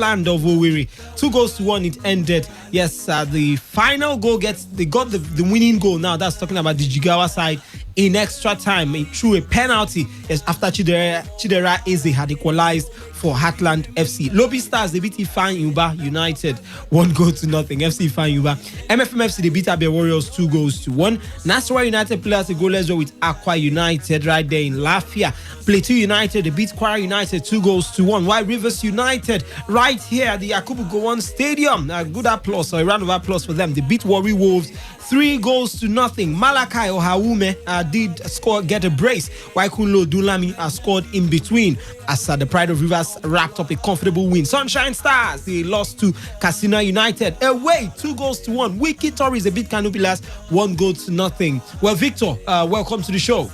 land of Owerri. 2-1 it ended. Yes, the final goal they got the winning goal now. That's talking about the Jigawa side in extra time through a penalty. Yes, after Chidera Eze had equalized for Heartland FC. Lobby Stars, they beat Ifan Uba United 1-0. FC Ifan Uba. MFMFC, they beat Abia Warriors 2-1. Nasarawa United players a goalless draw with Aqua United right there in Lafia. Plateau United, they beat Kwara United 2-1. While Rivers United right here at the Yakubu Gowon Stadium, a good applause or a round of applause for them. They beat Warri Wolves 3-0. Malachi Ohaume did get a brace, while Kunlo Dulami scored in between as the Pride of Rivers wrapped up a comfortable win. Sunshine Stars, they lost to Casina United away 2-1. Wiki Tories, they beat Kano Pillars 1-0. Well, Victor, welcome to the show.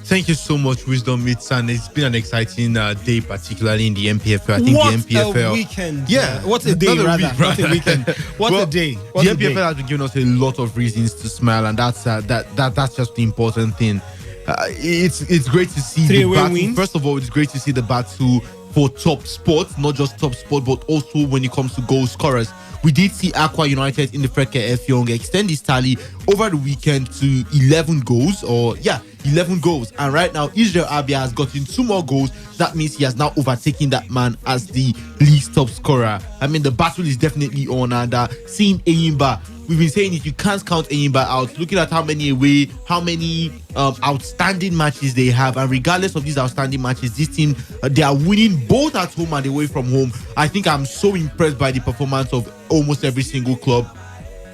Thank you so much, Wisdom Meets, and it's been an exciting day, particularly in the MPFL. I think what the MPFL. A weekend! Yeah, what a day, rather. Not a weekend. What a day! What the a MPFL day. has been giving us a lot of reasons to smile, and that's just the important thing. It's great to see the battle. Wins. First of all, it's great to see the battle for top spot, not just top spot, but also when it comes to goal scorers. We did see Aqua United in the Freke F Young extend his tally over the weekend to 11 goals. 11 goals. And right now, Israel Abia has gotten 2 more goals. That means he has now overtaken that man as the league's top scorer. I mean, the battle is definitely on. And seeing Eyimba, we've been saying it, you can't count Eyimba out. Looking at how many outstanding matches they have, and regardless of these outstanding matches, this team, they are winning both at home and away from home. I think I'm so impressed by the performance of almost every single club.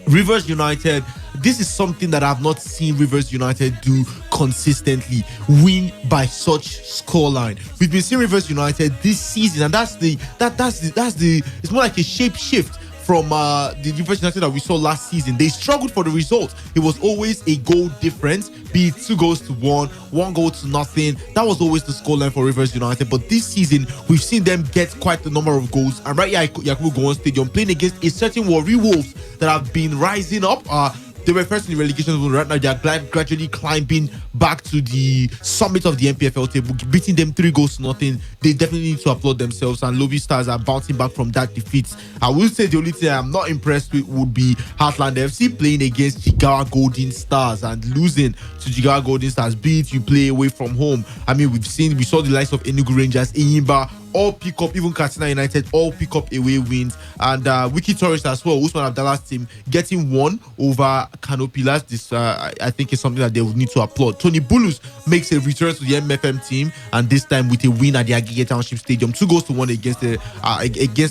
Rivers United, this is something that I've not seen Rivers United do consistently, win by such scoreline. We've been seeing Rivers United this season, and that's the it's more like a shape shift from the Rivers United that we saw last season. They struggled for the result. It was always a goal difference, be it 2-1, 1-0. That was always the scoreline for Rivers United. But this season, we've seen them get quite a number of goals. And right here at Yakubu Gowon Stadium, playing against a certain Warri Wolves that have been rising up. They were first in the relegation zone. Right now, they are gradually climbing back to the summit of the MPFL table, beating them 3-0. They definitely need to applaud themselves, and Lobby Stars are bouncing back from that defeat. I will say the only thing I'm not impressed with would be Heartland FC playing against Jigawa Golden Stars and losing to Jigawa Golden Stars, be it you play away from home. I mean, we saw the likes of Enugu Rangers, Eyimba, all pick up, even Katsina United, all pick up away wins. And Wiki Tourist as well, Usman Abdallah's team, getting 1 over Kano Pillars. This, I think, is something that they will need to applaud. Tony Bulus makes a return to the MFM team, and this time with a win at the Agege Township Stadium. 2-1 against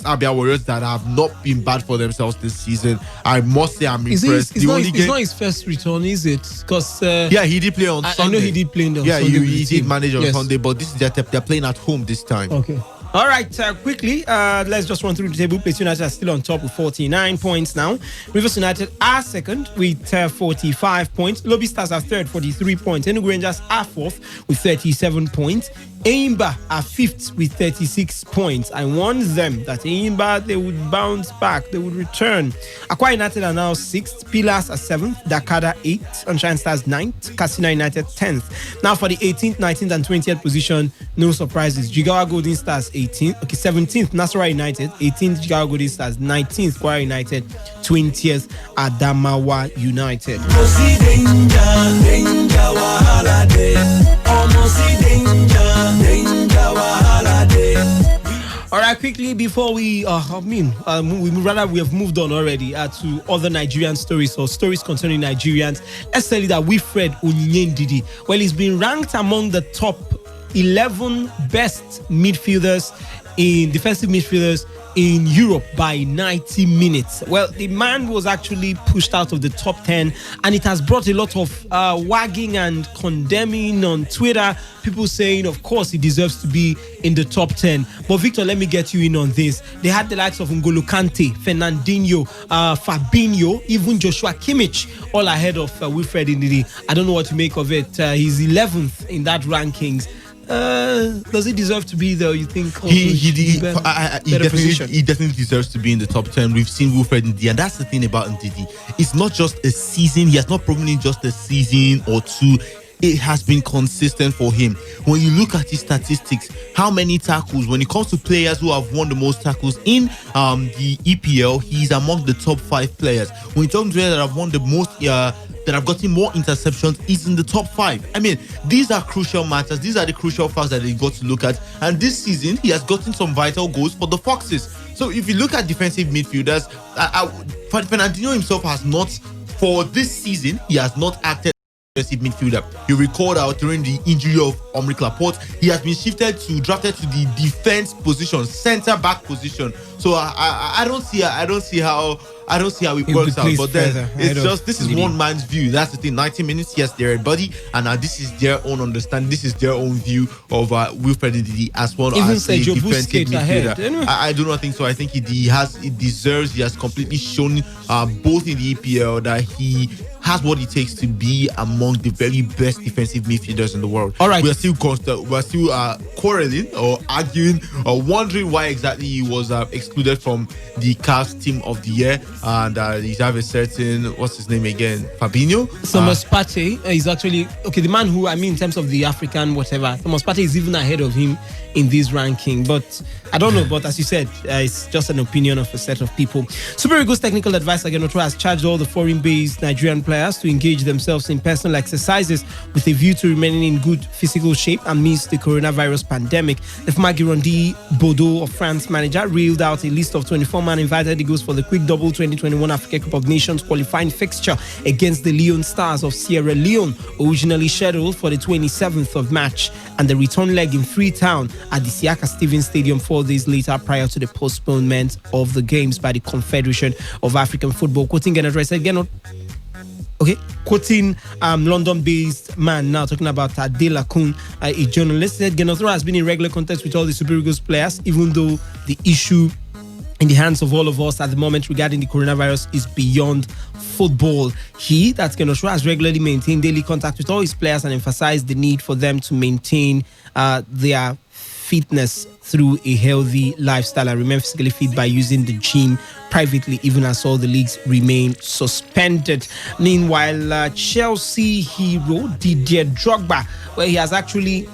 Abia Warriors that have not been bad for themselves this season. I must say I'm impressed. It's not his first return, is it? Because he did play on Sunday. I know he did play on Sunday. Yeah, he did manage on Sunday, but this is they're playing at home this time. Okay. All right, quickly, let's just run through the table. Plateau United are still on top with 49 points now. Rivers United are second with 45 points. Lobby Stars are third, 43 points. Enugu Rangers are fourth with 37 points. Eyimba are fifth with 36 points. I warned them that Eyimba, they would bounce back, they would return. Aqua United are now sixth. Pillars are seventh. Dakada 8th. Sunshine Stars 9th. Casina United 10th. Now for the 18th, 19th, and 20th position, no surprises. Jigawa Golden Stars 17th. Nasarawa United 18th. Jigawa Golden Stars 19th. Kwara United 20th. Adamawa United. All right, quickly before we have moved on already to other Nigerian stories or stories concerning Nigerians. Let's tell you that Wilfred Onyendidi, well, he's been ranked among the top 11 best defensive midfielders in Europe by 90 minutes. Well, the man was actually pushed out of the top 10, and it has brought a lot of wagging and condemning on Twitter. People saying, of course, he deserves to be in the top 10. But Victor, let me get you in on this. They had the likes of N'Golo Kante, Fernandinho, Fabinho, even Joshua Kimmich, all ahead of Wilfred Ndidi. I don't know what to make of it. He's 11th in that rankings. Does he deserve to be there, you think? He definitely deserves to be in the top 10. We've seen Wilfred Ndidi, and that's the thing about Ndidi. It's not just a season. He has not proven in just a season or two. it has been consistent for him. When you look at his statistics, how many tackles, when it comes to players who have won the most tackles in the EPL, he's among the top 5 players. When you talk to players that have won the most, that have gotten more interceptions, is in the top 5. I mean, these are crucial matters. These are the crucial facts that they got to look at. And this season, he has gotten some vital goals for the Foxes. So if you look at defensive midfielders, Fernandinho himself has not, for this season, he has not acted defensive midfielder. You recall that during the injury of Omri Laporte, he has been drafted to the defense position, center back position. So I don't see how it works out. But then this is one man's view. That's the thing. 90 minutes, yes, they're a body, and this is their own understanding. This is their own view of Wilfred Ndidi as well as a defensive midfielder. I do not think so. I think he has completely shown both in the EPL that he has what it takes to be among the very best defensive midfielders in the world. All right, we're still quarreling or arguing or wondering why exactly he was excluded from the CAF Team of the Year, and he's have a certain, what's his name again, Fabinho. Thomas Partey is actually the man who, in terms of the African whatever, Thomas Partey is even ahead of him in this ranking. But I don't know. But as you said, it's just an opinion of a set of people. Super Eagles technical advisor Genotro has charged all the foreign-based Nigerian players to engage themselves in personal exercises with a view to remaining in good physical shape amidst the coronavirus pandemic. The former Girondi Bordeaux of France manager reeled out a list of 24-man invited Eagles for the Quick Double 2021 Africa Cup of Nations qualifying fixture against the Leon Stars of Sierra Leone, originally scheduled for the 27th of March, and the return leg in Freetown at the Siaka Stevens Stadium 4 days later prior to the postponement of the games by the Confederation of African Football. Quoting Genotro, said, quoting London-based man now talking about De La Kun, a journalist, said Genotro has been in regular contact with all the Super Eagles players, even though the issue in the hands of all of us at the moment regarding the coronavirus is beyond football. That's Genotro, has regularly maintained daily contact with all his players and emphasized the need for them to maintain their fitness through a healthy lifestyle and remain physically fit by using the gym privately, even as all the leagues remain suspended. Meanwhile, Chelsea hero Didier Drogba, where he has actually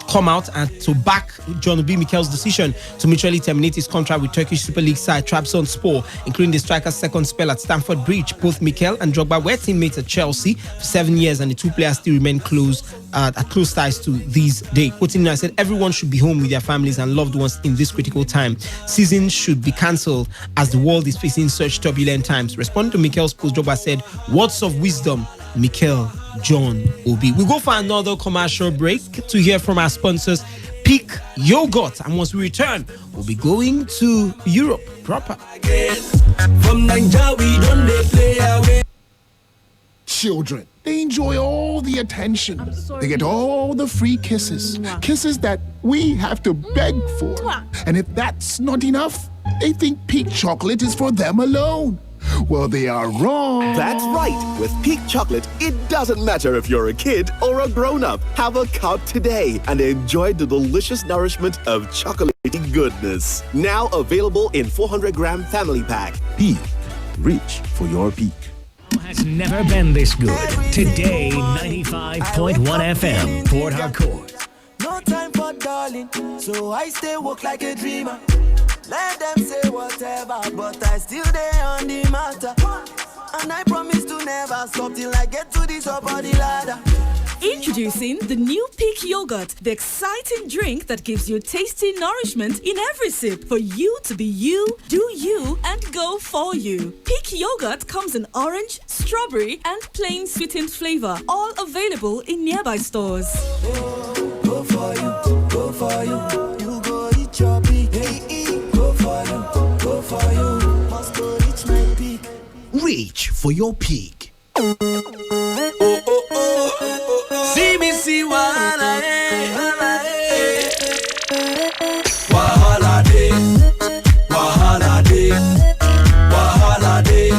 come out and to back John Obi Mikel's decision to mutually terminate his contract with Turkish Super League side Trabzonspor, including the striker's second spell at Stamford Bridge. Both Mikel and Drogba were teammates at Chelsea for 7 years, and the two players still remain close ties to this day. Quoting, I said, everyone should be home with their families and loved ones in this critical time. Season should be cancelled as the world is facing such turbulent times. Responding to Mikel's post, Drogba said, words of wisdom, Mikel, John Obi. We'll go for another commercial break to hear from our sponsors, Peak Yogurt. And once we return, we'll be going to Europe proper. From Nigeria, we don't play away. Children, they enjoy all the attention. They get all the free kisses. Kisses that we have to beg for. And if that's not enough, they think Peak Chocolate is for them alone. Well, they are wrong. That's right. With Peak Chocolate, it doesn't matter if you're a kid or a grown-up. Have a cup today and enjoy the delicious nourishment of chocolatey goodness. Now available in 400-gram family pack. Peak. Reach for your peak. Has never been this good. Today, 95.1 FM, Port Harcourt. No time for darling, so I stay work like a dreamer. Let them say whatever, but I still there on the matter. And I promise to never stop till I get to the top of the ladder. Introducing the new Peak Yogurt, the exciting drink that gives you tasty nourishment in every sip for you to be you, do you, and go for you. Peak Yogurt comes in orange, strawberry, and plain sweetened flavor, all available in nearby stores. Go for you, go for you. You go eat your peak. Go for you, go for you. Must go reach my peak. Reach for your peak. See me see wahala, wahala day, wahala day, wahala day,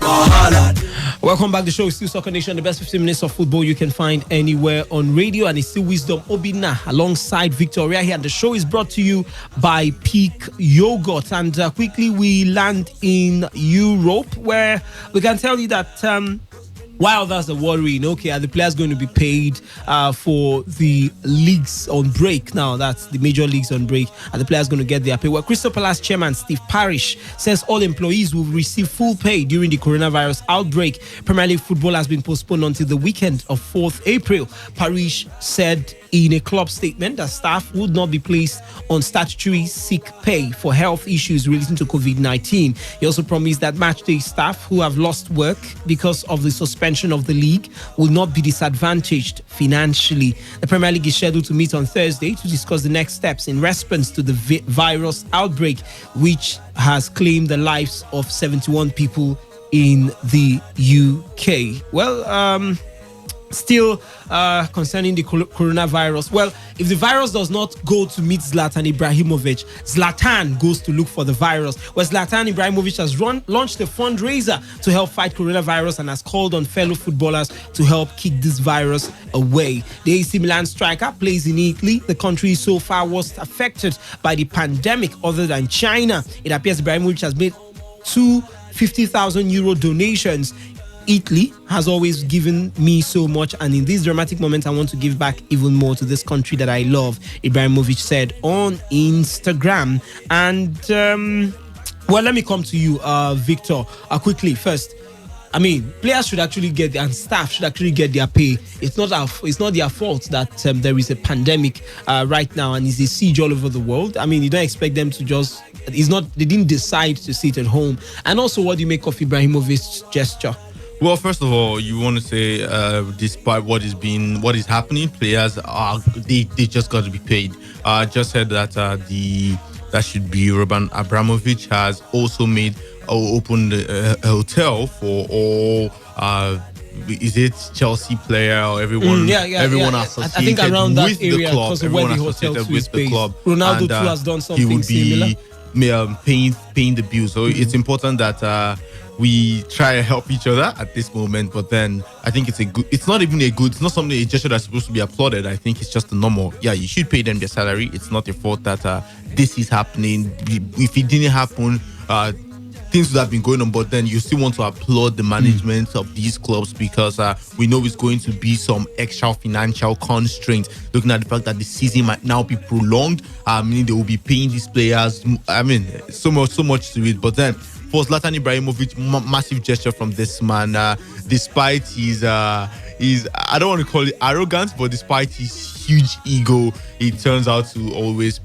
wahala day. Welcome back. The show is still Soccer Nation, the best 15 minutes of football you can find anywhere on radio, and it's still Wisdom Obina alongside Victoria here. And the show is brought to you by Peak Yogurt. And quickly we land in Europe, where we can tell you that While others are worrying, okay, are the players going to be paid for the leagues on break? Now, that's the major leagues on break. Are the players going to get their pay? Well, Crystal Palace chairman Steve Parish says all employees will receive full pay during the coronavirus outbreak. Premier League football has been postponed until the weekend of 4th April. Parish said in a club statement that staff would not be placed on statutory sick pay for health issues relating to COVID-19. He also promised that matchday staff who have lost work because of the suspension of the league will not be disadvantaged financially. The Premier League is scheduled to meet on Thursday to discuss the next steps in response to the virus outbreak, which has claimed the lives of 71 people in the UK. Well, still concerning the coronavirus. Well, if the virus does not go to meet Zlatan Ibrahimovic, Zlatan goes to look for the virus. Well, Zlatan Ibrahimovic has launched a fundraiser to help fight coronavirus and has called on fellow footballers to help kick this virus away. The AC Milan striker plays in Italy, the country so far worst affected by the pandemic other than China. It appears Ibrahimovic has made two 50,000 euro donations. Italy has always given me so much, and in these dramatic moments I want to give back even more to this country that I love, Ibrahimovic said on Instagram. And well, let me come to you, Victor, quickly first. I mean, players should actually get, and staff should actually get their pay. It's not their fault that there is a pandemic right now and it's a siege all over the world. I mean, you don't expect them to just, they didn't decide to sit at home. And also, what do you make of Ibrahimovic's gesture? Well, first of all, you want to say, despite what is happening, players they just got to be paid. Just said that that should be Roman Abramovich has also opened a hotel for all. Is it Chelsea player or everyone? Everyone associated I think around that with area, the club. because of where Everyone the hotel associated too with is the based. club. Ronaldo And, too has done he something would similar. Be paying the bill. So it's important that we try to help each other at this moment. But then I think it's not something, a gesture that's supposed to be applauded. I think it's just a normal, you should pay them their salary. It's not your fault that this is happening. If it didn't happen, things would have been going on, but then you still want to applaud the management of these clubs because we know it's going to be some extra financial constraints, looking at the fact that the season might now be prolonged, meaning they will be paying these players. I mean, so much to it. But then for Zlatan Ibrahimovic, massive gesture from this man, despite his I don't want to call it arrogance, but despite his huge ego, it turns out to always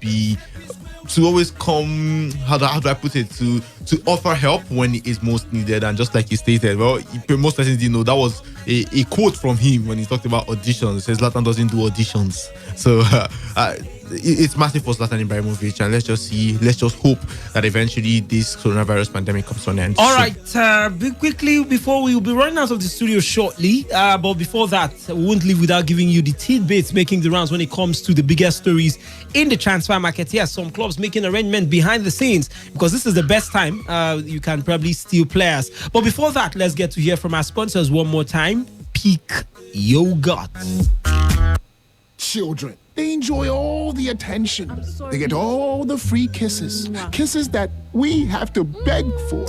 come, how do I put it, to offer help when it is most needed. And just like he stated, well, most persons didn't know, that was a quote from him when he talked about auditions. He says Zlatan doesn't do auditions. So it's massive for Zlatan Ibrahimovic, and let's just hope that eventually this coronavirus pandemic comes to an end. All right, quickly, before we will be running out of the studio shortly, but before that, we won't leave without giving you the tidbits making the rounds when it comes to the biggest stories in the transfer market. Yes, some clubs making arrangements behind the scenes because this is the best time you can probably steal players. But before that, let's get to hear from our sponsors one more time. Peak Yogurt. Children, they enjoy all the attention. They get all the free kisses. Kisses that we have to beg for.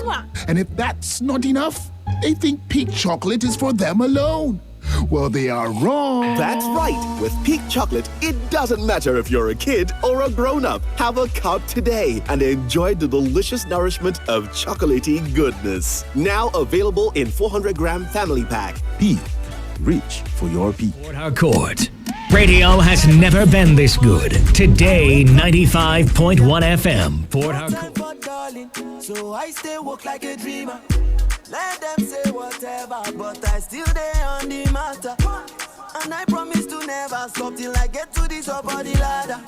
And if that's not enough, they think Peak chocolate is for them alone. Well, they are wrong. That's right. With Peak Chocolate, it doesn't matter if you're a kid or a grown-up. Have a cup today and enjoy the delicious nourishment of chocolatey goodness. Now available in 400-gram family pack. Peak. Reach for your peak. Port Harcourt. Radio has never been this good. Today, 95.1 FM. Port Harcourt. So I stay walk like a dreamer. Let them say whatever, but I still there on the matter. And I promise to never stop till I get to the top of the ladder.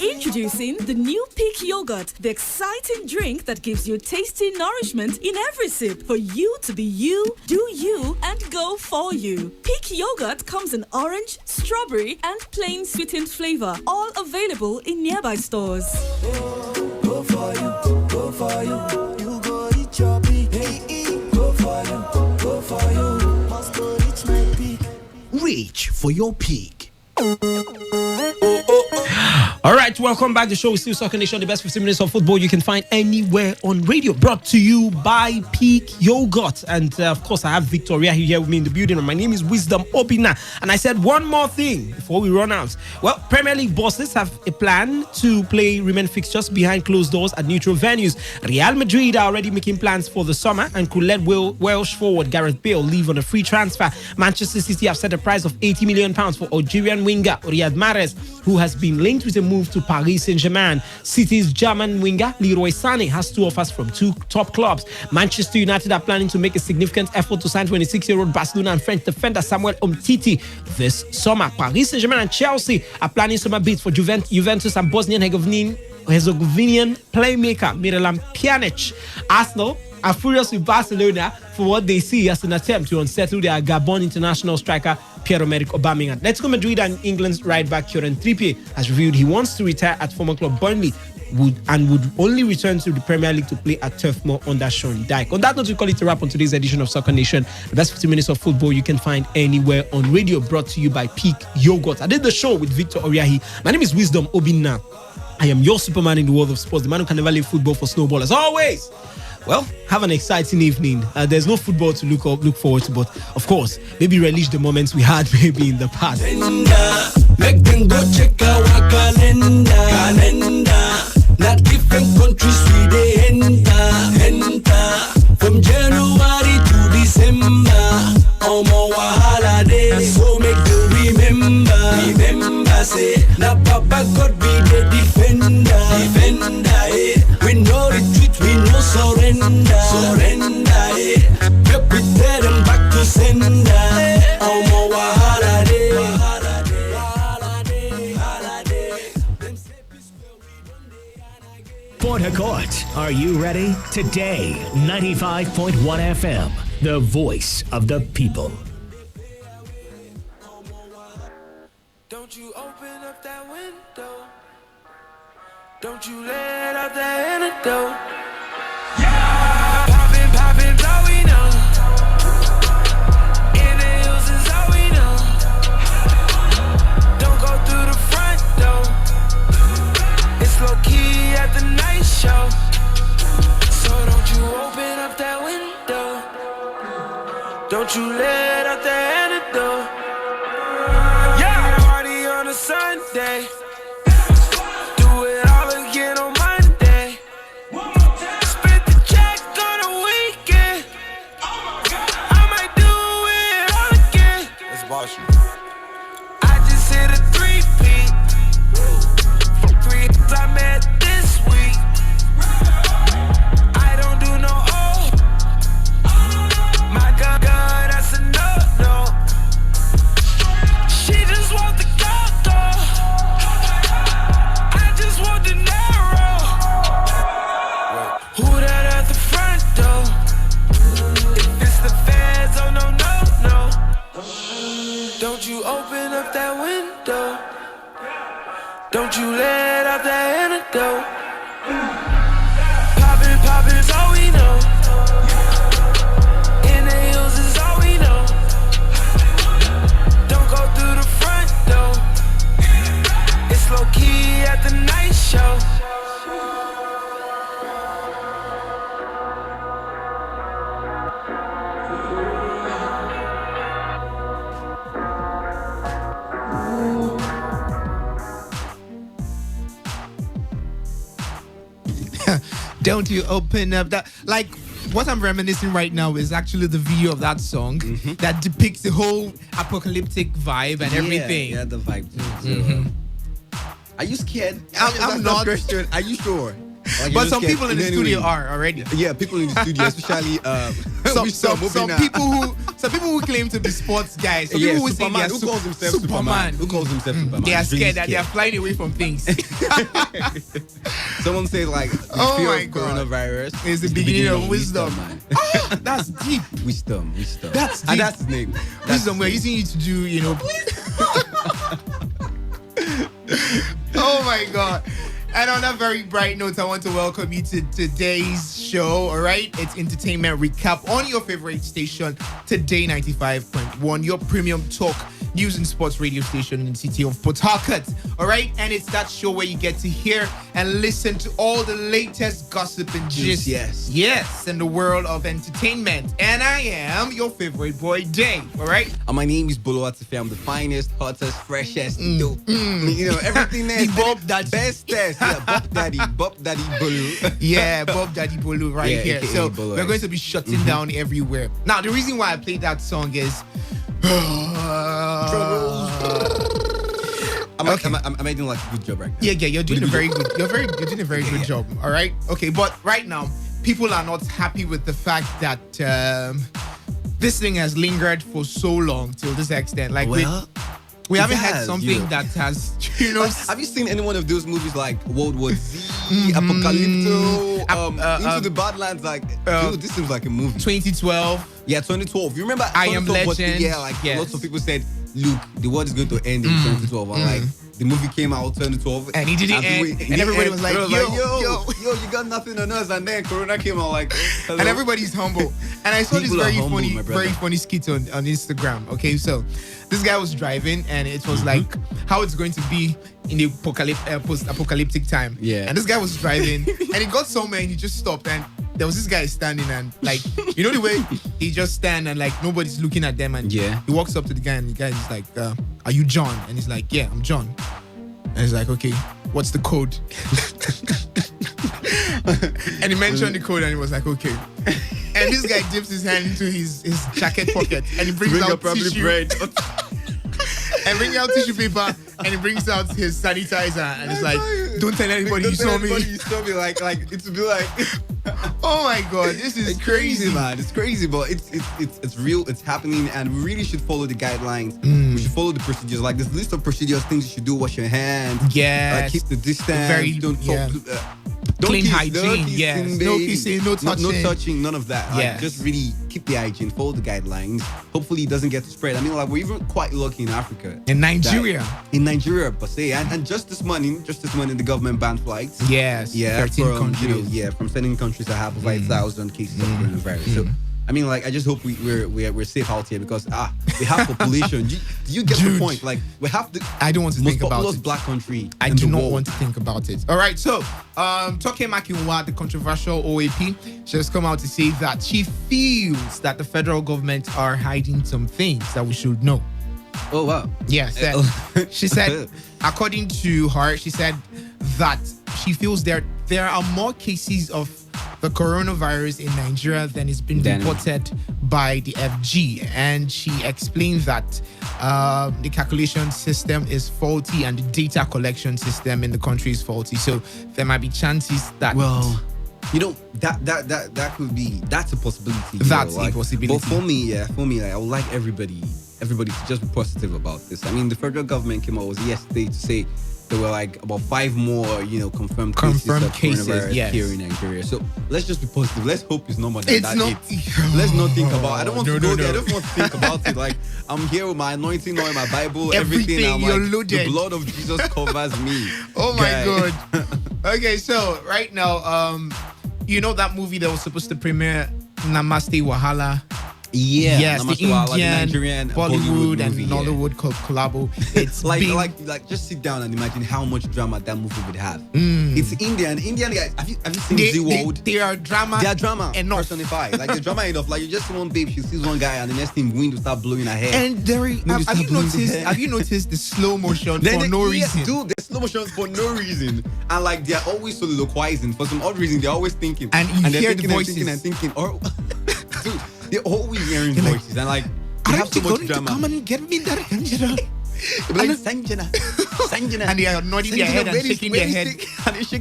Introducing the new Peak Yogurt, the exciting drink that gives you tasty nourishment in every sip for you to be you, do you, and go for you. Peak Yogurt comes in orange, strawberry, and plain sweetened flavor, all available in nearby stores. Go for you, go for you. You go reach your peak. Go for you, go for you. Must go reach my peak. Reach for your peak. All All right, welcome back. The show is still Soccer Nation, the best 15 minutes of football you can find anywhere on radio. Brought to you by Peak Yogurt. And of course, I have Victoria here with me in the building. And my name is Wisdom Obina. And I said one more thing before we run out. Well, Premier League bosses have a plan to play remain fixtures behind closed doors at neutral venues. Real Madrid are already making plans for the summer and could let Welsh forward Gareth Bale leave on a free transfer. Manchester City have set a price of £80 million for Algerian winger Riyad Mahrez, who has been linked with a move to Paris Saint-Germain. City's German winger Leroy Sané has 2 offers from 2 top clubs. Manchester United are planning to make a significant effort to sign 26-year-old Barcelona and French defender Samuel Umtiti this summer. Paris Saint-Germain and Chelsea are planning summer bids for Juventus and Bosnian-Herzegovinian playmaker Miralem Pjanic. Arsenal are furious with Barcelona for what they see as an attempt to unsettle their Gabon international striker Pierre-Emerick Aubameyang. Atletico Madrid and England's right back Kieran Trippier has revealed he wants to retire at former club Burnley would only return to the Premier League to play at Turf Moor under Sean Dyche. On that note, we call it a wrap on today's edition of Soccer Nation. The best 15 minutes of football you can find anywhere on radio, brought to you by Peak Yogurt. I did the show with Victor Oriahi. My name is Wisdom Obinna. I am your Superman in the world of sports, the man who can never leave football for snowball. As always, well, have an exciting evening. There's no football to look forward to, but of course, maybe relish the moments we had maybe in the past. Make them go check our calendar. Not different countries we they enter. From January to December, more holiday. So make them remember, say, now Papa God be the defender, eh. We no retreat, we no surrender, eh. Prepare them back to sender, more holiday. Port Harcourt, are you ready? Today, 95.1 FM, the voice of the people. Don't you open up that window. Don't you let out that antidote. Yeah! Poppin', all we know. In the hills is all we know. Don't go through the front door. It's low key at the night show. So don't you open up that window. Don't you let out that antidote. Yeah, party on a Sunday. Do it all again on Monday. Split the check on a weekend. I might do it all again. Let's boss you. I just hit a 3-peat. 3 I met this week. I don't do no my God, that's a no. She just want the coco. I just want the narrow. Who that at the front door? If it's the feds, oh no. Don't you open up that window. Don't you let out that antidote. Poppin', all we know. In the hills is all we know. Don't go through the front door. It's low key at the night show. Don't you open up that, like, what I'm reminiscing right now is actually the video of that song that depicts the whole apocalyptic vibe and everything. Yeah, the vibe. Are you scared? I'm not. Question. Are you sure? Like, But some people in the studio are already. Yeah, people in the studio, especially some people who claim to be sports guys. Some people who say they are who calls himself Superman. Who calls himself Superman? They are scared that they are flying away from things. Someone says like the fear of coronavirus is the beginning of wisdom. Oh, that's deep. Wisdom. That's deep. And that's the name. Wisdom. We're using you to do, Oh my God. And on that very bright note, I want to welcome you to today's show. All right, it's entertainment recap on your favorite station, Today 95.1, your premium talk news and sports radio station in the city of Port Harcourt. All right, and it's that show where you get to hear and listen to all the latest gossip and gist. Yes, in the world of entertainment. And I am your favorite boy, Dave. All right. And my name is Bolo Atife. I'm the finest, hottest, freshest, dope. You know, everything there. The Bob Daddy. Bestest. Yeah, Bob Daddy Bolo. Yeah, Bob Daddy Bolo right here. AKA So Bolo. we're going to be shutting down everywhere. Now, the reason why I played that song is Am I doing like a good job right now? Yeah, you're doing a very good. You're doing a very good job. All right, okay, but right now people are not happy with the fact that this thing has lingered for so long till this extent. Like we haven't had something that has, you know. Have you seen any one of those movies like World War Z, Apocalypto, Into the Badlands? Like, dude, this seems like a movie. 2012. Yeah, 2012. You remember I Am Legend? Lots of people said, look, the world is going to end in 2012. And like, the movie came out 2012. And he didn't end. And everybody was like, yo, you got nothing on us. And then Corona came out like, hello. And everybody's humble. And I saw People this are very funny skit on Instagram. Okay, so this guy was driving and it was like how it's going to be in the post-apocalyptic time. Yeah. And this guy was driving and he got somewhere and he just stopped and there was this guy standing and like, you know the way he just stand and like nobody's looking at them and he walks up to the guy and the guy is like, are you John? And he's like, yeah, I'm John. And he's like, okay, what's the code? And he mentioned the code and he was like, okay. And this guy dips his hand into his jacket pocket and he brings out tissue. Bread. And brings out tissue paper and he brings out his sanitizer and it's like, don't tell anybody you saw me. Like it would be like, oh my god, this is crazy, man. It's crazy, but it's real. It's happening, and we really should follow the guidelines. We should follow the procedures. Like this list of procedures, things you should do: wash your hands, keep the distance, don't talk. Clean hygiene, yes. No kissing, no touching. No touching, none of that. Like, just really keep the hygiene, follow the guidelines. Hopefully it doesn't get to spread. I mean, like, we're even quite lucky in Africa. In Nigeria. Per se. And just this morning, the government banned flights. Yes. Yeah. 13 countries. You know, from certain countries that have over 1,000 cases of coronavirus. So, I mean, like, I just hope we're safe out here because we have population. Do you get the point? Like, we have the I don't want to think about it. Black country. I do not want to think about it. All right, so Toke Makinwa, the controversial OAP, she has come out to say that she feels that the federal government are hiding some things that we should know. Oh wow! Yes, she said, according to her, she said that she feels there are more cases of the coronavirus in Nigeria than is been reported by the FG, and she explained that the calculation system is faulty and the data collection system in the country is faulty. So there might be chances that you know that could be That's a possibility. a possibility. But for me, like, I would like everybody to just be positive about this. I mean, the federal government came out yesterday to say there were like about 5 more, confirmed cases of coronavirus here in Nigeria. So let's just be positive. Let's hope it's not more than that. Let's not think about. I don't want to go there. I don't want to think about it. Like, I'm here with my anointing oil, my Bible, everything. I'm like, loaded. The blood of Jesus covers me. Oh my God. Okay, so right now, you know that movie that was supposed to premiere, Namaste Wahala. Yeah, yes, the Indian, Nigerian Bollywood and movie, Nollywood collabo. It's like just sit down and imagine how much drama that movie would have. It's Indian guys. Have you seen Z World? They are drama. They are drama enough. Personified. Like the drama enough. Like you just see one babe, she sees one guy, and the next thing wind will start blowing her hair. And have you noticed the slow motion for no reason? Dude, there's slow motion for no reason, and like they're always soliloquizing for some odd reason. They're always thinking, and you hear the voices and thinking, or dude. They're always hearing voices and like they have so much drama. Come and get me that like Sanjana. And they are nodding their head and shaking their head.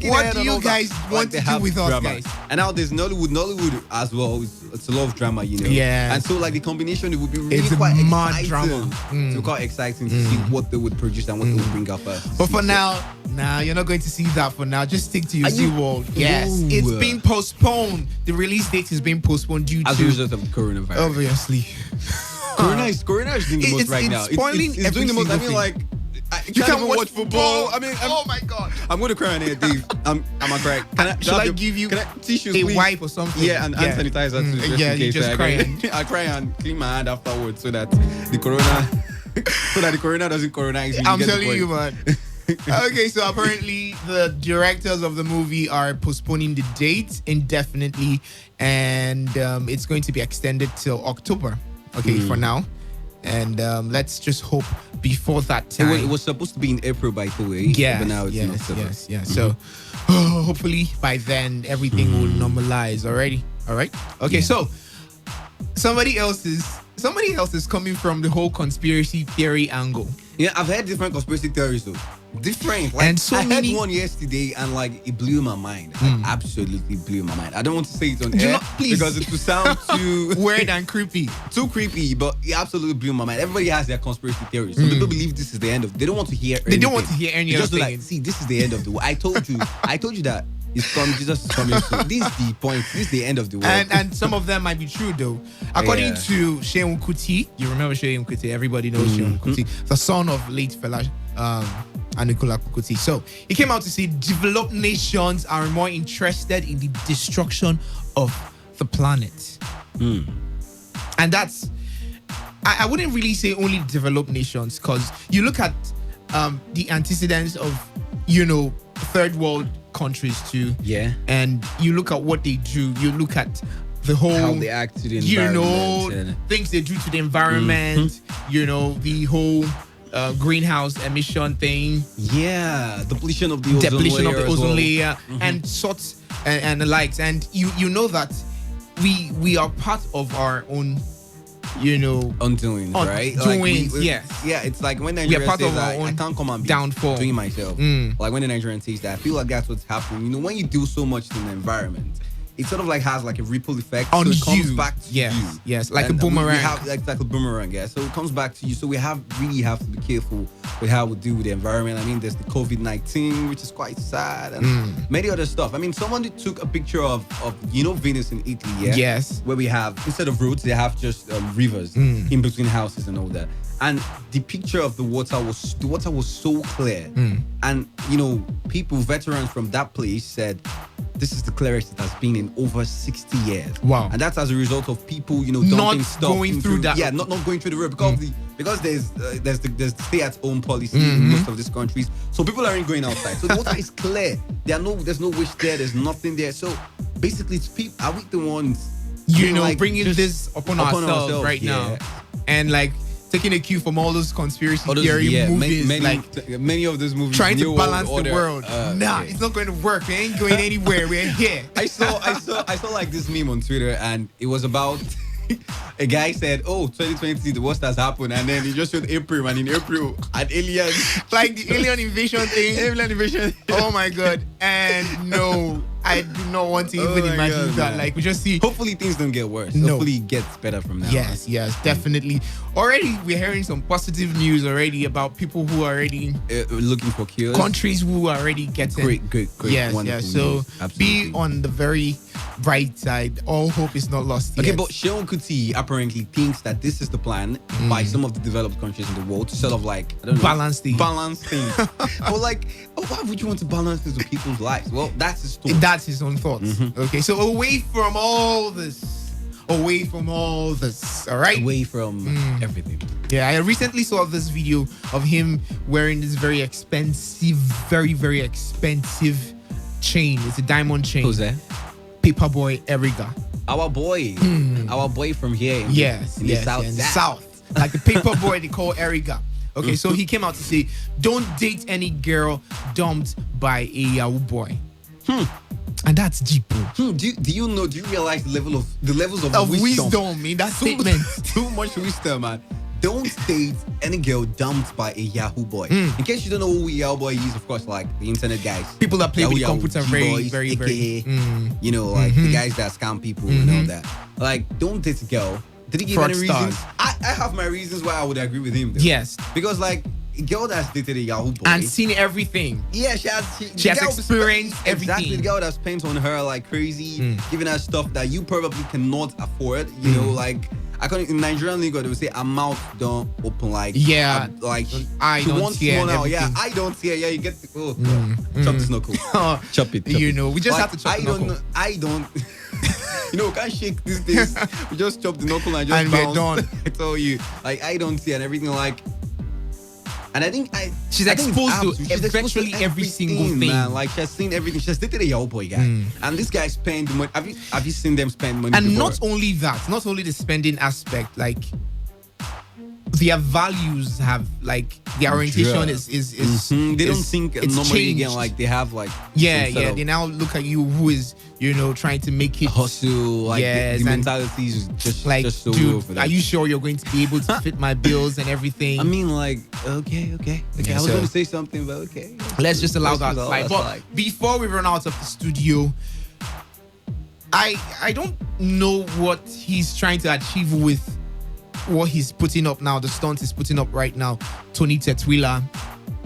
What do you guys want to do with us, guys? And now there's Nollywood as well. It's a lot of drama, Yeah. And so like the combination, it would be really quite exciting. Drama. It's quite exciting to see what they would produce and what they would bring up. But for now, you're not going to see that for now. Just stick to your Z World. Yes, it's been postponed. The release date is being postponed due to as a result of coronavirus. Obviously. Corona is doing the most right now. It's spoiling it's doing the most. I mean, thing. like, You can't watch football. I mean, oh my God. I'm going to cry on here, Dave. I'm a cry. Shall I give you tissues, a please? wipe or something? Yeah, and hand sanitizer too. Just yeah, in case you just cry. I cry and clean my hand afterwards so that the corona doesn't coronize me. I'm telling you, man. Okay, so apparently the directors of the movie are postponing the date indefinitely, and it's going to be extended till October. Okay, for now. And let's just hope before that time. It was supposed to be in April, by the way. Yeah, but now it's in October. Yes. So hopefully by then everything will normalize already. All right. Okay. So somebody else is coming from the whole conspiracy theory angle. Yeah, I've heard different conspiracy theories though. Different. Like, And so I many- had one yesterday and like it blew my mind. Like, absolutely blew my mind. I don't want to say it on air please. because it will sound too Weird and creepy. too creepy, but it absolutely blew my mind. Everybody has their conspiracy theories. Some people believe this is the end of. They don't want to hear. They don't anything. want to hear any They other just be thing. like, see, this is the end of the world. I told you that it's coming. Jesus is coming soon. This is the point. This is the end of the world. And some of them might be true though. According Yeah. to Seun Kuti, you remember Seun Kuti? Everybody knows Seun Kuti, the son of late fella Anikula Kuti. So he came out to say developed nations are more interested in the destruction of the planet. And that's I wouldn't really say only developed nations, because you look at the antecedents of third world countries too. Yeah. And you look at what they do, you look at the whole How they act to the environment and- things they do to the environment, the whole greenhouse emission thing, depletion of the ozone layer, and sorts and the likes. And you know that we are part of our own undoing, right? Doings, yes. Yeah, it's like when We are Nigeria part says of our that, I own can't come and be downfall. doing myself. Like when the Nigerian says that, I feel like that's what's happening. When you do so much in the environment, it sort of like has like a ripple effect. On so it comes you. back to Yes, you. yes, like a we boomerang. have like a boomerang, yeah. So it comes back to you. So we really have to be careful with how we deal with the environment. I mean, there's the COVID-19, which is quite sad, and many other stuff. I mean, someone took a picture of Venice in Italy, yeah? Yes. Where we have, instead of roads, they have just rivers in between houses and all that. And the picture of the water was so clear. And veterans from that place said this is the clearest it has been in over 60 years. Wow. And that's as a result of people, dumping Not stuff going through that. Yeah, not going through the road because there's the stay-at-home policy in most of these countries. So people aren't going outside. So the water is clear. There's no wish there. There's nothing there. So basically, it's people. Are we the ones, bringing this upon ourselves right now, and like taking a cue from all those conspiracy theory movies, many of those movies trying to New balance World the Order. world. It's not going to work. We ain't going anywhere. We're here. I saw like this meme on Twitter, and it was about a guy said, 2020, the worst has happened, and then he just showed April, and in April, an alien, like the alien invasion thing. alien invasion. Oh my God! And no, I do not want to even imagine God, that. man. Like we just see. Hopefully things don't get worse. No. Hopefully it gets better from now. Yes, definitely. Already we're hearing some positive news already about people who are already looking for cures. countries who are already getting Great. Yes. wonderful So news. Absolutely. be on the very bright side. All hope is not lost Okay, yet. but Seun Kuti apparently thinks that this is the plan by some of the developed countries in the world to sort of like, I don't know, Balance things. But like, why would you want to balance things with people's lives? Well, that's his thought. That's his own thoughts. Okay, so away from all this, all right? Away from everything. Yeah, I recently saw this video of him wearing this very expensive, very, very expensive chain. It's a diamond chain. Who's that? Paperboy Eriga. Our boy from here. In the south. in the south. Like the Paperboy they call Eriga. Okay, so he came out to say, don't date any girl dumped by a Yahoo boy. And that's deep, bro. Do you realize the levels of wisdom in that statement? Too much wisdom, man. Don't date any girl dumped by a Yahoo boy. In case you don't know who a Yahoo boy is, of course, like the internet guys. People that play with computer G-boys, very, AKA, the guys that scam people and all that. Like, don't date a girl. Did he give any reasons? I have my reasons why I would agree with him, though. Yes. Because, like, girl that's dated a Yahoo boy and seen everything. Yeah, she has experienced everything. Exactly, the girl that spends on her like crazy, giving her stuff that you probably cannot afford. You know, like in Nigerian legal they would say a mouth don't open like like I don't hear now. Yeah, I don't hear. Yeah, you get chop this knuckle. Chop it. You know, we just have to chop the knuckle. I don't. You know, we can't shake these days. We just chop the knuckle and just bounce. We're done. I tell you, like I don't see and everything like. And I think she's exposed to virtually every single thing. Man. Like she has seen everything. She has dated a Yahoo boy guy, and this guy spent money. Have you seen them spend money? And before? not only that, not only the spending aspect, like their values have like their orientation is they don't think normally changed. again like they have like they now look at you who is trying to make it hustle like the mentality is just like just so dude, for are you sure you're going to be able to fit my bills and everything? I mean like okay I was going to say something but okay let's just allow that slide. But before we run out of the studio, I don't know what he's trying to achieve with what he's putting up now, the stunts he's putting up right now. Tony Tetwila.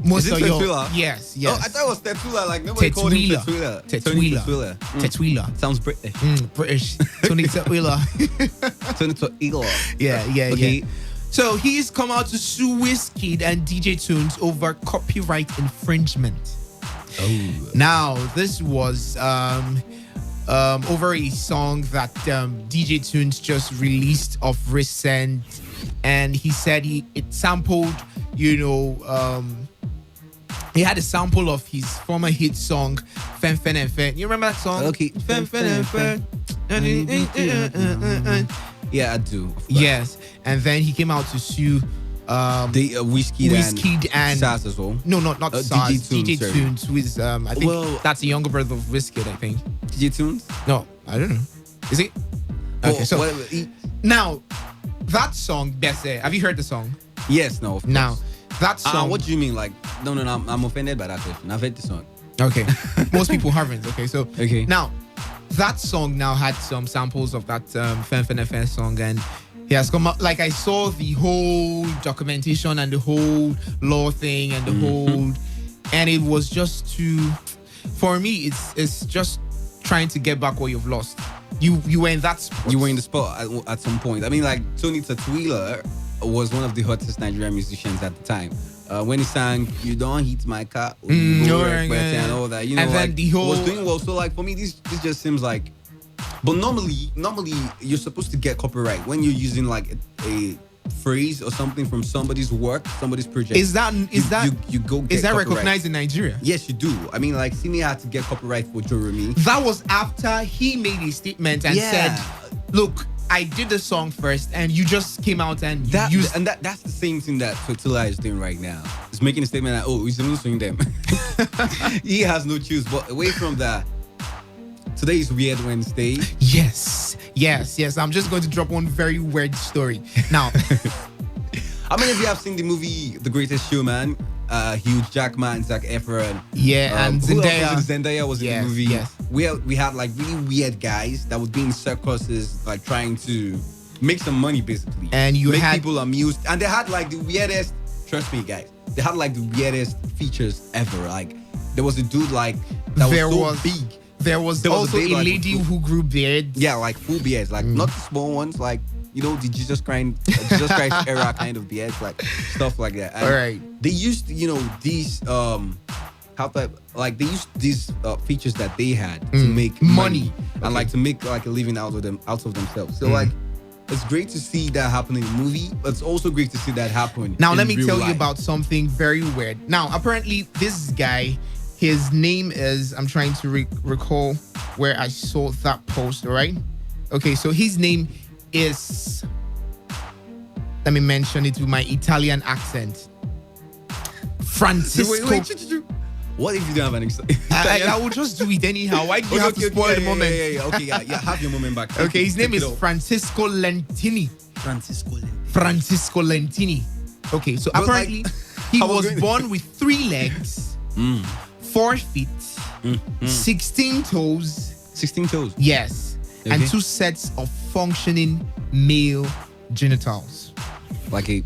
Is it Tetwila? Yes. Oh, I thought it was Tetwila. Like nobody called him Tetwila. Tetwila. Sounds British. British. Tony Tetwila. Tony Tetwila. Yeah. So he's come out to sue Wizkid and DJ Tunes over copyright infringement. Oh. Now this was over a song that DJ Tunes just released of recent, and he said it sampled, he had a sample of his former hit song Fen Fen and Fen. You remember that song? Okay. Fen Fen and Fen. Yeah, I do. Yes, and then he came out to sue the Wizkid and Saz as well. No, not Saz. DJ Tunes, who is I think that's the younger brother of Wizkid, I think. DJ Tunes? No, I don't know. Is it? Okay, so now that song, Besse, have you heard the song? Yes, no. Of course. Now that song. What do you mean? Like, no, I'm offended by that question. I've heard the song. Okay, most people haven't. Okay, so now that song now had some samples of that Fen Fen Fen song, and he has come out. Like I saw the whole documentation and the whole law thing and the whole, and it was just for me, it's just trying to get back what you've lost. You were in that spot. You were in the spot at some point. I mean, like Tony Tetwila was one of the hottest Nigerian musicians at the time. When he sang "You Don't Hit My Car," and all that, and then like, the whole was doing well. So, like for me, this just seems like. But normally you're supposed to get copyright when you're using like a phrase or something from somebody's work, somebody's project. Is that you go get is that copyright. recognized in Nigeria? Yes, you do. I mean, like Simi had to get copyright for Jeremy. That was after he made a statement and said, "Look, I did the song first, and you just came out and used." And that's the same thing that Totila is doing right now. He's making a statement that he's not suing them. He has no choice. But away from that. Today is Weird Wednesday. Yes. I'm just going to drop one very weird story. Now, how many of you have seen the movie The Greatest Showman? Hugh Jackman, Zac Efron. Yeah, and Zendaya. Zendaya was in the movie. Yes. We had like really weird guys that would be in circuses, like trying to make some money basically. And you make people amused. And they had like the weirdest, trust me guys, they had like the weirdest features ever. Like there was a dude like that was so big. There was also a lady who grew beards. Yeah, like full beards, like not the small ones, like the Jesus Christ era kind of beards, like stuff like that. And all right. They used, these they used these features that they had to make money and like to make like a living out of themselves. So like it's great to see that happen in a movie, but it's also great to see that happen. Now let me tell life. you about something very weird. Now apparently this guy. His name is, I'm trying to recall where I saw that post, all right? Okay, so his name is, let me mention it with my Italian accent. Francisco. Wait. What if you don't have an accent? I will just do it anyhow. Why do you have to spoil the moment? Yeah, have your moment back. Okay, his name is Francisco Lentini. Francisco Lentini. Okay, so apparently he was born with 3 legs. 4 feet, 16 toes. 16 toes? Yes. Okay. And 2 sets of functioning male genitals. Like a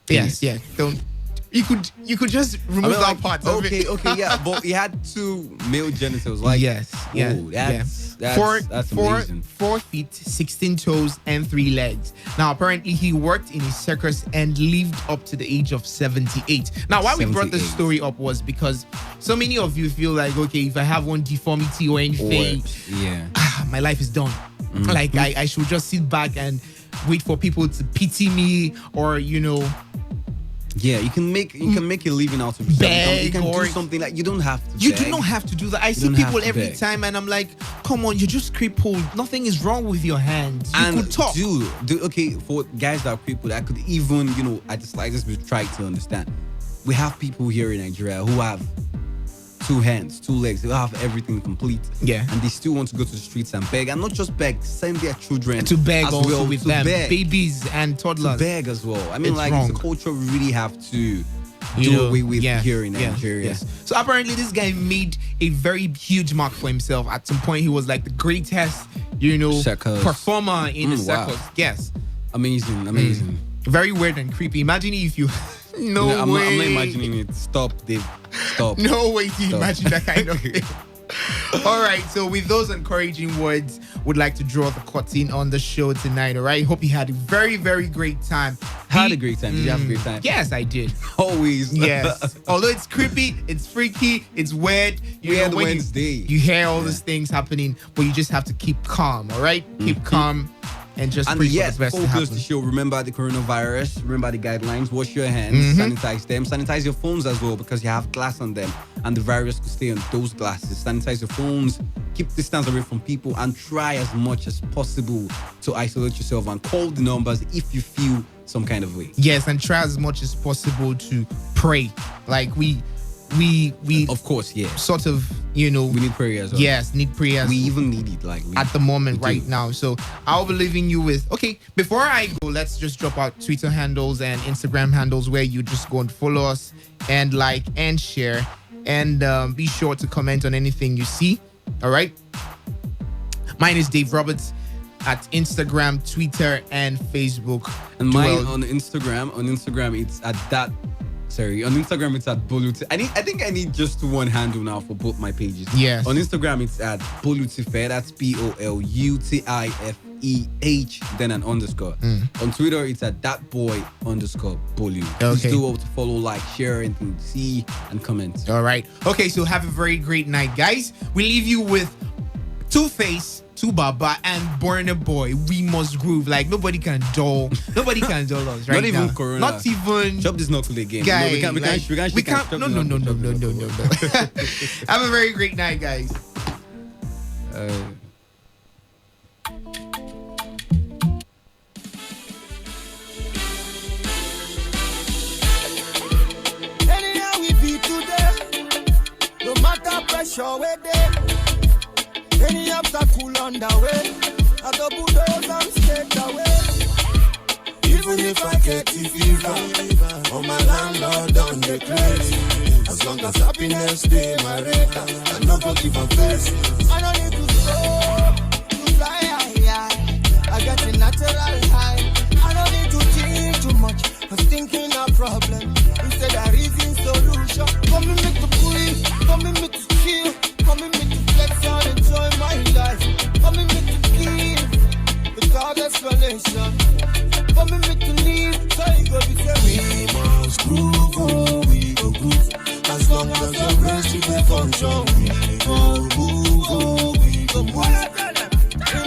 penis. Yes, yeah. you could just remove that like, part. Okay, yeah, but he had 2 male genitals. Like yes, that's amazing. 4 feet, 16 toes, and 3 legs. Now, apparently, he worked in a circus and lived up to the age of 78. Now, why we brought this story up was because so many of you feel like, okay, if I have one deformity or anything, my life is done. Mm-hmm. Like I should just sit back and wait for people to pity me, or yeah, you can make a living out of beg, you can or do something like you don't have to. You do not have to do that. I see people every time, and I'm like, come on, you're just crippled. Nothing is wrong with your hands. You could talk. Dude, okay, for guys that are crippled, I could even, at the slightest bit try to understand. We have people here in Nigeria who have 2 hands, 2 legs, they have everything complete. Yeah. And they still want to go to the streets and beg. And not just beg, send their children to beg as also well, with to them. Beg. Babies and toddlers. To beg as well. I mean, it's like, wrong. it's a culture we really have to do away with here in Nigeria. Yes. So apparently this guy made a very huge mark for himself. At some point, he was like the greatest, performer in the circus. Wow. Yes. Amazing. Very weird and creepy. Imagine if you... I'm not imagining it. Stop, Dave. Stop. No way to imagine that kind of thing. All right, so with those encouraging words, would like to draw the curtain on the show tonight. All right, hope you had a very, very great time. Had a great time. Did you have a great time? Yes, I did. Always. Yes. Although it's creepy, it's freaky, it's weird. Weird Wednesday. You hear all these things happening, but you just have to keep calm. All right, keep calm. And just pray for the best to happen. The show. Remember the coronavirus. Remember the guidelines. Wash your hands. Sanitize them. Sanitize your phones as well, because you have glass on them, and the virus could stay on those glasses. Sanitize your phones. Keep distance away from people, and try as much as possible to isolate yourself. And call the numbers if you feel some kind of way. Yes, and try as much as possible to pray. Like we of course, yeah, sort of, we need prayers. Yes, need prayers. We even need it, at the moment right now. So I'll be leaving you with, okay, before I go, let's just drop out Twitter handles and Instagram handles where you just go and follow us and like and share, and be sure to comment on anything you see. All right, mine is Dave Roberts at Instagram, Twitter, and Facebook. And mine on Instagram it's at that. Sorry, on Instagram it's at Boluti. I think I need just one handle now for both my pages. Yes. On Instagram it's at Bolutife. That's BOLUTIFEH. Then an underscore. On Twitter it's at thatboy_Bolu. Please do to follow, like, share, and see and comment. All right. Okay, so have a very great night, guys. We leave you with Two-Face, Baba, and Burna Boy. We must groove. Like, nobody can dull us right Not even now. Corona. Not even. Chop this knuckle again. Guy, No, we can't. No. Have a very great night, guys. Anyhow we be today, no matter pressure we're there. Any obstacle on the way, I double doors and straight away. Even if I get the fever, on my landlord on the place. As long as happiness stay my radar, I no go give a face. I don't need to stop, to fly high. I get a natural high. I don't need to think too much. I'm thinking a problem instead of reason solution. Come and make the breathe, come and make the chill, come and make the flex and enjoy my life. Come and make the give without explanation. Come and make the leave, so you go be say we must groove, oh, we go groove. As long as the rest of the function, we go move, oh, we go move.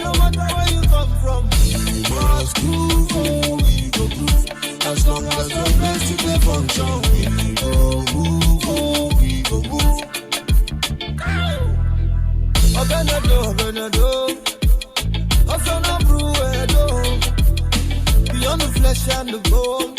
No matter where you come from, we must groove, oh, we go groove. As long as the rest of the function, we go move, oh, we go move. Beyond the flesh and the bone,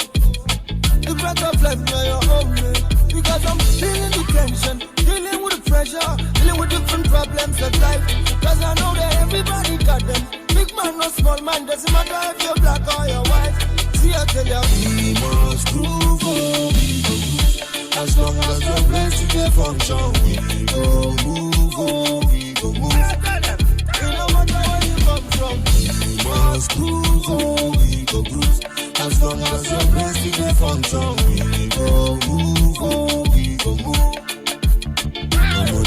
the breath of life now you're only. Because I'm feeling the tension, dealing with the pressure, dealing with different problems of life. Cause I know that everybody got them. Big man or small man, doesn't matter if you're black or you're white. See, I tell you, we must groove, oh, we go groove. As long as the place to get function, we go move, oh, we go move. No matter where you come from, we must groove, oh, we go groove. As long as your brain still dey function, we go move, we go move.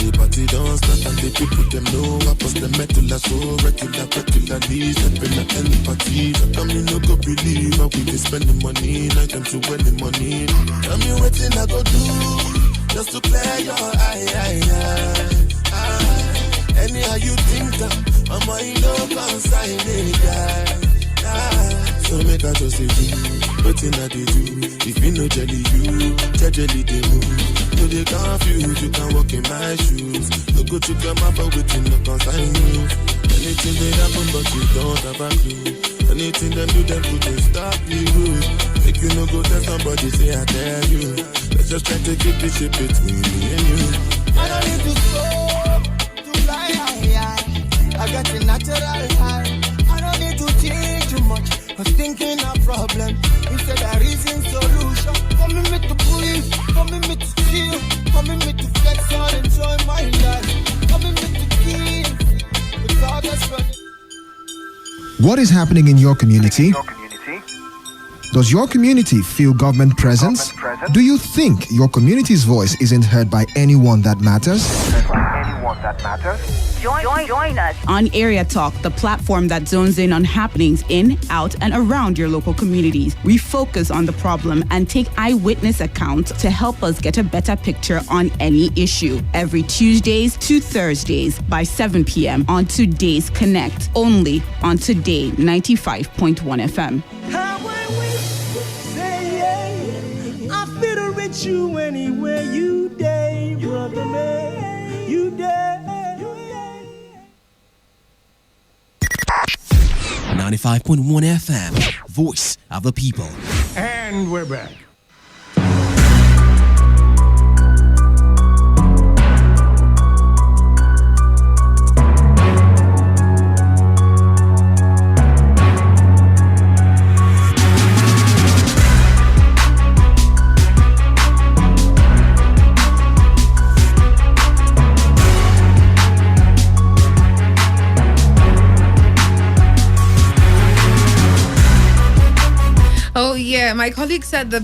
The party don't start and the people them know I post the metal so regularly stepping at any party. Tell me no go believe how we dey spend the money, night time to win the money. Tell me wetin I go do just to clear your eye. Anyhow you think my mind no consign it, so make I just say do wetin I dey do. If you no jelly you, jelly they move. No they confused, you can walk in my shoes. No go to your mouth but waiting no consign you. Anything they happen but you don't have a clue. Anything them do them couldn't stop you. Make you no go tell somebody say I tell you. Let's just try to keep this shit between me and you. I don't need to go to fly high. I got a natural high. I don't need to change too much. I was thinking a problem instead of reason solution. For me to breathe, for me to chill, for me to flex and enjoy my life. For me to give without a What is happening in your community? Does your community feel government presence? Do you think your community's voice isn't heard by anyone that matters? Join us on Area Talk, the platform that zones in on happenings in, out, and around your local communities. We focus on the problem and take eyewitness accounts to help us get a better picture on any issue. Every Tuesdays to Thursdays by 7 p.m. on Today's Connect, only on Today 95.1 FM. I fit to reach you anywhere you day, brother man, you day. 95.1 FM, voice of the people. And we're back. Oh yeah, my colleague said the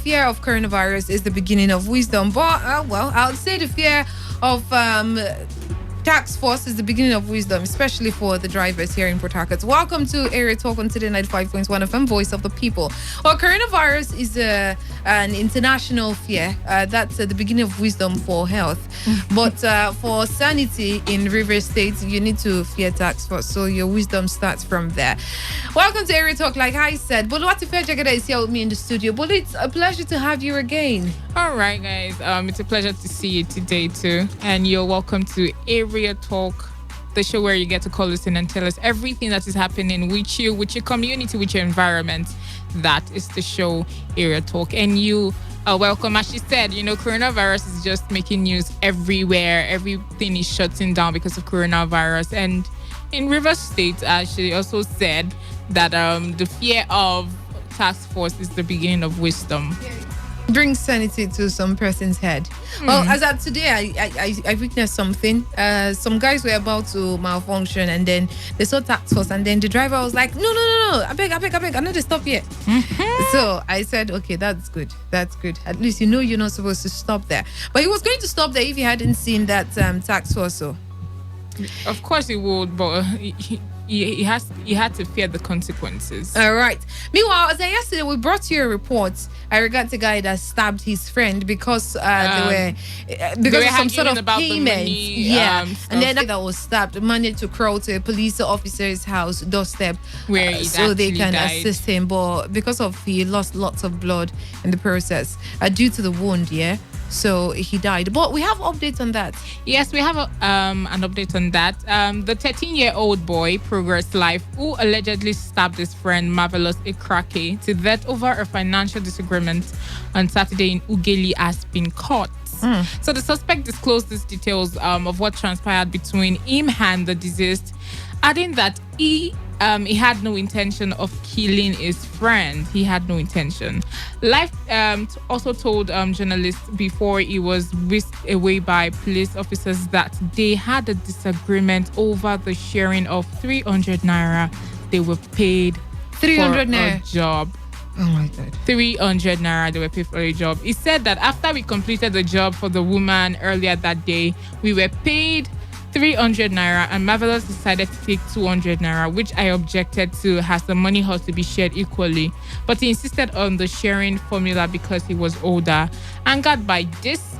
fear of coronavirus is the beginning of wisdom. But well, I would say the fear of tax force is the beginning of wisdom, especially for the drivers here in Port Harcourt. Welcome to Area Talk on Today 95.1 FM, voice of the people. Well, coronavirus is an international fear. That's the beginning of wisdom for health. But for sanity in River State, you need to fear tax force. So your wisdom starts from there. Welcome to Area Talk, like I said. Boluwati Fejagada is here with me in the studio. But it's a pleasure to have you again. All right, guys. It's a pleasure to see you today too. And you're welcome to Area Talk, the show where you get to call us in and tell us everything that is happening with you, with your community, with your environment. That is the show, Area Talk. And you are welcome. As she said, coronavirus is just making news everywhere. Everything is shutting down because of coronavirus. And in River State, she also said that the fear of task force is the beginning of wisdom. Bring sanity to some person's head. Well, as of today, I witnessed something. Some guys were about to malfunction, and then they saw tax force, and then the driver was like, no, I beg, I know they stop here. So I said, okay, that's good. At least you're not supposed to stop there. But he was going to stop there if he hadn't seen that tax force. So of course he would, but he had to fear the consequences. All right. Meanwhile, as yesterday, we brought you a report. I regard the guy that stabbed his friend because they were of some sort of payment. And then that was stabbed managed to crawl to a police officer's house doorstep where so they can died. assist him. But because of he lost lots of blood in the process due to the wound. So he died. But we have updates on that. Yes, we have an update on that. The 13-year-old boy, Progress Life, who allegedly stabbed his friend Marvelous Ikrake to death over a financial disagreement on Saturday in Ugeli, has been caught. So the suspect disclosed these details of what transpired between him and the deceased, adding that he had no intention of killing his friend. He had no intention. Life also told journalists before he was whisked away by police officers that they had a disagreement over the sharing of 300 naira they were paid 300 for naira a job. Oh my God. 300 naira they were paid for a job. He said that after we completed the job for the woman earlier that day, we were paid 300 naira and Marvelous decided to take 200 naira, which I objected to as the money had to be shared equally. But he insisted on the sharing formula because he was older. Angered by this,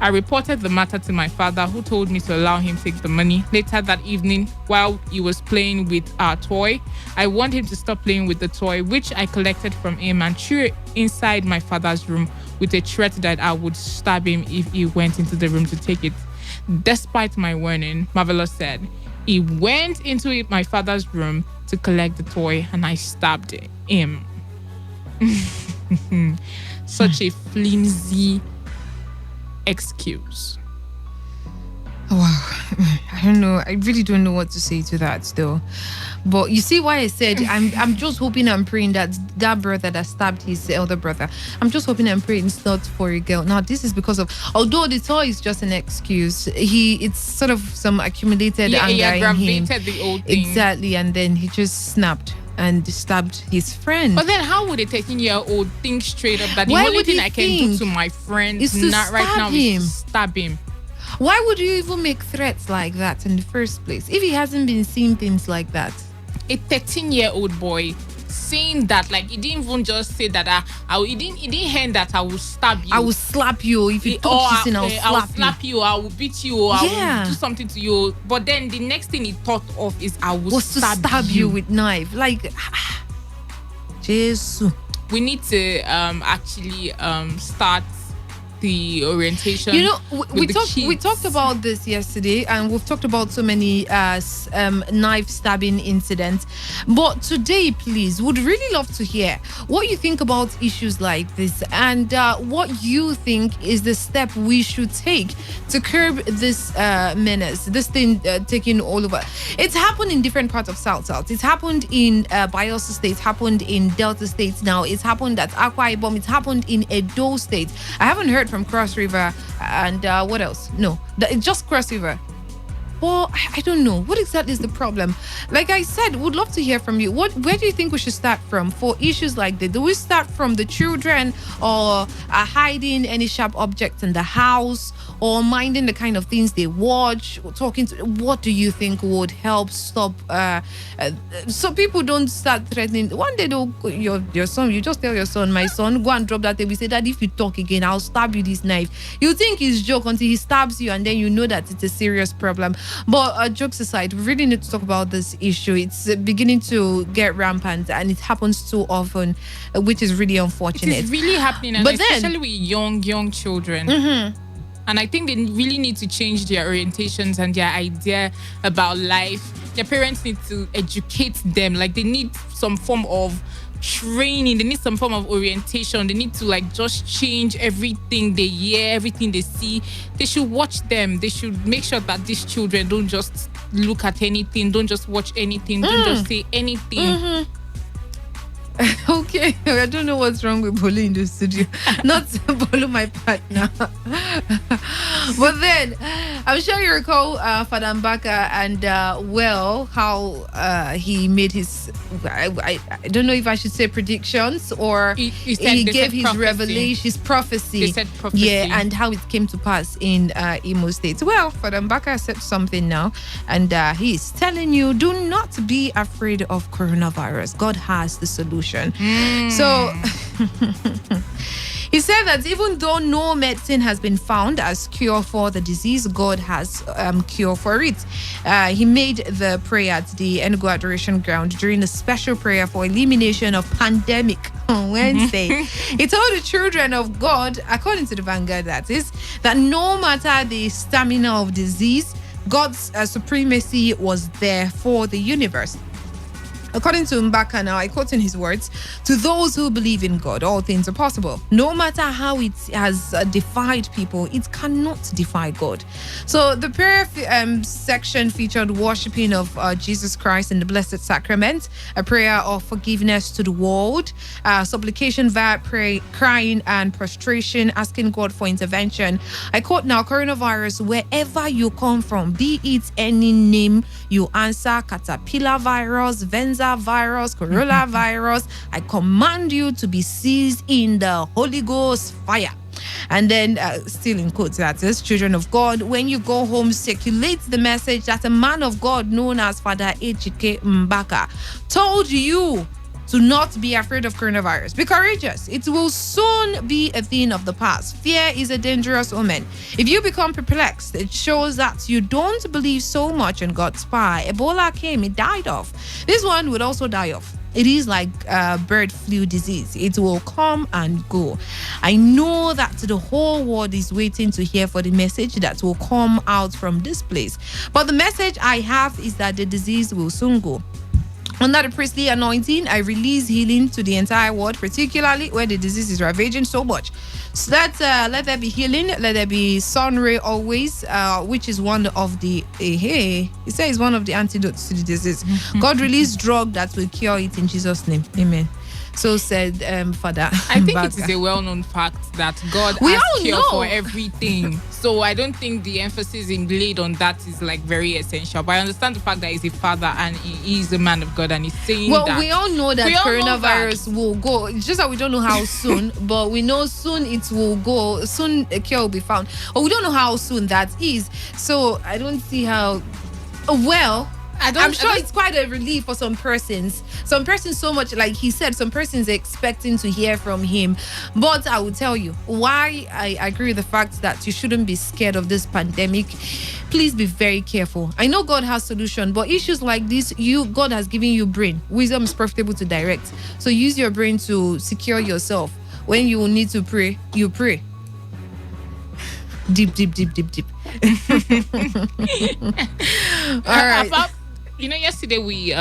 I reported the matter to my father, who told me to allow him to take the money. Later that evening, while he was playing with our toy, I warned him to stop playing with the toy, which I collected from him and threw it inside my father's room with a threat that I would stab him if he went into the room to take it. Despite my warning, Marvelous said, he went into my father's room to collect the toy and I stabbed him. Such a flimsy excuse. Wow. I don't know. I really don't know what to say to that though. But you see why I said I'm just hoping and praying that brother that stabbed his elder brother, I'm just hoping and praying it's not for a girl. Now this is because of, although the toy is just an excuse, it's sort of some accumulated anger in him. The old thing. Exactly, and then he just snapped and stabbed his friend. But then how would a 13-year-old think straight up that the only thing I can do to my friend is to not right now him. is to stab him? Why would you even make threats like that in the first place if he hasn't been seeing things like that? A 13-year-old boy saying that, like, he didn't even just say that he didn't hand that I will stab you. I will slap you if you touch this, and I will slap you. I will beat you. Or I will do something to you. But then the next thing he thought of is I will stab you with knife. Like, Jesus. We need to actually start the orientation. You know, we talked about this yesterday, and we've talked about so many knife stabbing incidents. But today, please, would really love to hear what you think about issues like this, and what you think is the step we should take to curb this menace, this thing taking all over. It's happened in different parts of South. It's happened in Bayelsa State, it's happened in Delta States now, it's happened at Akwa Ibom, it's happened in Edo State. I haven't heard from Cross River and what else? No, it's just Cross River. Well, I don't know. What exactly is the problem? Like I said, would love to hear from you. Where do you think we should start from for issues like this? Do we start from the children, or hiding any sharp objects in the house, or minding the kind of things they watch, or talking to? What do you think would help stop so people don't start threatening? One day, your son, you just tell your son, my son, go and drop that thing. We say that if you talk again, I'll stab you this knife. You think it's joke until he stabs you, and then you know that it's a serious problem. But jokes aside, we really need to talk about this issue. It's beginning to get rampant, and it happens too often, which is really unfortunate. It's really happening, and but especially with young children. Mm-hmm. And I think they really need to change their orientations and their idea about life. Their parents need to educate them. Like, they need some form of training, they need some form of orientation. They need to, like, just change everything they hear, everything they see. They should watch them. They should make sure that these children don't just look at anything, don't just watch anything, don't just say anything. Mm-hmm. Okay, I don't know what's wrong with Bolu in the studio. Not Bolu, my partner. But then, I'm sure you recall Father Mbaka and how he made his, I don't know if I should say predictions, or he gave his revelation, his prophecy. They said prophecy. Yeah, and how it came to pass in Imo State. Well, Father Mbaka said something now, and he's telling you, do not be afraid of coronavirus. God has the solution. So he said that even though no medicine has been found as cure for the disease, God has cure for it. He made the prayer at the Enugu Adoration Ground during a special prayer for elimination of pandemic on Wednesday. He told the children of God, according to the Vanguard, that is, that no matter the stamina of disease, God's supremacy was there for the universe. According to Mbaka now, I quote in his words, to those who believe in God, all things are possible. No matter how it has defied people, it cannot defy God. So the prayer section featured worshiping of Jesus Christ in the Blessed Sacrament, a prayer of forgiveness to the world, supplication via crying and prostration, asking God for intervention. I quote now, coronavirus, wherever you come from, be it any name you answer, caterpillar virus, Venza influenza virus, coronavirus, I command you to be seized in the Holy Ghost fire. And then, still in quotes, that is, children of God, when you go home, circulate the message that a man of God known as Father Ejike Mbaka told you to not be afraid of coronavirus. Be courageous. It will soon be a thing of the past. Fear is a dangerous omen. If you become perplexed, it shows that you don't believe so much in God's power. Ebola came, it died off. This one would also die off. It is like bird flu disease. It will come and go. I know that the whole world is waiting to hear for the message that will come out from this place. But the message I have is that the disease will soon go. Under the priestly anointing, I release healing to the entire world, particularly where the disease is ravaging so much. So let there be healing, let there be sun ray always, which is one of the he says one of the antidotes to the disease. God release drug that will cure it in Jesus' name. Amen. So said Father. I think it is a well-known fact that God has cure for everything. So I don't think the emphasis in laid on that is like very essential. But I understand the fact that he's a father and he is a man of God and he's saying that. Well, we all know that coronavirus will go. It's just that we don't know how soon, but we know soon it will go. Soon a cure will be found. But we don't know how soon that is. So I don't see how. Well, I'm sure it's quite a relief for some persons. Some persons so much, like he said, some persons are expecting to hear from him. But I will tell you why I agree with the fact that you shouldn't be scared of this pandemic. Please be very careful. I know God has solution, but issues like this, God has given you brain. Wisdom is profitable to direct. So use your brain to secure yourself. When you need to pray, you pray. Deep. All right. Yesterday we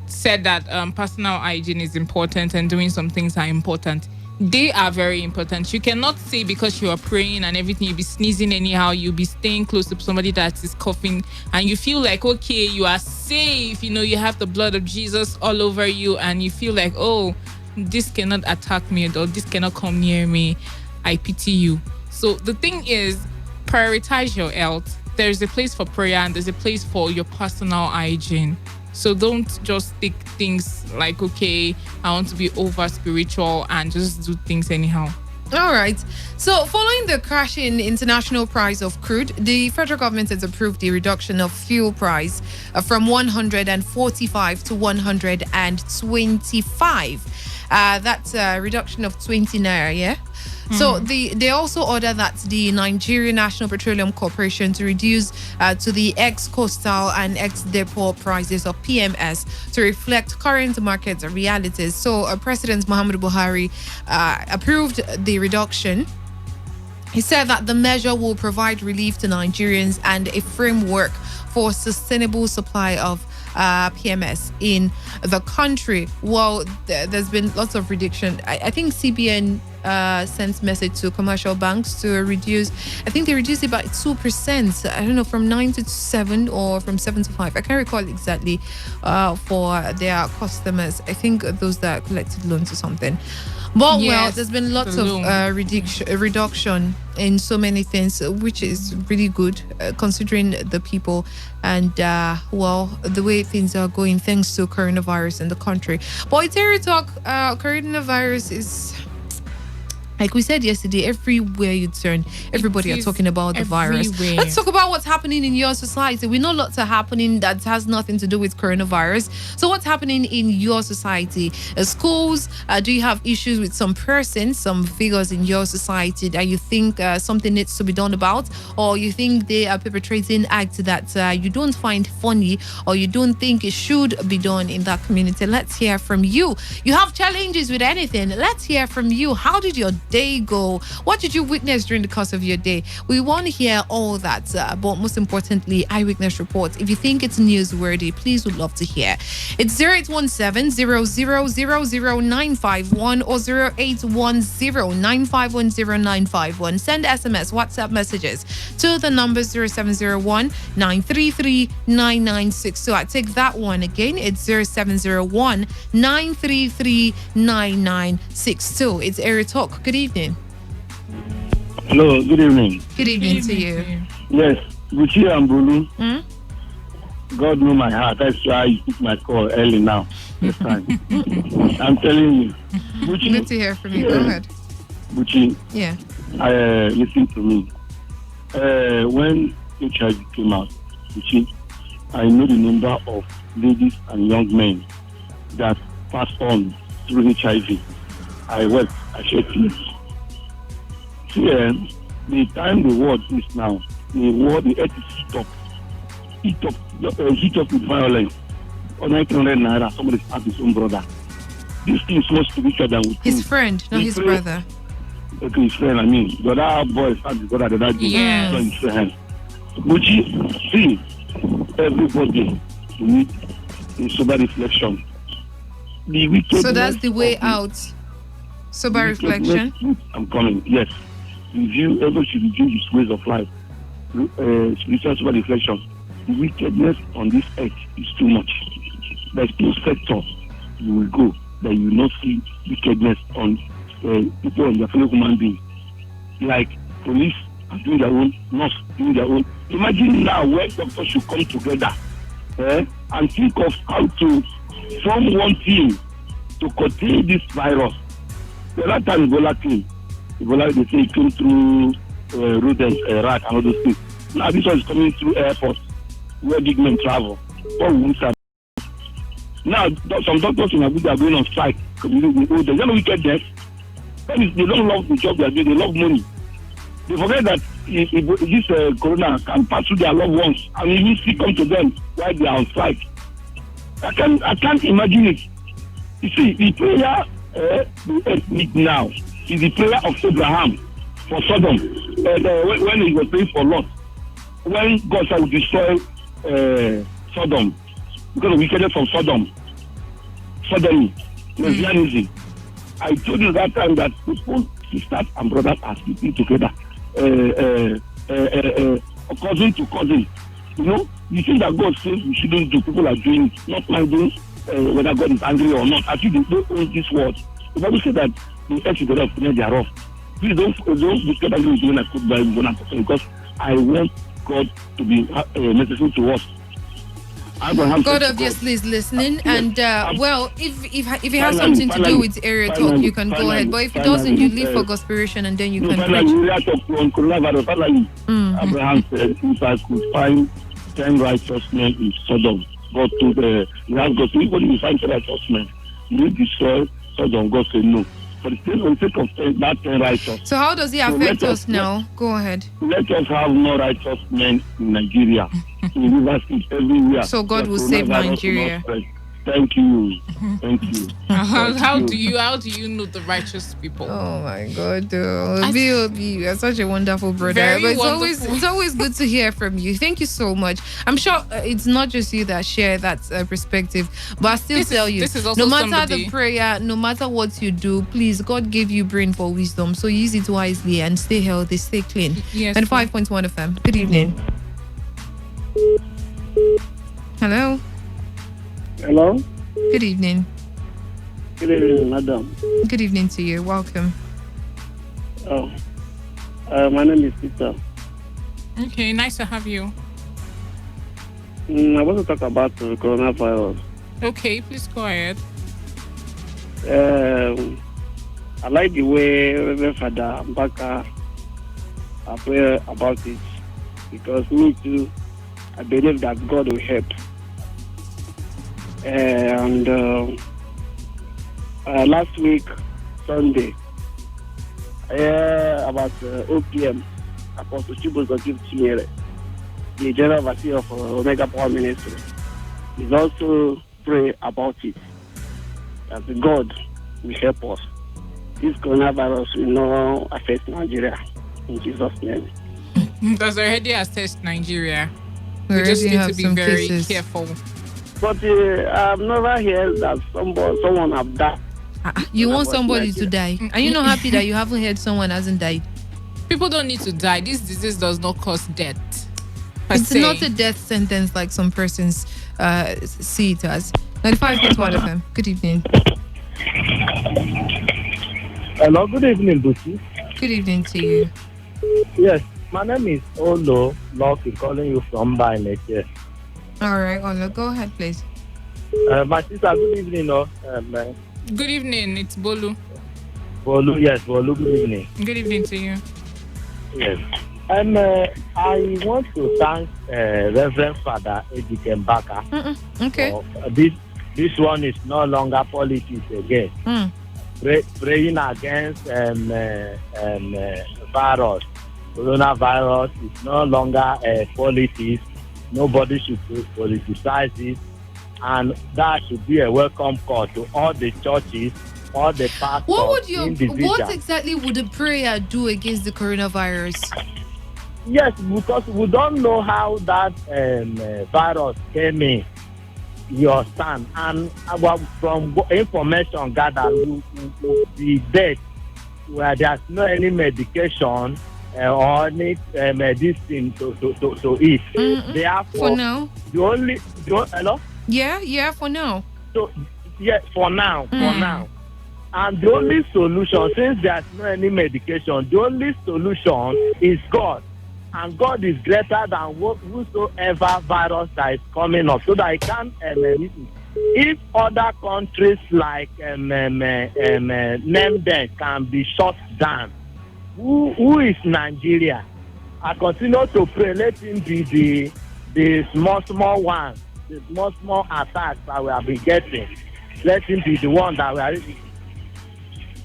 said that personal hygiene is important and doing some things are important. They are very important. You cannot say because you are praying and everything, you'll be sneezing anyhow, you'll be staying close to somebody that is coughing and you feel like, okay, you are safe. You have the blood of Jesus all over you and you feel like, oh, this cannot attack me or this cannot come near me. I pity you. So the thing is, prioritize your health. There's a place for prayer and there's a place for your personal hygiene. So don't just take things like, okay, I want to be over spiritual and just do things anyhow. All right. So following the crashing international price of crude, the federal government has approved the reduction of fuel price from 145 to 125. That's a reduction of 20 naira, yeah? So they also order that the Nigerian National Petroleum Corporation to reduce to the ex-coastal and ex-depot prices of PMS to reflect current market realities. So President Muhammadu Buhari approved the reduction. He said that the measure will provide relief to Nigerians and a framework for sustainable supply of PMS in the country. Well, there's been lots of reduction. I think CBN sent message to commercial banks to reduce. I think they reduced it by 2%. I don't know, from 9 to 7 or from 7 to 5. I can't recall exactly for their customers. I think those that collected loans or something. But well, there's been lots of reduction in so many things, which is really good considering the people and the way things are going thanks to coronavirus in the country. But it's here to talk. Coronavirus is, like we said yesterday, everywhere you turn, everybody are talking about the virus. Let's talk about what's happening in your society. We know lots are happening that has nothing to do with coronavirus. So what's happening in your society? Schools, do you have issues with some persons, some figures in your society that you think something needs to be done about? Or you think they are perpetrating acts that you don't find funny or you don't think it should be done in that community? Let's hear from you. You have challenges with anything? Let's hear from you. How did your day go? What did you witness during the course of your day? We want to hear all that, but most importantly, eyewitness reports. If you think it's newsworthy, please would love to hear. It's 0817-0000951 or 0810-951-0951. Send SMS, WhatsApp messages to the number 0701-933-9962. I take that one again. It's 0701-933-9962. It's Area Talk. Good evening. Hello, good evening. Good evening to you. Yes, Gucci and Bulu. God know my heart. That's why I took my call early now. This time. I'm telling you. Buchi, good to hear from you. Go ahead. Buchi. Yeah. Listen to me. When HIV came out, Buchi, I know the number of ladies and young men that passed on through HIV. I wept. I shed tears. See, the time the world is now, the earth is heat up with violence. On 900 naira, somebody stabbed his own brother. This thing is more spiritual than we his friend, not his brother. Okay, his friend, I mean. The other boy stabbed his brother, the other dude. Yes. His friend. But you see, everybody needs a sober reflection. So that's the way out. Sober reflection. I'm coming. Yes. Everybody should review his ways of life. Spiritual sober reflection. The wickedness on this earth is too much. There's no sector you will go that you will not see wickedness on people and their fellow human beings. Like police are doing their own, nurse doing their own. Imagine now where doctors should come together and think of how to form one team to contain this virus. The last time Ebola came, they say it came through rodents, rat, and all those things. Now this one is coming through airports where big men travel. What will we say? Now some doctors in Abuja are going on strike. There's no wickedness. They don't love the job they are doing. They love money. They forget that this corona can pass through their loved ones and even still come to them while they are on strike. I can't imagine it. You see, the prayer we need now is the prayer of Abraham for Sodom when he was praying for Lot. When God said, "I will destroy Sodom because of wickedness from Sodom." Sodomy, lesbianism. I told you that time that people, sisters and brothers are sleeping together, cousin to cousin. You know, the thing that God says we shouldn't do, people are doing it, not minding whether God is angry or not. I think they don't own this word. The Bible says that the earth is the Lord, they are off. Please don't get angry with me when I put Bible because I want God to be necessary to us. God obviously is listening, and well, if he has something to do with area talk, you can go ahead. But if it doesn't, you leave for Gospiration, and then you can preach. Abraham said, "If I could find 10 righteous men in Sodom, God told he asked God, anybody will find 10 righteous men, you will destroy Sodom." God said no. For the sake of that 10 righteous. So how does he affect us now? Go ahead. Let us have more righteous men in Nigeria. In Rivers State, everywhere. So God will save Nigeria. Thank you. Thank you. How do you know the righteous people? Oh my God, B.O.B., you're such a wonderful brother. But it's always good to hear from you. Thank you so much. I'm sure it's not just you that share that perspective, but I still tell you, no matter the prayer, no matter what you do, please, God gave you brain for wisdom, so use it wisely and stay healthy, stay clean. Yes. 95.1 FM. Good evening. Hello. Hello. Good evening. Good evening, madam. Good evening to you. Welcome. My name is Peter. Okay, nice to have you. I want to talk about the coronavirus. Okay, please go ahead. I like the way Reverend Father Mbaka pray about it, because me too, I believe that God will help. And last week, Sunday, about 8 p.m., Apostle Chibuzo Chinyere, the General Overseer of Omega Power Ministry, is also pray about it, that God will help us. This coronavirus will not affect Nigeria, in Jesus' name. Does already affect Nigeria. We just need to be very careful. But I've never heard that someone have died. You want somebody to die? Are you not happy that you haven't heard someone hasn't died? People don't need to die. This disease does not cause death. It's not a death sentence like some persons see it as. 95.1 FM. Good evening. Hello, good evening, Bushi. Good evening to you. Yes, my name is Olo Lucky, calling you from Baineke. All right, Ola, go ahead, please. My sister, good evening. Good evening. It's Bolu. Bolu, yes, Bolu, good evening. Good evening to you. Yes. I want to thank Reverend Father Eddie Mbaka. Okay. This one is no longer politics again. Praying against virus. Coronavirus is no longer politics. Nobody should politicize it. And that should be a welcome call to all the churches, all the pastors. What exactly would a prayer do against the coronavirus? Yes, because we don't know how that virus came in your son, and from information gathered, the death where there's no any medication or any medicine to eat. Therefore, for now, hello. Yeah, for now. So, for now. And the only solution, since there's no any medication, the only solution is God. And God is greater than whosoever virus that is coming up. So that I can, if other countries like name them can be shut down, who is Nigeria? I continue to pray, let him be the small one. The small attacks that we have been getting, let him be the one that we are.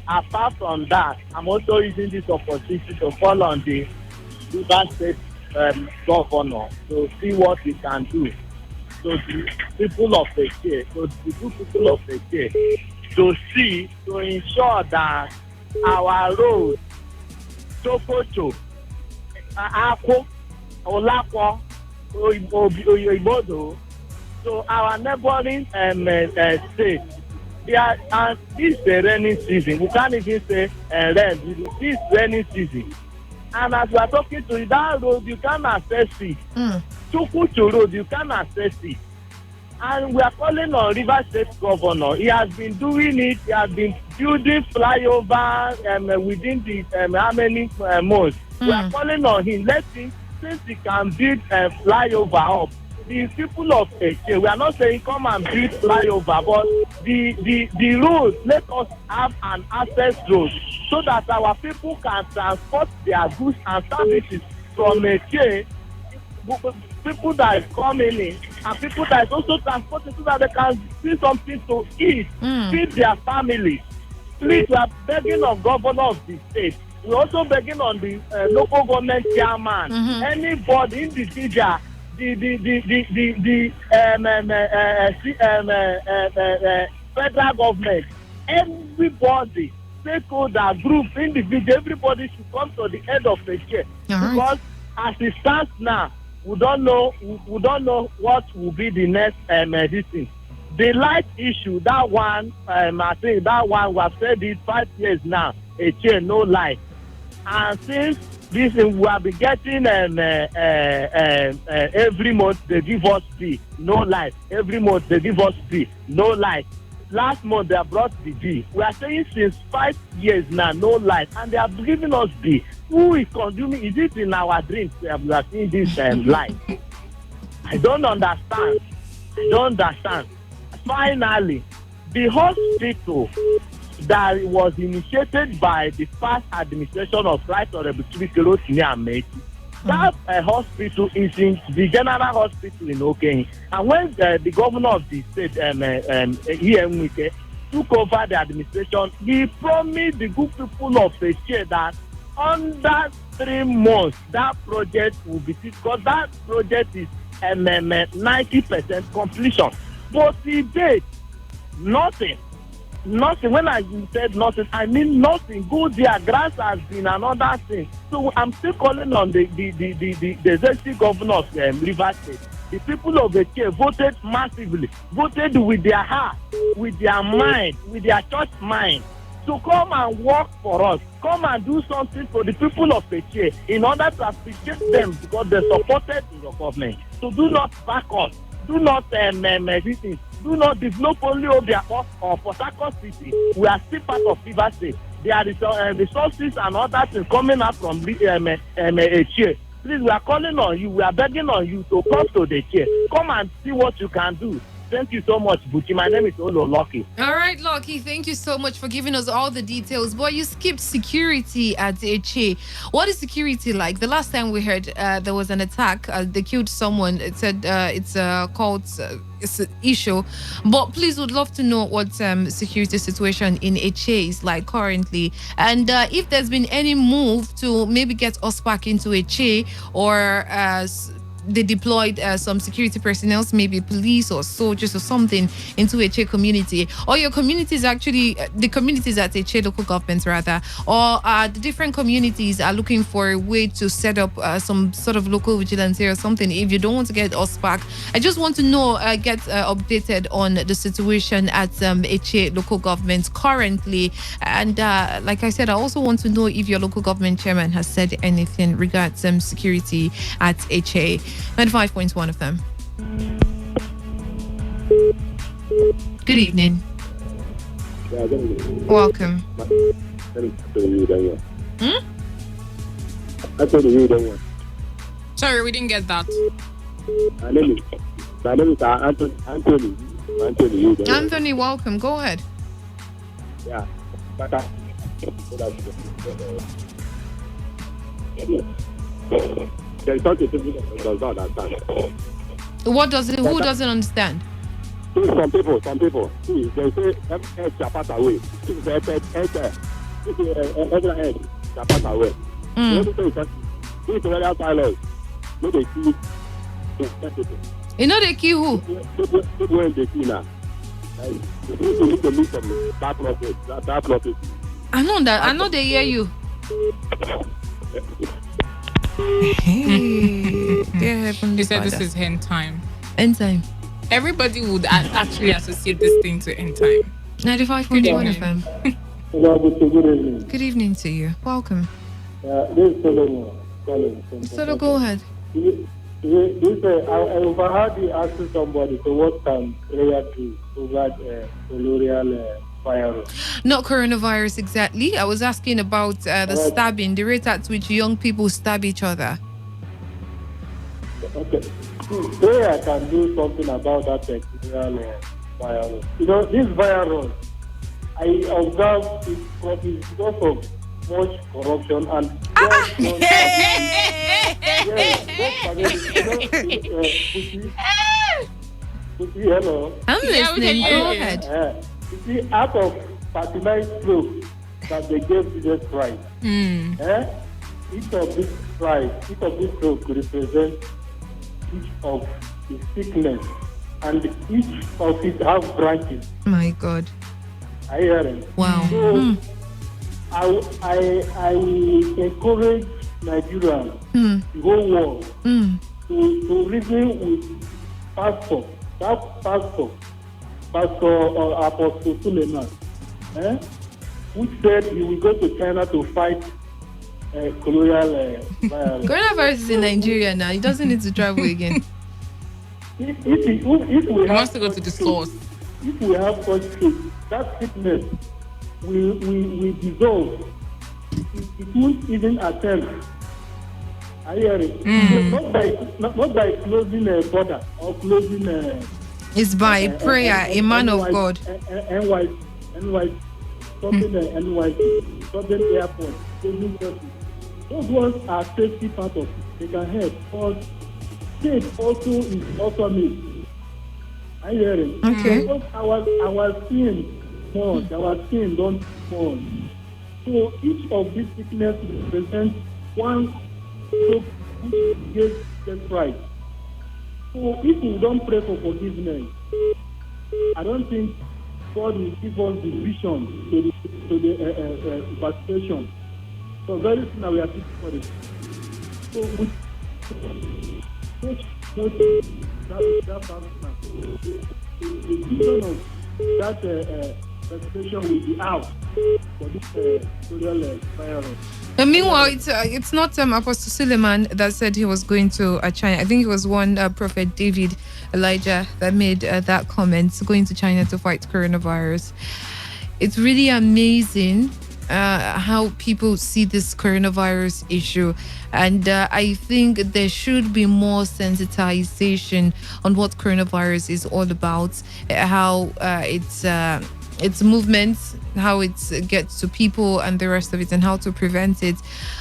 Apart from that, I'm also using this opportunity to call on the Rivers State governor to see what he can do. So the people of the state, to ensure that our roads, Sokoto, Ako, Olapo, Oyibodo, so our neighboring states, and this is the rainy season. We can't even say rain. This rainy season, and as we are talking to you, that road you can access it. Tukutu road you can access it, and we are calling on River State Governor. He has been doing it. He has been building flyover within the how many months. We are calling on him. Let him, since he can build a flyover up. The people of Eke, we are not saying come and build flyover, but the road, let us have an access road so that our people can transport their goods and services from Eke, people that is coming in, and people that is also transporting so that they can see something to eat, feed their families. Please, we are begging of governor of the state. We are also begging on the local government chairman, anybody, individual, the federal government, everybody, stakeholder, group, individual, everybody should come to the head of the chair. Because as it stands now, we don't know what will be the next medicine. The light issue, that one, I think that one we have said it 5 years now. A chair, no light, and since this we have been getting every month they give us B, no light. Every month they give us B, no light. Last month they brought the B. We are saying since 5 years now, no light, and they are giving us B. Who is consuming? Is it in our dreams we are seeing this light? I don't understand. Finally, the hospital that was initiated by the past administration of Right Honorable Chibikelo Ameti. That hospital is in the general hospital in Okene. And when the governor of the state, Nwike, took over the administration, he promised the good people of Echie that under 3 months that project will be finished, because that project is 90% completion. But today, nothing. When I said nothing, I mean nothing. Go there, grass has been another thing. So I'm still calling on the executive governor of River State. The people of the Echie voted massively, voted with their heart, with their mind, with their church mind. So come and work for us. Come and do something for the people of Echie in order to appreciate them because they supported in your government. So do not back us. Do not do not develop only Obia or Port Harcourt City. We are still part of River State. There are resources and other things coming up from Echie. Please, we are calling on you. We are begging on you to come to the chair. Come and see what you can do. Thank you so much, Buchi. My name is Olo Lucky. All right, Lucky. Thank you so much for giving us all the details. Boy, you skipped security at Eche. What is security like? The last time we heard there was an attack. They killed someone. It said it's called it's an issue. But please, would love to know what security situation in Eche is like currently, and if there's been any move to maybe get us back into Eche, or they deployed some security personnel, maybe police or soldiers or something, into Eche community, or your communities actually, the communities at Eche local government rather, or the different communities are looking for a way to set up some sort of local vigilance or something. If you don't want to get us back, I just want to know, get updated on the situation at Eche local government currently. And like I said, I also want to know if your local government chairman has said anything regards security at Eche. 95.1 FM. Good evening. Welcome. Sorry, we didn't get that. My name is Anthony. Anthony, welcome. Go ahead. Yeah. There's something people does not understand. What does it? Who doesn't understand? Some people. See, they say every pass away. This is every head pass away. The only thing is that this is very silence. No, they kill people. You know they kill who? People when they kill now. They need to meet some dark blood. I know that. I know they hear you. Hey, He said this is end time. End time. Everybody would actually associate this thing to end time. 95.1 FM. Good evening to you. Welcome. This is So go ahead. I overheard you asking somebody, so what can prayer do over colonial virus? Not coronavirus exactly. I was asking about the stabbing, the rate at which young people stab each other. Okay. Prayer can do something about that colonial virus. You know, this virus, I observed it because of much corruption and hello. I'm listening. Go ahead. You see, out of 39 strokes that they gave Jesus Christ, each of these strokes represent each of the sickness, and each of it have branches. My God. I hear it. Wow. So, I encourage Nigerians, the whole world, to reason with pastor, Apostle Suleiman, who said he will go to China to fight colonial virus. Coronavirus is in Nigeria now. He doesn't need to travel again. If we wants to go to the source. If we have such truth, that sickness will dissolve. It won't even attempt. I hear it. Not by closing a border or closing it's by prayer, a man of God. NYC, something NYC, something airport, those ones are safety part of it. They can help. But state also is orphanage. I hear it. Okay. Because our skin falls, our skin don't fall. So each of these sickness represents one stroke which gives them right. So if we don't pray for forgiveness, I don't think God will give us the vision to the vaccination. So very soon we are looking for it. So with such notice, the vision of that vaccination will be out for this colonial virus. Meanwhile, it's not Apostle Suleiman that said he was going to China. I think it was one Prophet David Elijah that made that comment, going to China to fight coronavirus. It's really amazing how people see this coronavirus issue, and I think there should be more sensitization on what coronavirus is all about, how its movements, how it gets to people and the rest of it, and how to prevent it.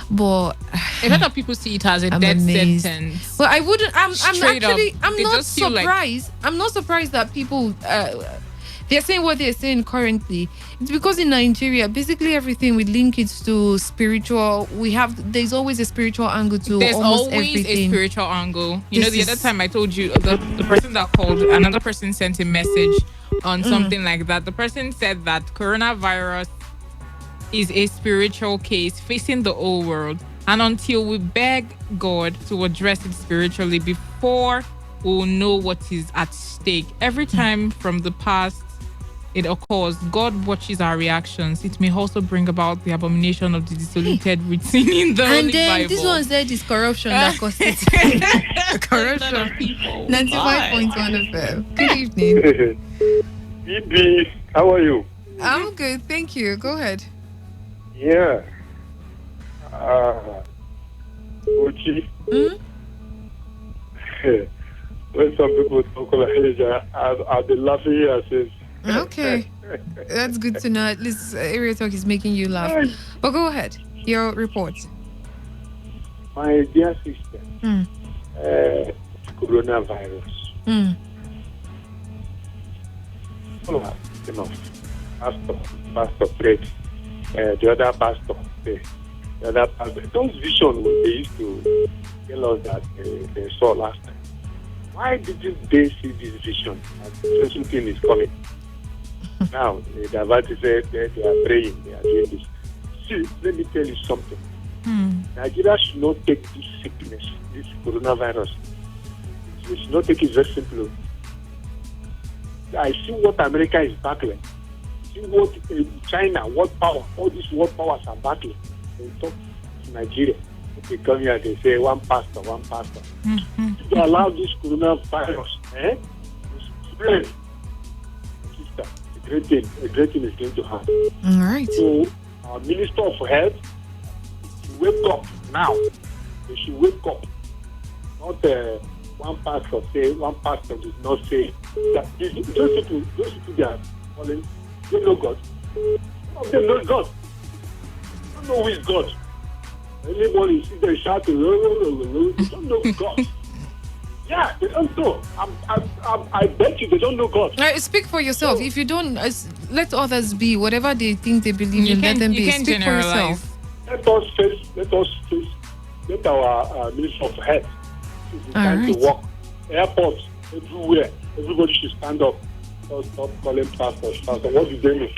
But a lot of people see it as a death sentence. Well, I wouldn't. I'm not surprised. I'm not surprised that people they're saying what they're saying currently. It's because in Nigeria, basically everything we link it to spiritual. There's always a spiritual angle to There's almost always everything. a spiritual angle. You know, the other time I told you the person that called, another person sent a message on something like that. The person said that coronavirus is a spiritual case facing the whole world, and until we beg God to address it spiritually before we'll know what is at stake. Every time from the past it occurs, God watches our reactions. It may also bring about the abomination of the desolated written in the Holy And then Bible. this one said it's corruption that caused it. Corruption. 95.1 FM. Good evening. BB, how are you? I'm good, thank you. Go ahead. Yeah. Uchi. When some people talk like this, I've been laughing here since. Okay. That's good to know. At least Area Talk is making you laugh. But go ahead. Your report. My dear sister, coronavirus. Pastor prayed. The other pastor, the other pastor. Those visions they used to tell us that they saw last time. Why didn't they see this vision? Something is coming. Now, the Davati said they are praying, they are doing this. See, let me tell you something. Nigeria should not take this sickness, this coronavirus. We should not take it very simply. I see what America is battling. See what China, what power, all these world powers are battling. They talk to Nigeria. They come here, they say one pastor. If you allow this coronavirus to spread, sister, a great thing is going to happen. All right. So, our Minister of Health should wake up now. They should wake up. Not one pastor does not say that those people they are calling, they know God. No, they know God. They don't know who is God. Anybody see them shouting, they don't know God. Yeah, they don't know. I bet you they don't know God. Speak for yourself. If you don't, let others be. Whatever they think they believe in, let them be. Speak for yourself. Let us face. Let our Minister of Health. It's time to walk. Airports, everywhere. Everybody should stand up. Stop calling pastors. What do they mean?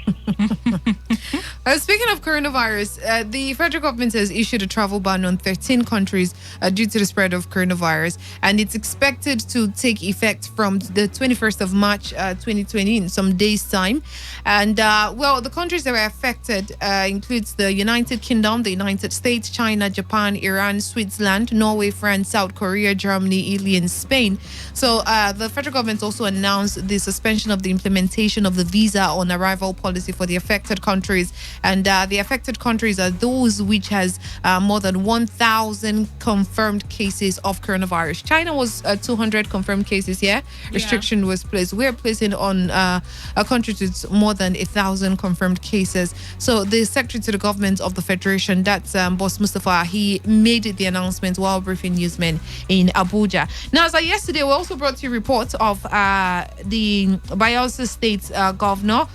Speaking of coronavirus, the federal government has issued a travel ban on 13 countries due to the spread of coronavirus, and it's expected to take effect from the 21st of March 2020 in some days' time. And, the countries that were affected includes the United Kingdom, the United States, China, Japan, Iran, Switzerland, Norway, France, South Korea, Germany, Italy, and Spain. So the federal government also announced the suspension of the implementation of the visa on arrival policy for the affected countries. And the affected countries are those which has more than 1,000 confirmed cases of coronavirus. China was 200 confirmed cases here. Restriction was placed. We're placing on a country with more than 1,000 confirmed cases. So the secretary to the government of the federation, that's Boss Mustafa, he made the announcement while briefing newsmen in Abuja. Now, as of yesterday, we also brought you reports of the Bayelsa State governor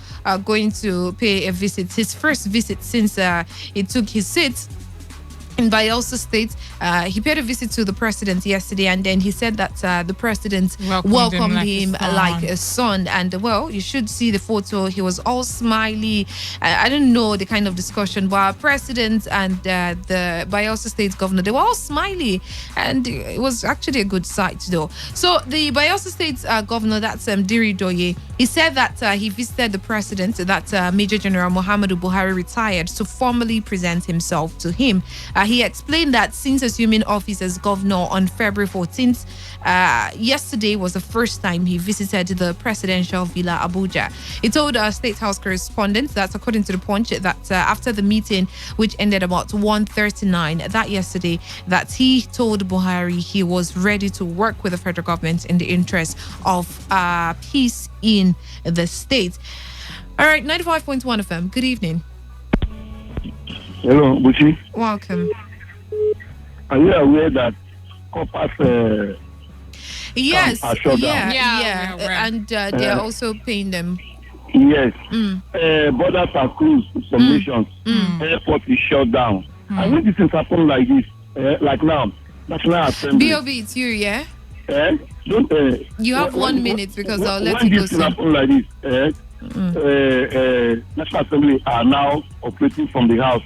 going to pay a visit, his first visit since he took his seat in Bayelsa State. He paid a visit to the president yesterday, and then he said that the president welcomed him like a son. And you should see the photo. He was all smiley. I don't know the kind of discussion, but president and the Bayelsa State governor, they were all smiley, and it was actually a good sight though. So the Bayelsa State governor, that's Diri Doye, he said that he visited the president, that Major General Muhammadu Buhari retired, to formally present himself to him. He explained that since assuming office as governor on February 14th, yesterday was the first time he visited the presidential villa Abuja. He told our State House correspondent that, according to the Punch, that after the meeting, which ended about 1:39 that yesterday, that he told Buhari he was ready to work with the federal government in the interest of peace in the state. All right, 95.1 FM. Good evening. Hello, Buchi. Welcome. Are you aware that coppers Yes, are shut yeah, down? and they're also paying them. Yes. Borders are closed to some nations. Airport is shut down. And when this things happen like this, like now, National Assembly. B.O.B. it's you, yeah? Don't, you have 1 minute because I'll let when you go this thing soon. happen like this, National Assembly are now operating from the house.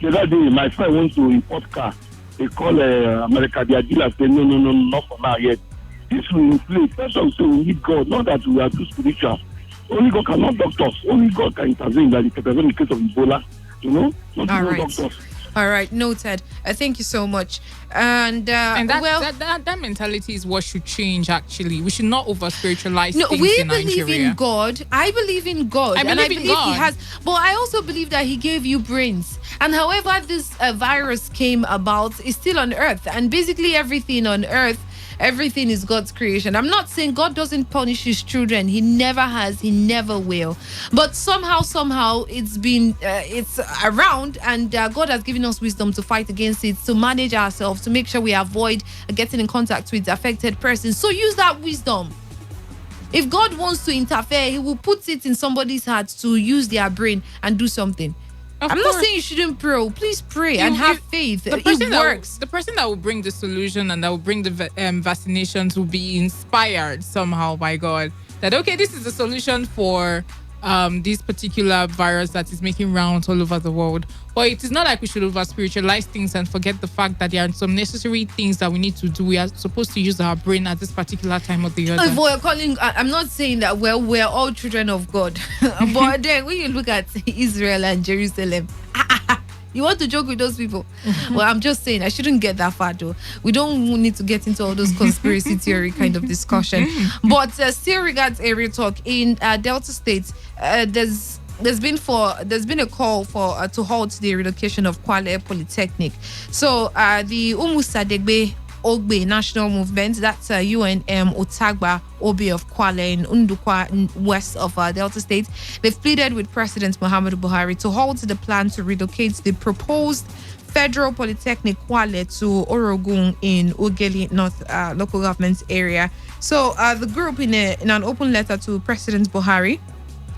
The other day, my friend went to import car. They call America, their dealer say, no, not for now yet. This will inflate. First of all, we need God, not that we are too spiritual. Only God cannot doctor us. Only God can intervene, like in the case of Ebola. Not All right. doctors. All right, noted. Thank you so much. And that mentality is what should change. Actually, we should not over spiritualize things we in believe Nigeria. in God. I believe in God. I believe in God. He has. But I also believe that He gave you brains. And however this virus came about is still on Earth, and basically everything on Earth. Everything is God's creation. I'm not saying God doesn't punish His children. He never has. He never will. But somehow, it's been it's around, and God has given us wisdom to fight against it, to manage ourselves, to make sure we avoid getting in contact with affected persons. So use that wisdom. If God wants to interfere, He will put it in somebody's heart to use their brain and do something. I'm not saying you shouldn't pray. Please pray and have faith. It works. The person that will bring the solution and that will bring the vaccinations will be inspired somehow by God. That, okay, this is the solution for this particular virus that is making rounds all over the world. But it is not like we should over spiritualize things and forget the fact that there are some necessary things that we need to do. We are supposed to use our brain at this particular time of the year. I'm not saying that we're all children of God. But then when you look at Israel and Jerusalem, you want to joke with those people? Well, I'm just saying I shouldn't get that far though. We don't need to get into all those conspiracy theory kind of discussion. But still regards area talk in Delta State, there's been a call for to halt the relocation of Kwale Polytechnic. So the Umusadegbe Ogbe National Movement, that's UNM Otagba Obi of Kwale in Undukwa, west of Delta State, they've pleaded with President Muhammadu Buhari to halt the plan to relocate the proposed Federal Polytechnic Kwale to Orogun in Ugeli North local government area. So the group in an open letter to President Buhari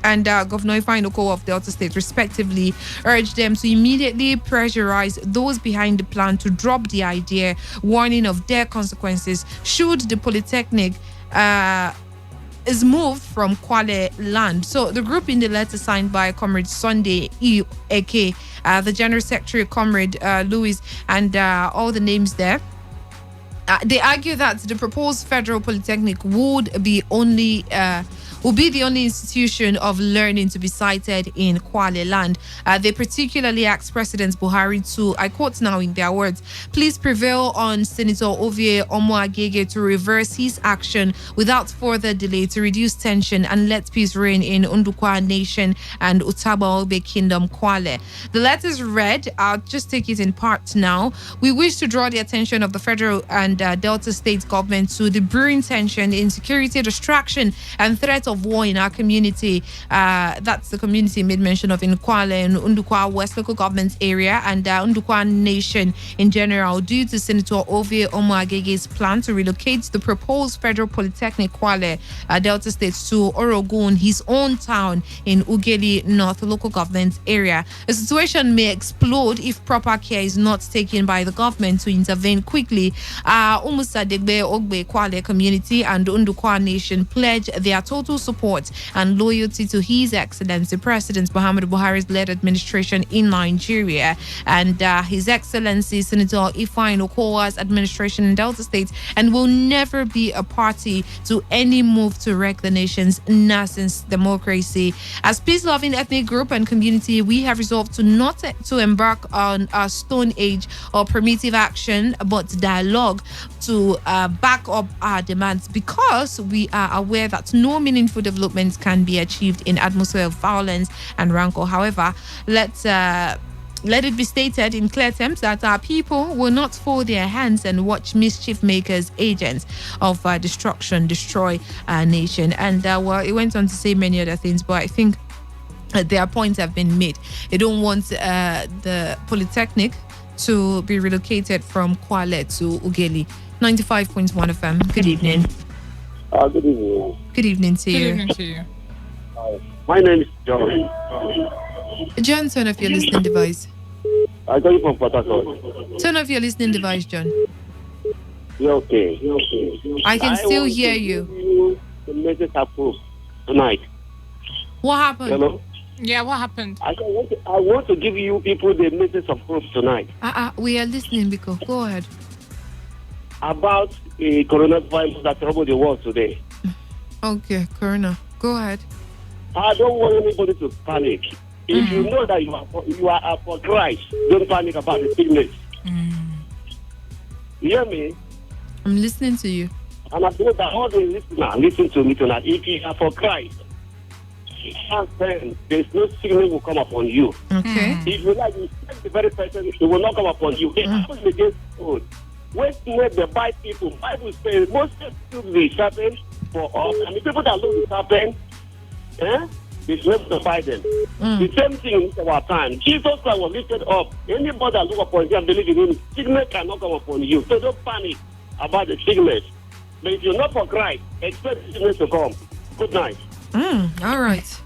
and Governor Ifeanyi Okowa of Delta State, respectively, urged them to immediately pressurize those behind the plan to drop the idea, warning of dire consequences should the Polytechnic is moved from Kwale land. So the group in the letter signed by Comrade Sunday Eke, the General Secretary Comrade Louis, and all the names there, they argue that the proposed Federal Polytechnic would be the only institution of learning to be sited in Kwale land. They particularly asked President Buhari to, I quote now in their words, please prevail on Senator Ovie Omoagege to reverse his action without further delay to reduce tension and let peace reign in Undukwa Nation and Utaba Ogbe Kingdom, Kwale. The letters read, I'll just take it in part now. We wish to draw the attention of the federal and Delta State government to the brewing tension, insecurity, distraction, and threat of war in our community. That's the community made mention of in Kwale and Undukwa West local government area and Undukwa Nation in general, due to Senator Ovie Omoagege's plan to relocate the proposed Federal Polytechnic Kwale, Delta State, to Orogun, his own town in Ugeli North local government area. The situation may explode if proper care is not taken by the government to intervene quickly. Umusadegbe Ogbe Kwale community and Undukwa Nation pledge their total total support and loyalty to His Excellency President Muhammadu Buhari's led administration in Nigeria and His Excellency Senator Ifeanyi Okowa's administration in Delta State, and will never be a party to any move to wreck the nation's nascent democracy. As peace-loving ethnic group and community, we have resolved to not to embark on a Stone Age or primitive action, but dialogue to back up our demands, because we are aware that no meaningful development can be achieved in atmosphere of violence and rancor. However, let it be stated in clear terms that our people will not fold their hands and watch mischief makers, agents of destruction, destroy our nation. And well, it went on to say many other things, but I think their points have been made. They don't want the Polytechnic to be relocated from Kwale to Ugeli. 95.1 FM. Good evening. Good evening. Good evening to you. Good evening to you. My name is John. John, turn off your listening device. I got you from Port Harcourt. Turn off your listening device, John. You're okay. I can still hear you. The message approved tonight. What happened? Hello? Yeah, what happened? I want to give you people the message of hope tonight. We are listening, because go ahead. About the coronavirus that troubled the world today. Okay, Corona. Go ahead. I don't want anybody to panic. If you know that you are for Christ, don't panic about the sickness. You hear me? I'm listening to you. And I know that all the listeners listen to me tonight. If you are for Christ, then there's no sickness will come upon you. Okay. If you like, you take the very person, it will not come upon you. It happens against food. When they bite people, Bible says most things will happen for us. And the people that lose it happen, they should never fight them. The same thing in our time. Jesus Christ was lifted up. Anybody that look upon him and believe in him, sickness cannot come upon you. So don't panic about the sickness. But if you're not for Christ, expect the sickness to come. Good night. All right.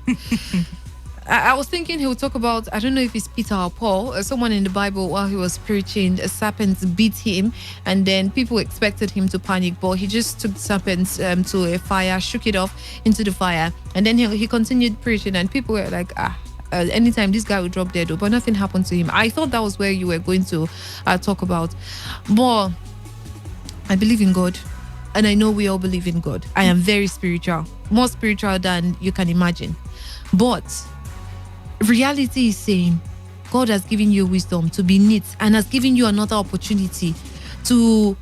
I was thinking he would talk about, I don't know if it's Peter or Paul, someone in the Bible while he was preaching, a serpent beat him, and then people expected him to panic, but he just took the serpent to a fire, shook it off into the fire, and then he continued preaching, and people were like, anytime this guy would drop dead, but nothing happened to him. I thought that was where you were going to talk about. But I believe in God, and I know we all believe in God. I am very spiritual, more spiritual than you can imagine. But reality is saying God has given you wisdom to be neat and has given you another opportunity to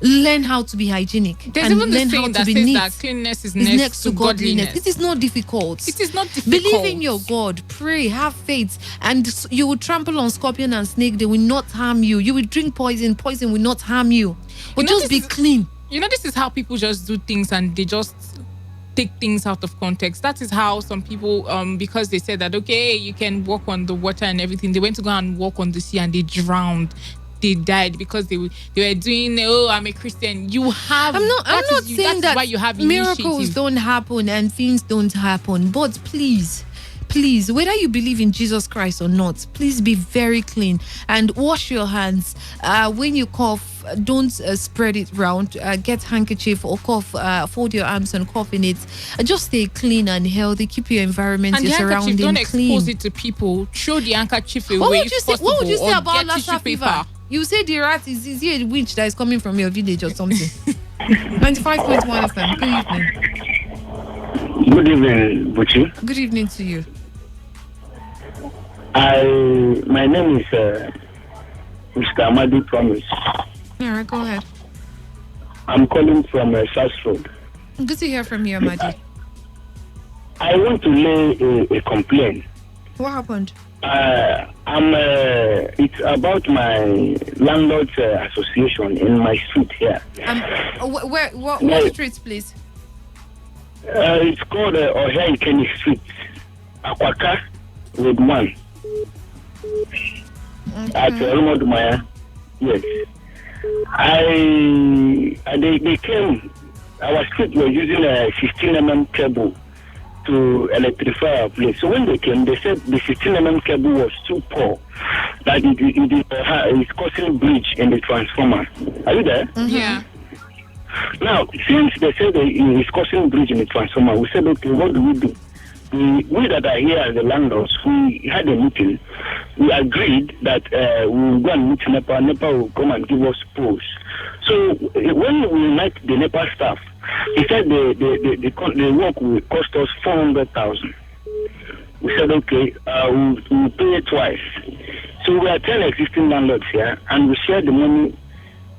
learn how to be hygienic. There's and even learn the saying how that to be says neat. that cleanliness is next to godliness. It is not difficult. It is not difficult. Believe in your God, pray, have faith, and you will trample on scorpion and snake. They will not harm you. You will drink poison will not harm you. But just be clean. You know, this is how people just do things and they just take things out of context. That is how some people, because they said that, okay, you can walk on the water and everything, they went to go and walk on the sea and they drowned. They died because they were doing, I'm a Christian. You have. I'm not saying that why you have miracles don't happen and things don't happen. But please, whether you believe in Jesus Christ or not, please be very clean and wash your hands. When you cough, don't spread it round. Get handkerchief or cough, fold your arms and cough in it. Just stay clean and healthy. Keep your environment, and your surroundings don't clean. Expose it to people. Throw the handkerchief away. What would you say about Lassa fever? Paper. You say the rat is here a witch that is coming from your village or something. 95.1 FM. Good evening. Good evening, Buchi. Good evening to you. My name is Mr. Amadi Promise. All right, go ahead. I'm calling from South Road. Good to hear from you, Amadi. I want to lay a complaint. What happened? It's about my landlord's association in my street here. What street, please? It's called Ohia Ikeni Street, Akwaka Road 1. At Olmodumaya. Yes. They came. Our street was using a 16mm cable to electrify our place. So when they came, they said the 16mm cable was too poor, that it's causing breach in the transformer. Are you there? Yeah. Now, since they said it's causing breach in the transformer, we said, okay, what do we do? We that are here as the landlords, we had a meeting. We agreed that we will go and meet NEPA. NEPA will come and give us poles. So when we met the NEPA staff, he said the work will cost us 400,000. We said, okay, we'll pay it twice. So we are 10 existing landlords here, and we share the money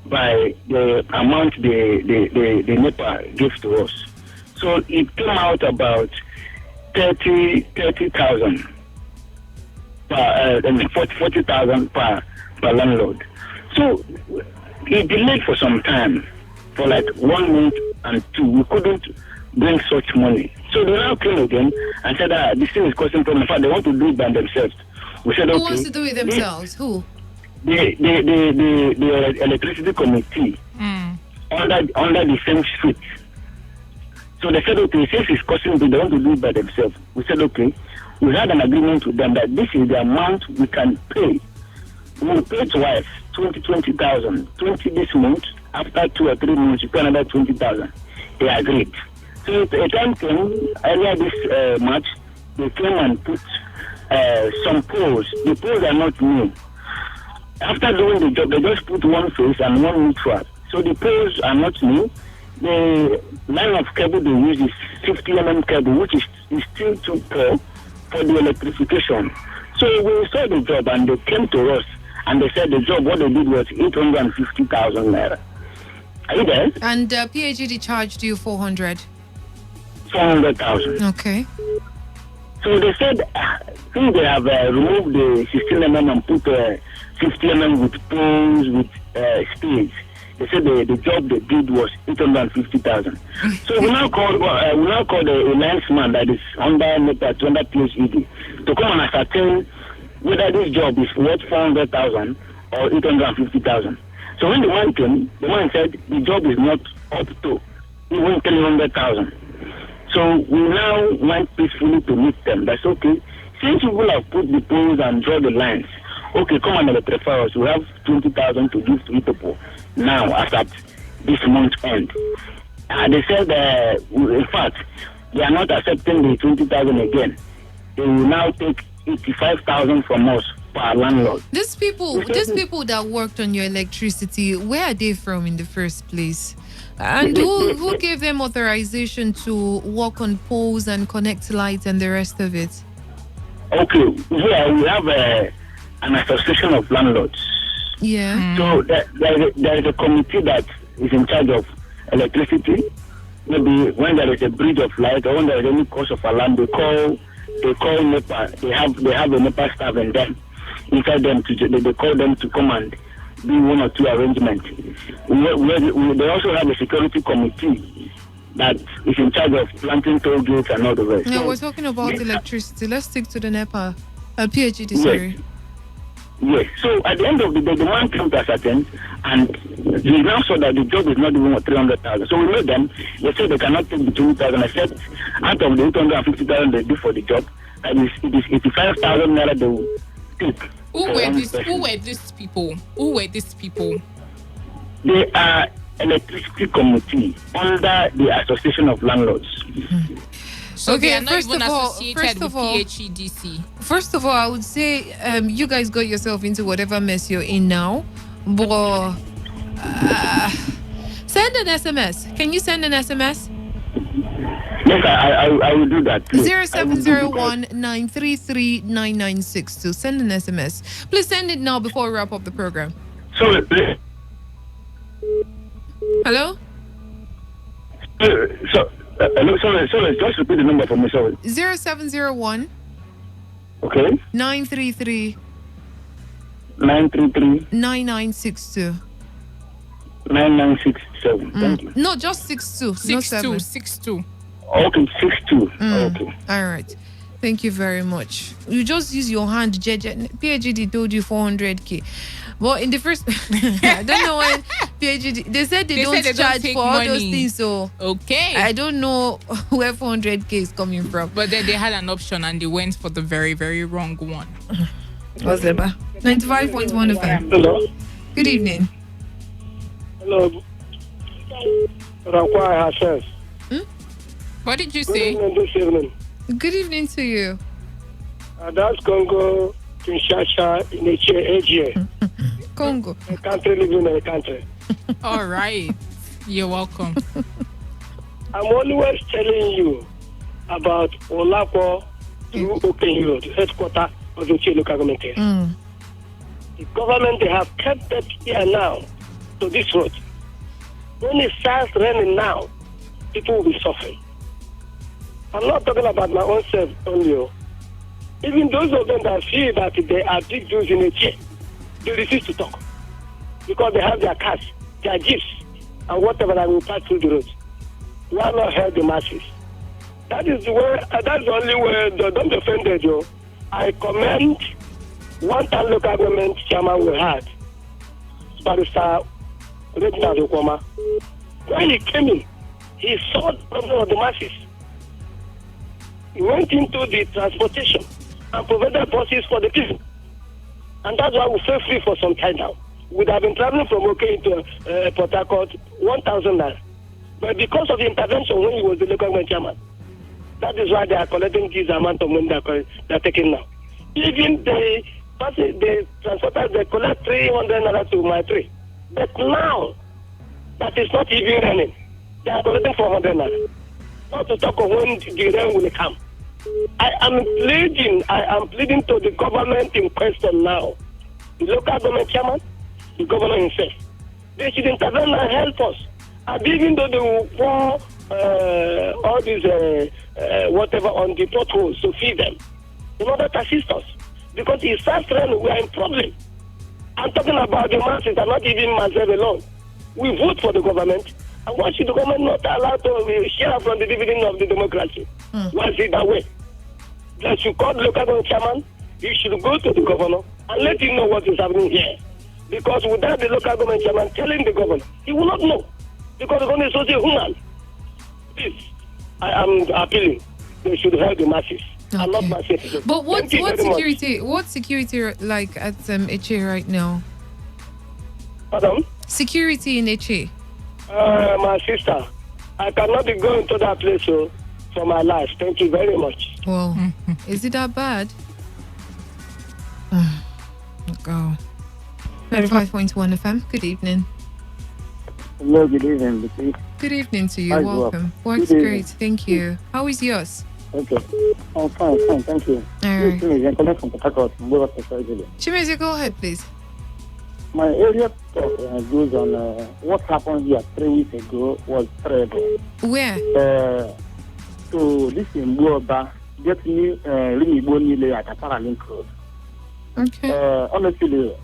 by the amount the NEPA gives to us. So it came out about 30,000 per 40,000 per landlord. So it delayed for some time, for like 1 month and 2. We couldn't bring such money. So they now came again and said that this thing is costing problem. In fact, they want to do it by themselves. We said, Who okay. wants to do it themselves? Who? The electricity committee under the same street. So they said, okay, since it's costing, they want to do it by themselves. We said, okay. We had an agreement with them that this is the amount we can pay. We will pay twice, 20,000. 20 this month. After 2 or 3 months, you pay another 20,000. They agreed. So a time came earlier this March. They came and put some poles. The poles are not new. After doing the job, they just put one face and one neutral. So the poles are not new. The line of cable they use is 50 mm cable, which is still too poor for the electrification. So we saw the job and they came to us and they said the job, what they did was 850,000 naira. Are you there? And PHD charged you 400,000. Okay. So they said, since they have removed the 16 mm and put 50 mm with poles, with spades, they said the job they did was 850,000. So we now called a linesman that is under NEPA, under PhD, to come and ascertain whether this job is worth 400,000 or 850,000. So when the man came, the man said the job is not up to even 300,000. So we now went peacefully to meet them. That's okay. Since you will have put the poles and draw the lines, okay, come and electrify us. We have 20,000 to give to people now as at this month's end. They said, in fact, they are not accepting the 20,000 again. They will now take 85,000 from us per landlord. These people that worked on your electricity, where are they from in the first place? And who gave them authorization to work on poles and connect lights and the rest of it? Okay, here we have an association of landlords. Yeah. So there is a committee that is in charge of electricity. Maybe when there is a breach of light or when there is any cause of alarm, they call NEPA. They have a NEPA staff and them inside them they call them to come and do 1 or 2 arrangements. They also have a security committee that is in charge of planting toll gates and all the rest. No, we're talking about electricity. Let's stick to the NEPA. PhD, sorry. Yes. So at the end of the day, the man came to ascertain, and he now saw that the job is not even worth 300,000. So we made them. They said they cannot take the 2,000 except out of the 850,000 they do for the job. That is, it is 85,000 naira they will take. Who were these people? They are electricity committee under the Association of Landlords. So okay, they are not even associated with PHEDC. First of all, I would say you guys got yourself into whatever mess you're in now. But send an SMS. Can you send an SMS? Yes, I will do that. 0701-933-9962. Send an SMS. Please send it now before we wrap up the program. Hello? Hello, sorry, just repeat the number for me, sorry. 0701 Okay. 933 9962. 9967. Thank you. No, just 62. 62. Okay, 62. Okay. All right. Thank you very much. You just use your hand, JJ. PhD told you 400k. Well, in the first, I don't know when PhD, they said they don't charge for all those things. So, okay. I don't know where 400k is coming from. But then they had an option and they went for the very, very wrong one. What's it about? 95.1 FM. Hello. Good evening. Hello. What did you say? This evening. Good evening to you. That's Congo, Kinshasa, in a Congo. A country living in a country. All right. You're welcome. I'm always telling you about Olapo through Open Road, headquarters of the local government here. The government, they have kept it here now to this road. When it starts raining now, people will be suffering. I'm not talking about my own self only. Even those of them that feel that they are big Jews in a chair, they refuse to talk because they have their cars, their jeeps, and whatever that will pass through the road. Why not help the masses? That is the way. That's the only way. Don't defend it, Joe. I commend one time local government chairman we had, Barrister Reginald Okoma. When he came in, he saw the problem of the masses. He went into the transportation and provided buses for the people. And that's why we feel free for some time now. We'd have been traveling from OK to Port Harcourt, 1,000 naira. But because of the intervention when he was the local government chairman, that is why they are collecting this amount of money they're taking now. Even the transporters, they collect 300 naira to my tree. But now, that is not even running. They are collecting 400 naira. Not to talk of when the rain will come. I am pleading to the government in question now. The local government chairman, the governor himself. They should intervene and help us. And even though they will pour all these whatever on the potholes to feed them, in order to assist us. Because it starts raining, we are in problem. I'm talking about the masses, I'm not even myself alone. We vote for the government. And why should the government not allow to share from the dividend of the democracy? Why is it that way? They should call the local government chairman. You should go to the governor and let him know what is happening here. Because without the local government chairman telling the governor, he will not know. Because the government is also human. Please, I am appealing. They should help the masses. Okay. And not myself. But what security like at Eche right now? Pardon? Security in Eche. My sister, I cannot be going to that place for my life. Thank you very much. Well, is it that bad? Oh, God. 95.1 FM. Good evening. Hello, good evening, Vicky. Good evening to you. Hi, welcome. Works great. Thank you. How is yours? Okay. I'm fine. Thank you. All right. Chimeze, go ahead, please. My area talk goes on what happened here 3 weeks ago was terrible. Where? So this in Buoba, get me really bonny at a Paralink Road. Okay. Honestly,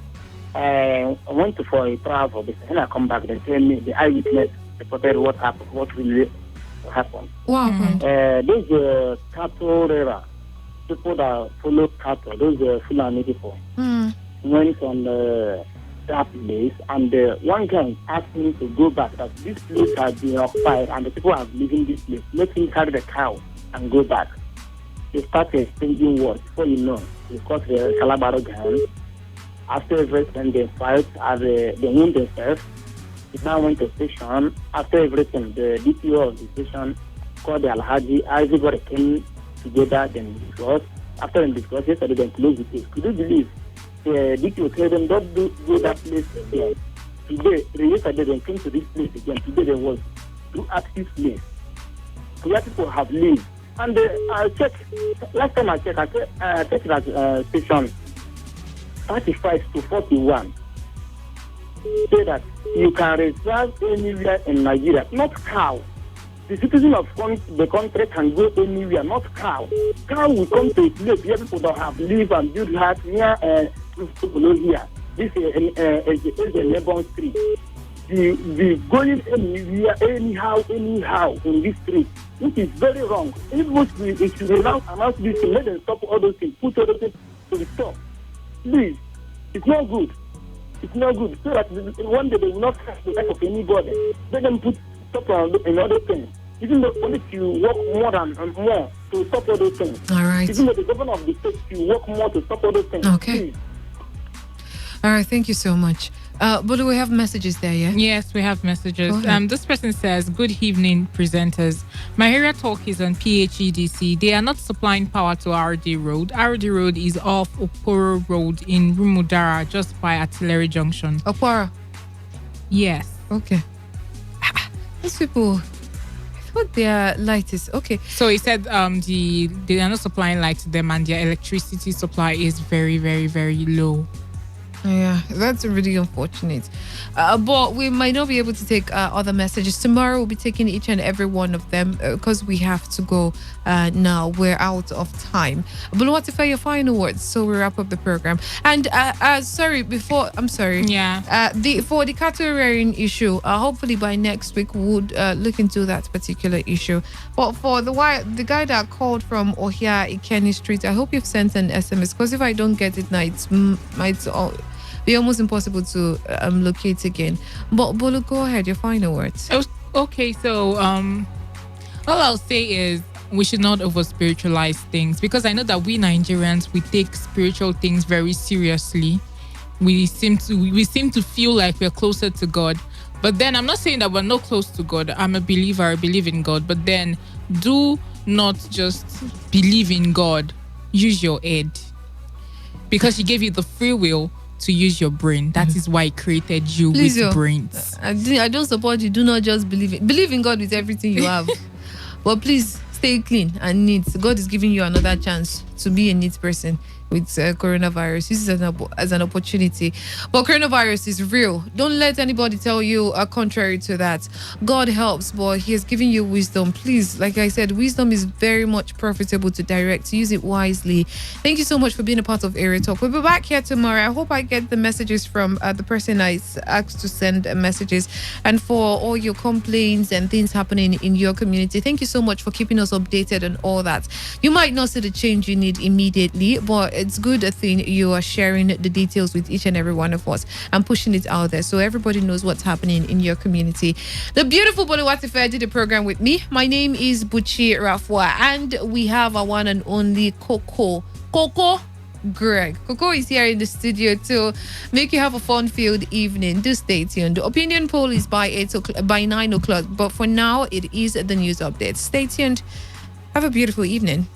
I went for a travel, but when I come back, they tell me the eyewitness reported what happened, what really happened. What happened? Those cattle river, people that follow cattle, those Fulani people, went on that place, and one guy asked me to go back, that this place has been occupied and the people are leaving this place. Let me carry the cow and go back. They started exchanging words. Before you know, they caught the Calabaro gang. After everything, they fight, they wound themselves. It now went to station. After everything, the DPO of the station called the Alhaji. Everybody came together, then discussed. After they discussed, yesterday they closed the case. Could you believe? The DPO told them, don't go that place again. Today, yesterday they came to this place again. Today there was 2 active place. Where people have lived. And I checked, last time I checked that station 35 to 41. Say that you can reserve anywhere in Nigeria, not cow. The citizen of the country can go anywhere, not cow. Cow will come to a place where people don't have live and build house near below here. This is a neighboring street. The going anywhere, anyhow in this street, which is very wrong. It should announce this to let them stop all those things, put all those things to the stop. Please, it's not good. It's not good. So that one day they will not catch the back of anybody. Let them put stop on another thing. Even though only you work more to stop all those things. All right. Even though the governor of the state you work more to stop all those things. Okay. Please. All right. Thank you so much. But do we have messages there, yeah? Yes, we have messages. This person says, good evening, presenters. My area talk is on PHEDC. They are not supplying power to RD Road. RD Road is off Oporo Road in Rumudara, just by Artillery Junction. Oporo? Yes. Okay. These people, I thought their light is okay. So he said they are not supplying light to them, and their electricity supply is very, very, very low. Yeah, that's really unfortunate. But we might not be able to take other messages. Tomorrow we'll be taking each and every one of them because we have to go now. We're out of time. But what if your final words? So we wrap up the program. And I'm sorry. Yeah. For the cattle rearing issue, hopefully by next week we would look into that particular issue. But for the guy that called from Ohia Ikeni Street, I hope you've sent an SMS, because if I don't get it now, it might be almost impossible to locate again. But Bolo, go ahead, your final words. Okay, so all I'll say is we should not over spiritualize things, because I know that we Nigerians, we take spiritual things very seriously. We seem to feel like we're closer to God. But then I'm not saying that we're not close to God. I'm a believer, I believe in God. But then do not just believe in God. Use your head. Because He gave you the free will to use your brain. That is why He created you with brains. I don't support you. Do not just believe in God with everything you have. But please stay clean and neat. God is giving you another chance to be a neat person with coronavirus. This is as an opportunity. But coronavirus is real. Don't let anybody tell you contrary to that. God helps, but He has given you wisdom. Please, like I said, wisdom is very much profitable to direct. Use it wisely. Thank you so much for being a part of Area Talk. We'll be back here tomorrow. I hope I get the messages from the person I asked to send messages. And for all your complaints and things happening in your community, thank you so much for keeping us updated on all that. You might not see the change you need immediately, but it's good thing you are sharing the details with each and every one of us and pushing it out there so everybody knows what's happening in your community. The beautiful Boluwatife did the program with me. My name is Buchi Rafwa, and we have our one and only Coco Greg. Coco is here in the studio to make you have a fun-filled evening. Do stay tuned. The opinion poll is by 9 o'clock, but for now it is the news update. Stay tuned. Have a beautiful evening.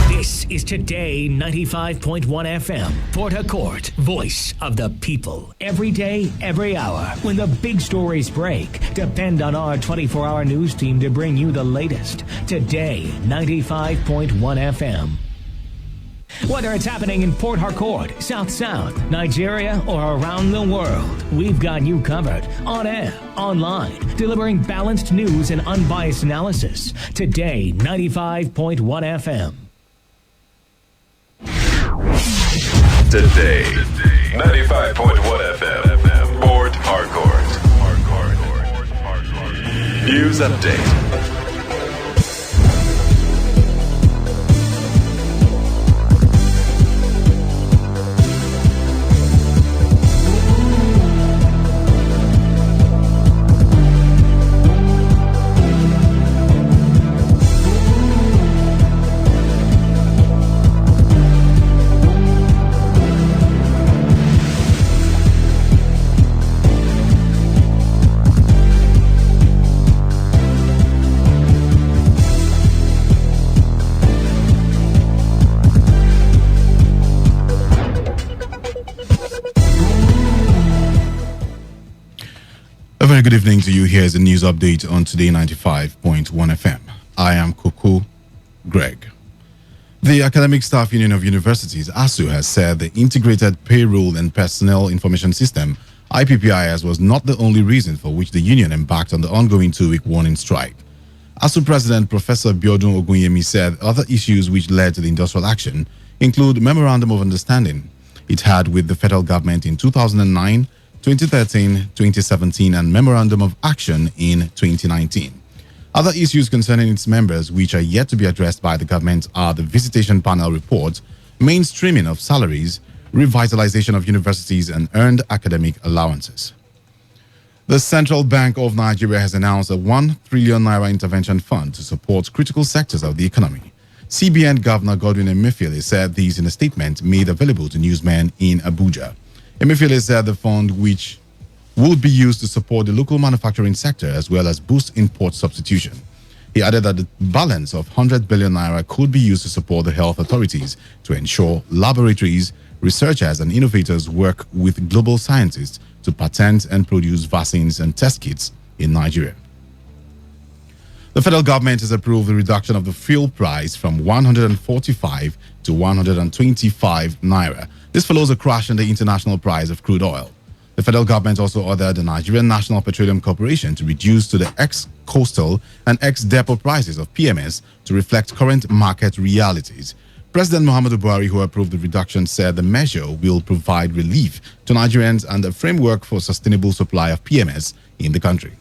This is Today 95.1 FM, Port Harcourt, voice of the people. Every day, every hour, when the big stories break, depend on our 24-hour news team to bring you the latest. Today 95.1 FM. Whether it's happening in Port Harcourt, South South, Nigeria, or around the world, we've got you covered. On air, online, delivering balanced news and unbiased analysis. Today 95.1 FM. Today, 95.1 FM, Port Harcourt. News update. Very good evening to you. Here's a news update on Today 95.1 FM. I am Coco Greg. The Academic Staff Union of Universities, ASU, has said the Integrated Payroll and Personnel Information System, IPPIS, was not the only reason for which the union embarked on the ongoing 2-week warning strike. ASU President Professor Biodun Ogunyemi said other issues which led to the industrial action include Memorandum of Understanding it had with the federal government in 2009, 2013, 2017, and Memorandum of Action in 2019. Other issues concerning its members which are yet to be addressed by the government are the Visitation Panel Report, mainstreaming of salaries, revitalization of universities, and earned academic allowances. The Central Bank of Nigeria has announced a 1 trillion naira intervention fund to support critical sectors of the economy. CBN Governor Godwin Emefiele said these in a statement made available to newsmen in Abuja. Emefiele said the fund, which would be used to support the local manufacturing sector as well as boost import substitution. He added that the balance of 100 billion naira could be used to support the health authorities to ensure laboratories, researchers and innovators work with global scientists to patent and produce vaccines and test kits in Nigeria. The federal government has approved the reduction of the fuel price from 145 to 125 naira. This follows a crash in the international price of crude oil. The federal government also ordered the Nigerian National Petroleum Corporation to reduce to the ex-coastal and ex-depot prices of PMS to reflect current market realities. President Muhammadu Buhari, who approved the reduction, said the measure will provide relief to Nigerians and a framework for sustainable supply of PMS in the country.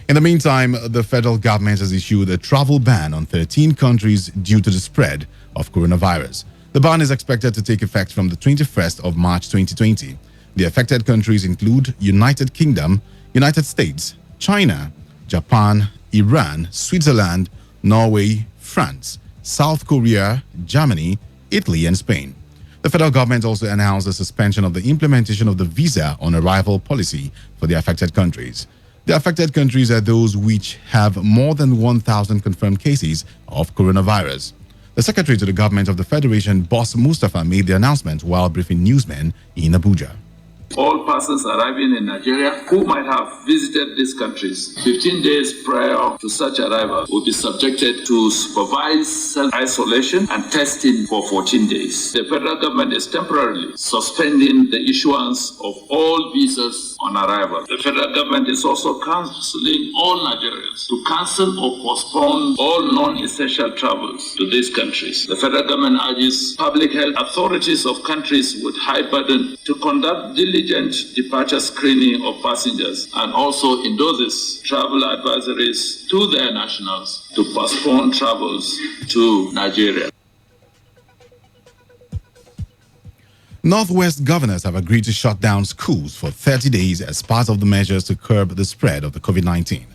In the meantime, the federal government has issued a travel ban on 13 countries due to the spread of coronavirus. The ban is expected to take effect from the 21st of March 2020. The affected countries include United Kingdom, United States, China, Japan, Iran, Switzerland, Norway, France, South Korea, Germany, Italy, and Spain. The federal government also announced the suspension of the implementation of the visa on arrival policy for the affected countries. The affected countries are those which have more than 1,000 confirmed cases of coronavirus. The Secretary to the Government of the Federation, Boss Mustafa, made the announcement while briefing newsmen in Abuja. All persons arriving in Nigeria who might have visited these countries 15 days prior to such arrival will be subjected to supervised self-isolation and testing for 14 days. The federal government is temporarily suspending the issuance of all visas on arrival. The federal government is also counseling all Nigerians to cancel or postpone all non-essential travels to these countries. The federal government urges public health authorities of countries with high burden to conduct diligent departure screening of passengers and also endorses travel advisories to their nationals to postpone travels to Nigeria. Northwest governors have agreed to shut down schools for 30 days as part of the measures to curb the spread of the COVID-19.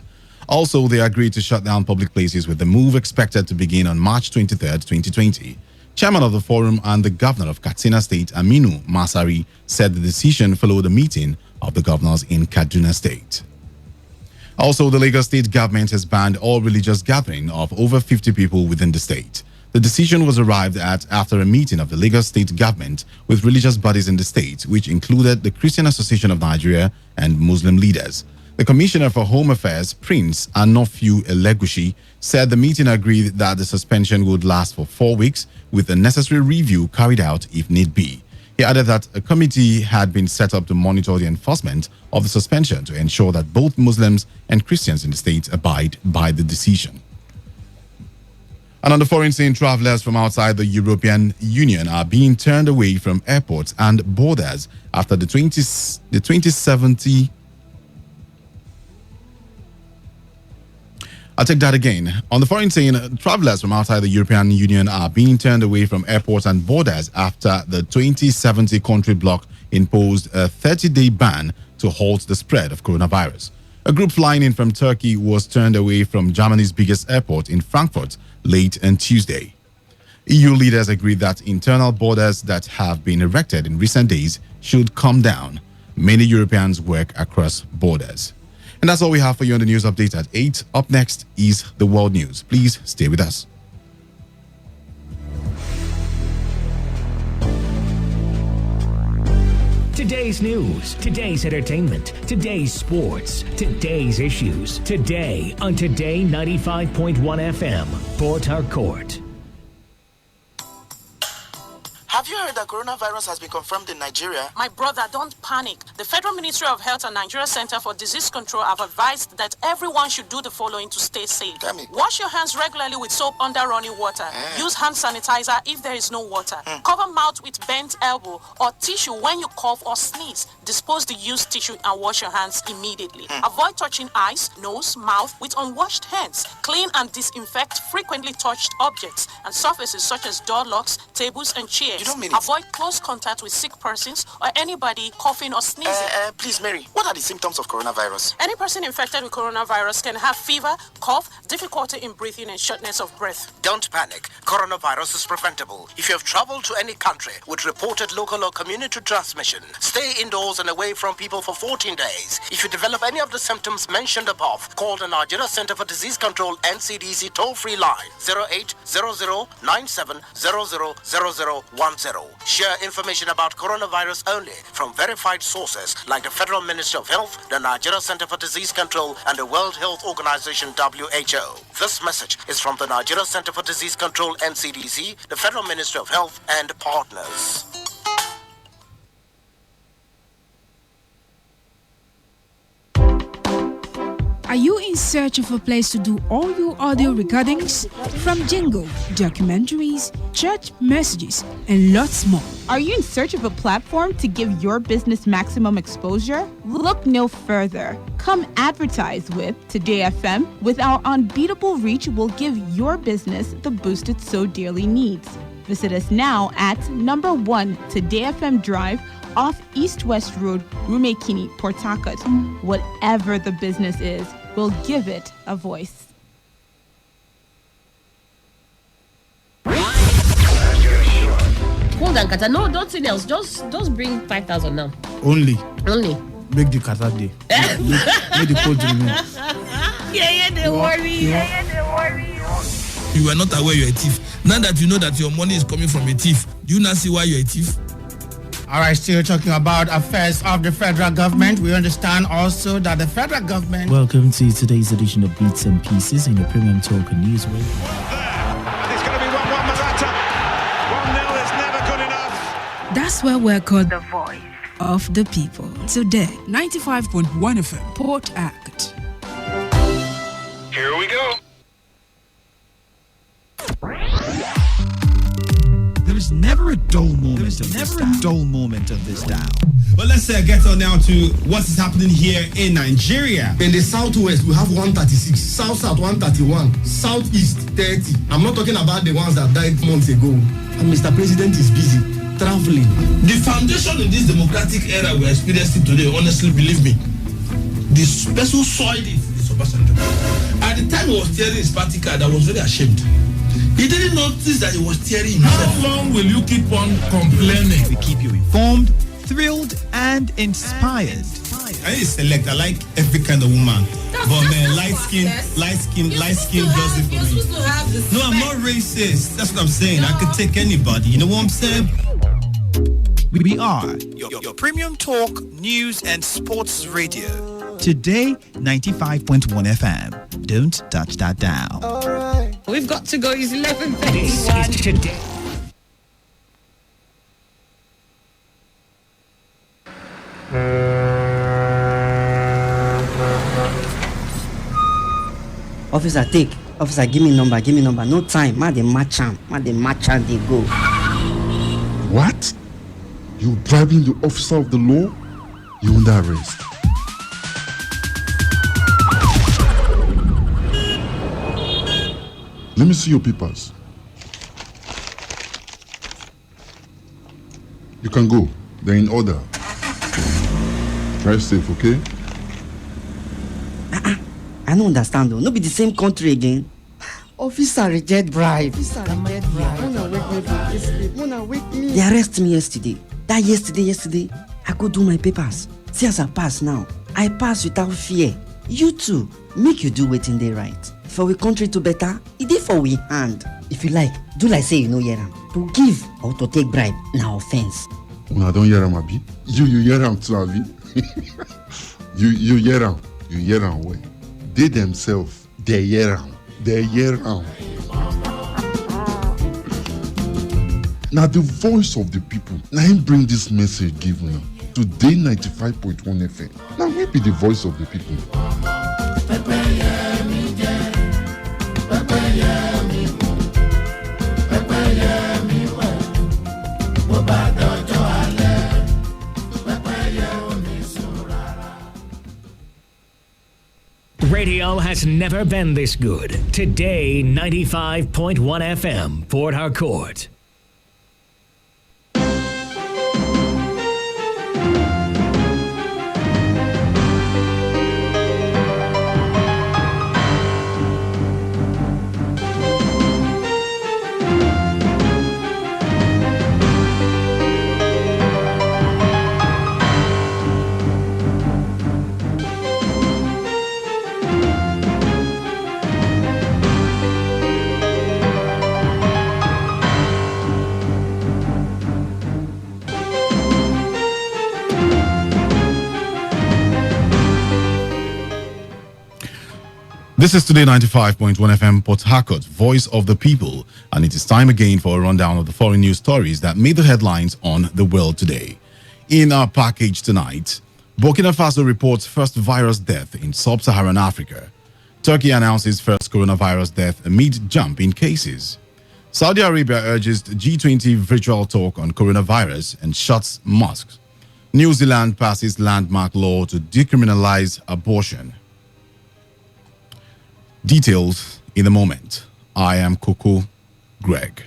Also, they agreed to shut down public places with the move expected to begin on March 23, 2020. Chairman of the forum and the governor of Katsina State, Aminu Masari, said the decision followed a meeting of the governors in Kaduna State. Also, the Lagos State government has banned all religious gathering of over 50 people within the state. The decision was arrived at after a meeting of the Lagos State government with religious bodies in the state, which included the Christian Association of Nigeria and Muslim leaders. The Commissioner for Home Affairs, Prince Anofiu Elegushi, said the meeting agreed that the suspension would last for 4 weeks, with a necessary review carried out if need be. He added that a committee had been set up to monitor the enforcement of the suspension to ensure that both Muslims and Christians in the state abide by the decision. And on the foreign scene, travelers from outside the European Union are being turned away from airports and borders after the 2070. I'll take that again. On the foreign scene, travelers from outside the European Union are being turned away from airports and borders after the 2070 country bloc imposed a 30-day ban to halt the spread of coronavirus. A group flying in from Turkey was turned away from Germany's biggest airport in Frankfurt late on Tuesday. EU leaders agreed that internal borders that have been erected in recent days should come down. Many Europeans work across borders. And that's all we have for you on the news update at 8. Up next is the world news. Please stay with us. Today's news, today's entertainment, today's sports, today's issues. Today on Today 95.1 FM, Port Harcourt. Have you heard that coronavirus has been confirmed in Nigeria? My brother, don't panic. The Federal Ministry of Health and Nigeria Center for Disease Control have advised that everyone should do the following to stay safe. Tell me. Wash your hands regularly with soap under running water. Use hand sanitizer if there is no water. Cover mouth with bent elbow or tissue when you cough or sneeze. Dispose the used tissue and wash your hands immediately. Avoid touching eyes, nose, mouth with unwashed hands. Clean and disinfect frequently touched objects and surfaces such as door locks, tables, and chairs. You don't mean it. Avoid close contact with sick persons or anybody coughing or sneezing. Please, Mary, what are the symptoms of coronavirus? Any person infected with coronavirus can have fever, cough, difficulty in breathing, and shortness of breath. Don't panic. Coronavirus is preventable. If you have traveled to any country with reported local or community transmission, stay indoors and away from people for 14 days. If you develop any of the symptoms mentioned above, call the Nigeria Center for Disease Control NCDC toll-free line 0800-97000010. Share information about coronavirus only from verified sources like the Federal Ministry of Health, the Nigeria Center for Disease Control, and the World Health Organization WHO. This message is from the Nigeria Center for Disease Control NCDC, the Federal Ministry of Health, and partners. Are you in search of a place to do all your audio recordings? From jingle, documentaries, church messages, and lots more. Are you in search of a platform to give your business maximum exposure? Look no further. Come advertise with Today FM. With our unbeatable reach, we'll give your business the boost it so dearly needs. Visit us now at number 1 Today FM Drive off East West Road, Rumekini, Port Harcourt. Whatever the business is, we'll give it a voice. Hold on, Kata. No, don't say else. Just bring 5,000 now. Only. Make the Kata day. Make the code remain. Yeah, they worry. You were not aware you're a thief. Now that you know that your money is coming from a thief, do you not see why you're a thief? All right, still talking about affairs of the federal government. We understand also that the federal government... Welcome to today's edition of Beats and Pieces in the Premium Talk and News. And it's going to be 1-1 Morata. 1-0 is never good enough. That's where we're called the voice of the people. Today, 95.1 FM, Port Harcourt. Here we go. There is never a dull moment of this dial. But let's get on now to what is happening here in Nigeria. In the southwest, we have 136, south 131, southeast 30. I'm not talking about the ones that died months ago. And Mr. President is busy traveling. The foundation in this democratic era we're experiencing today, honestly, believe me, the person who soiled it is Obasanjo. At the time he was tearing his party card, I was very ashamed. He didn't notice that he was tearing himself. How long will you keep on complaining? We keep you informed, thrilled, and inspired. I select. I like every kind of woman. But man, light skin does it for me. No, I'm not racist. That's what I'm saying. I could take anybody. You know what I'm saying? We are your premium talk, news, and sports radio. Today, 95.1 FM. Don't touch that dial. All right. We've got to go. It's 11:31. This is Today. Officer, take. Officer, give me number. No time. Ma dey match am. They go. What? You driving the officer of the law? You under arrest. Let me see your papers. You can go. They're in order. Drive safe, okay? I don't understand though. No be the same country again. Officer reject bribe. They arrest me yesterday. That yesterday, I go do my papers. See as I pass now. I pass without fear. You too, make you do wetin dey right. For we country to better, it dey for we hand. If you like, do like say you no hear am. To give or to take bribe, na offense. Una don hear am, abi? You hear am too, abi? You hear am. You hear am well. They themselves, they hear am. Now the voice of the people. Now him bring this message give now. Today 95.1 FM. Now we be the voice of the people. Radio has never been this good. Today, 95.1 FM, Port Harcourt. This is Today 95.1 FM Port Harcourt, voice of the people, and it is time again for a rundown of the foreign news stories that made the headlines on the world today. In our package tonight, Burkina Faso reports first virus death in sub-Saharan Africa. Turkey announces first coronavirus death amid jump in cases. Saudi Arabia urges G20 virtual talk on coronavirus and shuts mosques. New Zealand passes landmark law to decriminalize abortion. Details in a moment. I am Coco Greg.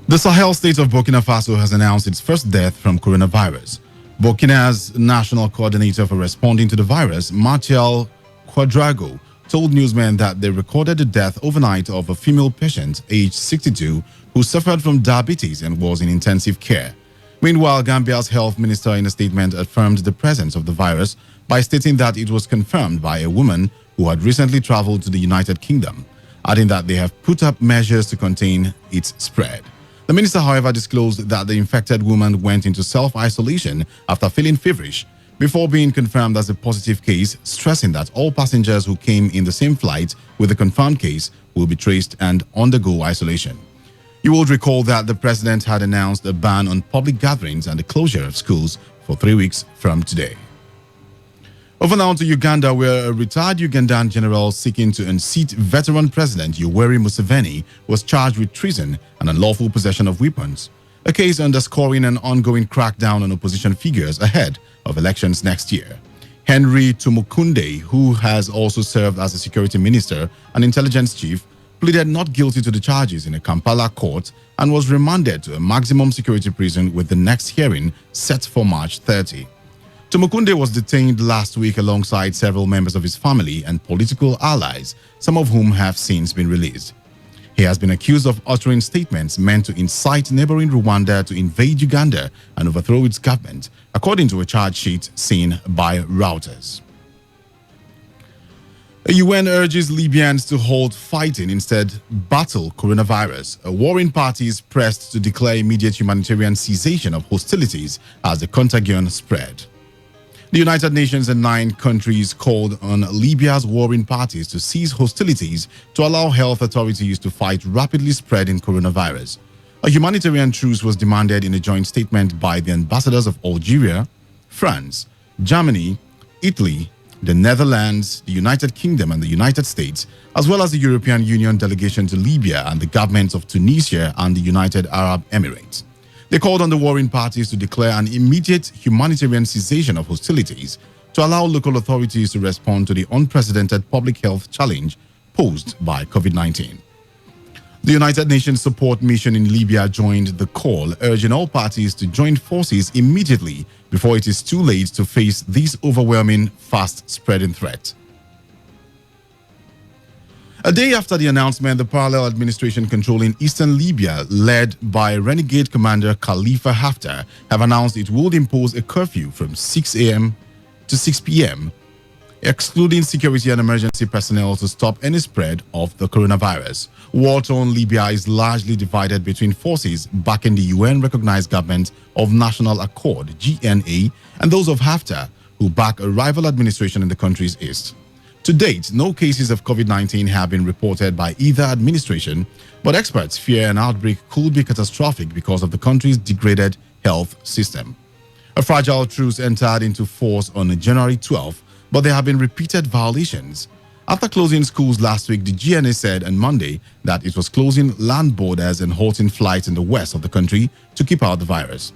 The Sahel state of Burkina Faso has announced its first death from coronavirus. Burkina's national coordinator for responding to the virus, Martial Quadrago, told newsmen that they recorded the death overnight of a female patient aged 62 who suffered from diabetes and was in intensive care. Meanwhile, Gambia's health minister in a statement affirmed the presence of the virus by stating that it was confirmed by a woman who had recently traveled to the United Kingdom, adding that they have put up measures to contain its spread. The minister, however, disclosed that the infected woman went into self-isolation after feeling feverish before being confirmed as a positive case, stressing that all passengers who came in the same flight with the confirmed case will be traced and undergo isolation. You will recall that the president had announced a ban on public gatherings and the closure of schools for 3 weeks from today. Over now to Uganda, where a retired Ugandan general seeking to unseat veteran President Yoweri Museveni was charged with treason and unlawful possession of weapons, a case underscoring an ongoing crackdown on opposition figures ahead of elections next year. Henry Tumukunde, who has also served as a security minister and intelligence chief, pleaded not guilty to the charges in a Kampala court and was remanded to a maximum security prison with the next hearing set for March 30. Tumukunde was detained last week alongside several members of his family and political allies, some of whom have since been released. He has been accused of uttering statements meant to incite neighboring Rwanda to invade Uganda and overthrow its government, according to a charge sheet seen by Reuters. The UN urges Libyans to halt fighting, instead battle coronavirus. Warring parties pressed to declare immediate humanitarian cessation of hostilities as the contagion spread. The United Nations and 9 countries called on Libya's warring parties to cease hostilities to allow health authorities to fight rapidly spreading coronavirus. A humanitarian truce was demanded in a joint statement by the ambassadors of Algeria, France, Germany, Italy, the Netherlands, the United Kingdom and the United States, as well as the European Union delegation to Libya and the governments of Tunisia and the United Arab Emirates. They called on the warring parties to declare an immediate humanitarian cessation of hostilities to allow local authorities to respond to the unprecedented public health challenge posed by COVID-19. The United Nations Support Mission in Libya joined the call, urging all parties to join forces immediately before it is too late to face this overwhelming, fast-spreading threat. A day after the announcement, the parallel administration controlling eastern Libya, led by renegade commander Khalifa Haftar, have announced it would impose a curfew from 6 a.m. to 6 p.m., excluding security and emergency personnel to stop any spread of the coronavirus. War-torn Libya is largely divided between forces backing the UN-recognized Government of National Accord, GNA, and those of Haftar, who back a rival administration in the country's east. To date, no cases of COVID-19 have been reported by either administration, but experts fear an outbreak could be catastrophic because of the country's degraded health system. A fragile truce entered into force on January 12, but there have been repeated violations. After closing schools last week, the GNA said on Monday that it was closing land borders and halting flights in the west of the country to keep out the virus.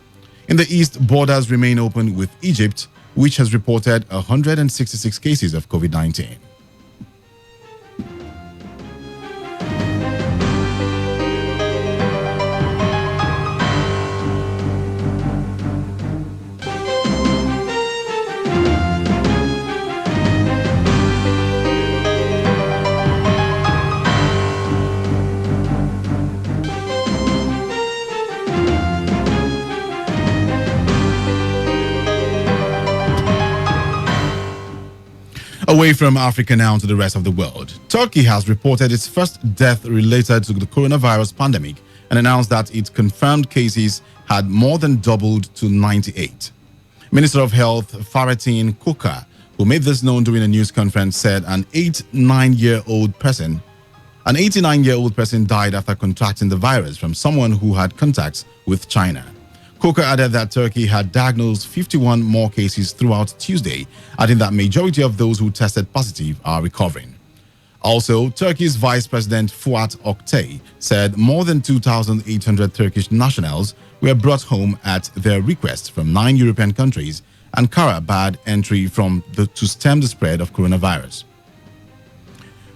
In the east, borders remain open with Egypt, which has reported 166 cases of COVID-19. Away from Africa now to the rest of the world. Turkey has reported its first death related to the coronavirus pandemic and announced that its confirmed cases had more than doubled to 98. Minister of Health Fahrettin Koca, who made this known during a news conference, said an 89-year-old person died after contracting the virus from someone who had contacts with China. Koca added that Turkey had diagnosed 51 more cases throughout Tuesday, adding that majority of those who tested positive are recovering. Also, Turkey's Vice President Fuat Oktay said more than 2,800 Turkish nationals were brought home at their request from 9 European countries. Ankara barred entry to stem the spread of coronavirus.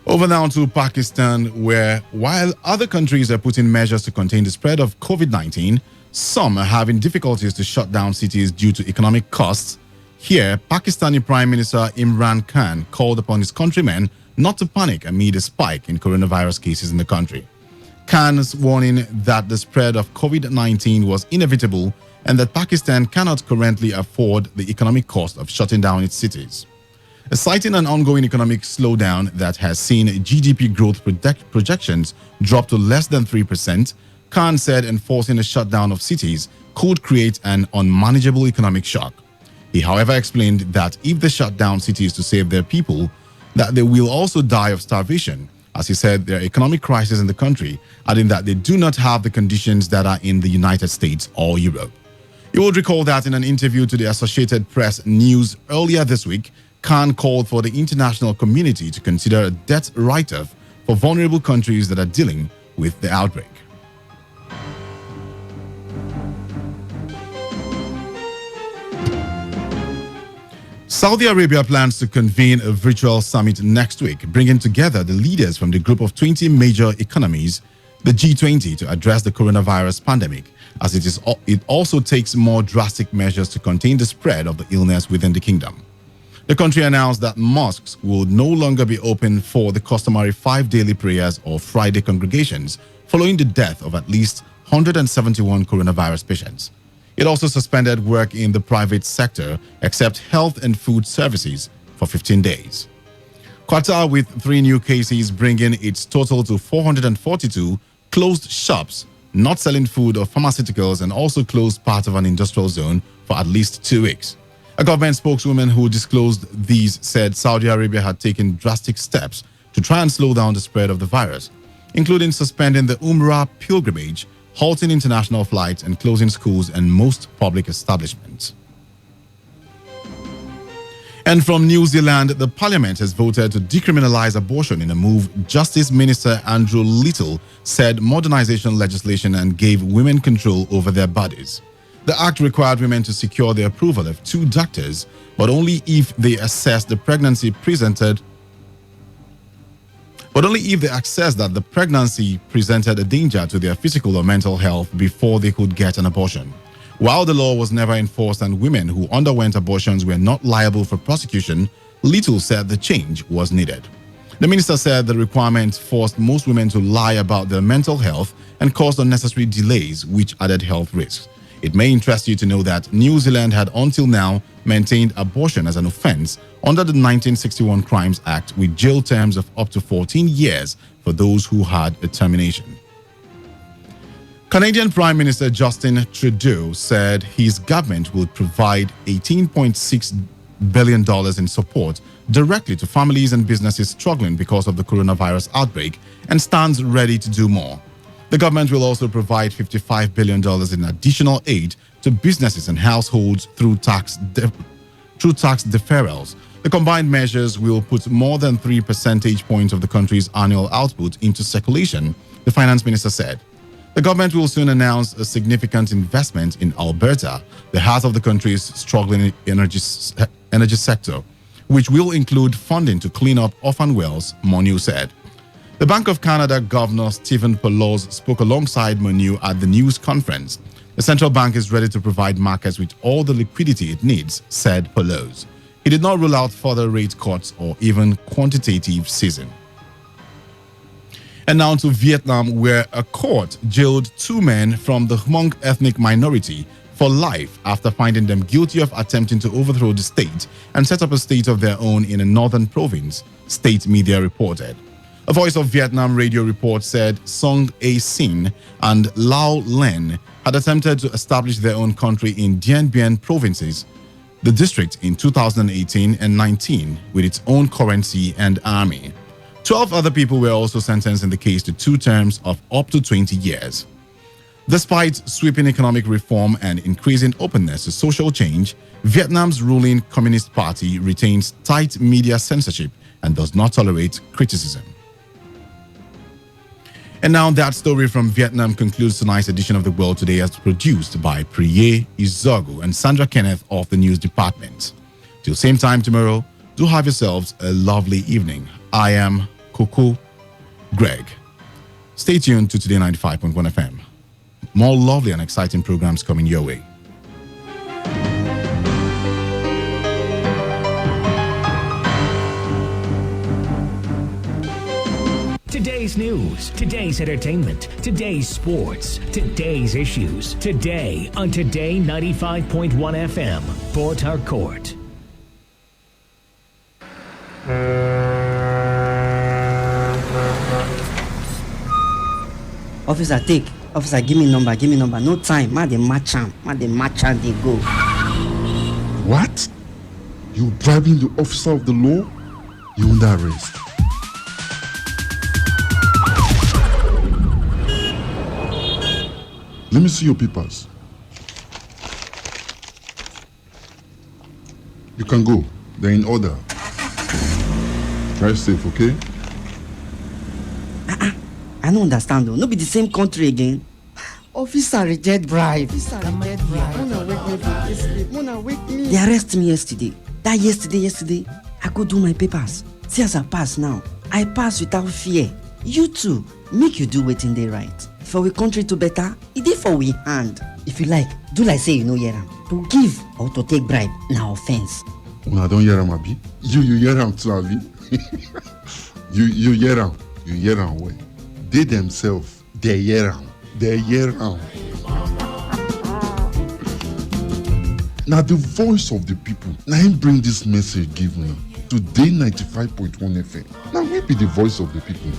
Over now to Pakistan, where while other countries are putting measures to contain the spread of COVID-19, some are having difficulties to shut down cities due to economic costs. Here, Pakistani Prime Minister Imran Khan called upon his countrymen not to panic amid a spike in coronavirus cases in the country. Khan's warning that the spread of COVID-19 was inevitable and that Pakistan cannot currently afford the economic cost of shutting down its cities. Citing an ongoing economic slowdown that has seen GDP growth projections drop to less than 3%, Khan said enforcing a shutdown of cities could create an unmanageable economic shock. He, however, explained that if they shut down cities to save their people, that they will also die of starvation, as he said there are economic crises in the country, adding that they do not have the conditions that are in the United States or Europe. You would recall that in an interview to the Associated Press News earlier this week, Khan called for the international community to consider a debt write-off for vulnerable countries that are dealing with the outbreak. Saudi Arabia plans to convene a virtual summit next week, bringing together the leaders from the group of 20 major economies, the G20, to address the coronavirus pandemic, as it also takes more drastic measures to contain the spread of the illness within the kingdom. The country announced that mosques will no longer be open for the customary 5 daily prayers or Friday congregations following the death of at least 171 coronavirus patients. It also suspended work in the private sector except health and food services for 15 days. Qatar, with 3 new cases, bringing its total to 442, closed shops not selling food or pharmaceuticals and also closed part of an industrial zone for at least 2 weeks. A government spokeswoman who disclosed these said Saudi Arabia had taken drastic steps to try and slow down the spread of the virus, including suspending the Umrah pilgrimage, halting international flights, and closing schools and most public establishments. And from New Zealand, the parliament has voted to decriminalize abortion in a move Justice Minister Andrew Little said modernization legislation and gave women control over their bodies. The act required women to secure the approval of 2 doctors, but only if they assessed the pregnancy presented that the pregnancy presented a danger to their physical or mental health before they could get an abortion. While the law was never enforced and women who underwent abortions were not liable for prosecution, Little said the change was needed. The minister said the requirement forced most women to lie about their mental health and caused unnecessary delays, which added health risks. It may interest you to know that New Zealand had until now maintained abortion as an offense under the 1961 Crimes Act, with jail terms of up to 14 years for those who had a termination. Canadian Prime Minister Justin Trudeau said his government will provide $18.6 billion in support directly to families and businesses struggling because of the coronavirus outbreak and stands ready to do more. The government will also provide $55 billion in additional aid to businesses and households through tax deferrals. The combined measures will put more than 3 percentage points of the country's annual output into circulation, the finance minister said. The government will soon announce a significant investment in Alberta, the heart of the country's struggling energy sector, which will include funding to clean up orphan wells, Monu said. The Bank of Canada Governor Stephen Poloz spoke alongside Monu at the news conference. The central bank is ready to provide markets with all the liquidity it needs, said Poloz. He did not rule out further rate cuts or even quantitative easing. And now to Vietnam, where a court jailed 2 men from the Hmong ethnic minority for life after finding them guilty of attempting to overthrow the state and set up a state of their own in a northern province, state media reported. A Voice of Vietnam radio report said Song A Sin and Lao Len had attempted to establish their own country in Dien Bien provinces, the district in 2018 and 19 with its own currency and army. 12 other people were also sentenced in the case to 2 terms of up to 20 years. Despite sweeping economic reform and increasing openness to social change, Vietnam's ruling Communist Party retains tight media censorship and does not tolerate criticism. And now that story from Vietnam concludes tonight's edition of The World Today, as produced by Priye Izogu and Sandra Kenneth of the news department. Till same time tomorrow, do have yourselves a lovely evening. I am Coco Greg. Stay tuned to Today 95.1 FM. More lovely and exciting programs coming your way. Today's news, today's entertainment, today's sports, today's issues. Today on Today 95.1 FM, Port Harcourt. Officer, take. Officer, give me number. No time. Ma, they match am, they go. What? You bribing the officer of the law? You under arrest. Let me see your papers. You can go. They're in order. Drive safe, okay? I don't understand though. No be the same country again. Officer reject bribe. Mona wake me. They arrested me yesterday. That yesterday, I go do my papers. See as I pass now. I pass without fear. You too, make you do wetin dey right. For we country to better, it dey for we hand. If you like, do like say you no hear am. To give or to take bribe, na offense. Una don't hear am, abi? You hear am too, abi? You hear am. You hear am well. They themselves, they hear am. Now the voice of the people. Now him bring this message give me. Today 95.1 FM. Now we be the voice of the people.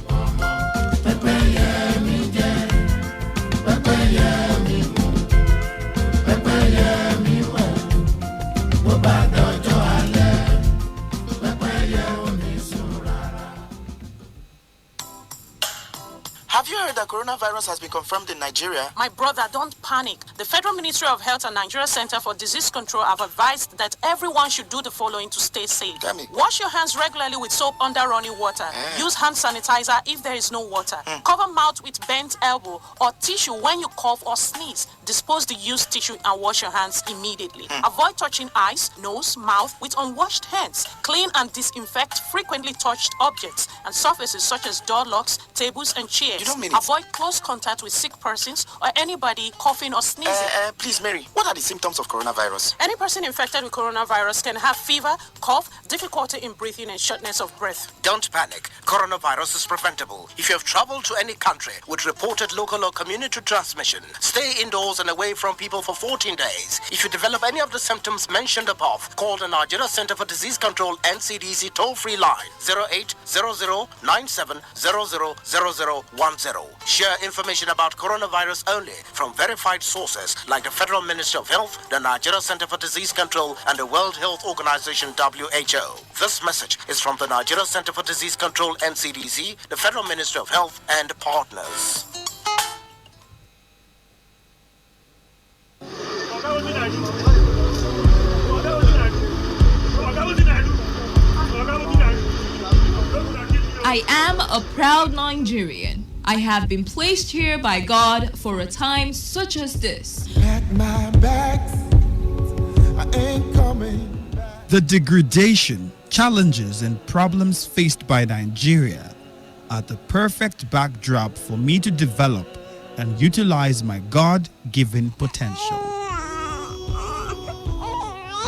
Have you heard that coronavirus has been confirmed in Nigeria? My brother, don't panic. The Federal Ministry of Health and Nigeria Center for Disease Control have advised that everyone should do the following to stay safe. Tell me. Wash your hands regularly with soap under running water. Use hand sanitizer if there is no water. Cover mouth with bent elbow or tissue when you cough or sneeze. Dispose the used tissue and wash your hands immediately. Avoid touching eyes, nose, mouth with unwashed hands. Clean and disinfect frequently touched objects and surfaces such as door locks, tables, and chairs. You don't mean it. Avoid close contact with sick persons or anybody coughing or sneezing. Please, Mary, what are the symptoms of coronavirus? Any person infected with coronavirus can have fever, cough, difficulty in breathing, and shortness of breath. Don't panic. Coronavirus is preventable. If you have traveled to any country with reported local or community transmission, stay indoors and away from people for 14 days. If you develop any of the symptoms mentioned above, call the Nigeria Center for Disease Control NCDC toll-free line 0800-9700-0010. Share information about coronavirus only from verified sources like the Federal Ministry of Health, the Nigeria Center for Disease Control, and the World Health Organization WHO. This message is from the Nigeria Center for Disease Control NCDC, the Federal Ministry of Health, and partners. I am a proud Nigerian. I have been placed here by God for a time such as this. The degradation, challenges, and problems faced by Nigeria are the perfect backdrop for me to develop and utilize my God-given potential.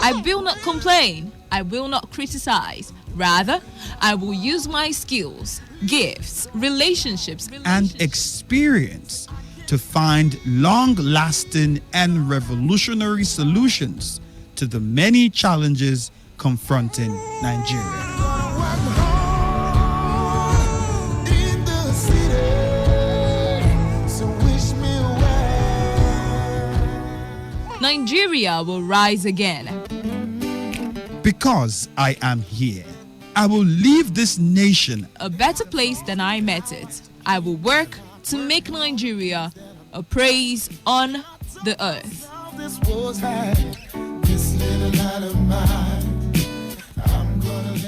I will not complain. I will not criticize. Rather, I will use my skills, gifts, relationships, and experience to find long-lasting and revolutionary solutions to the many challenges confronting Nigeria. Nigeria will rise again. Because I am here, I will leave this nation a better place than I met it. I will work to make Nigeria a praise on the earth.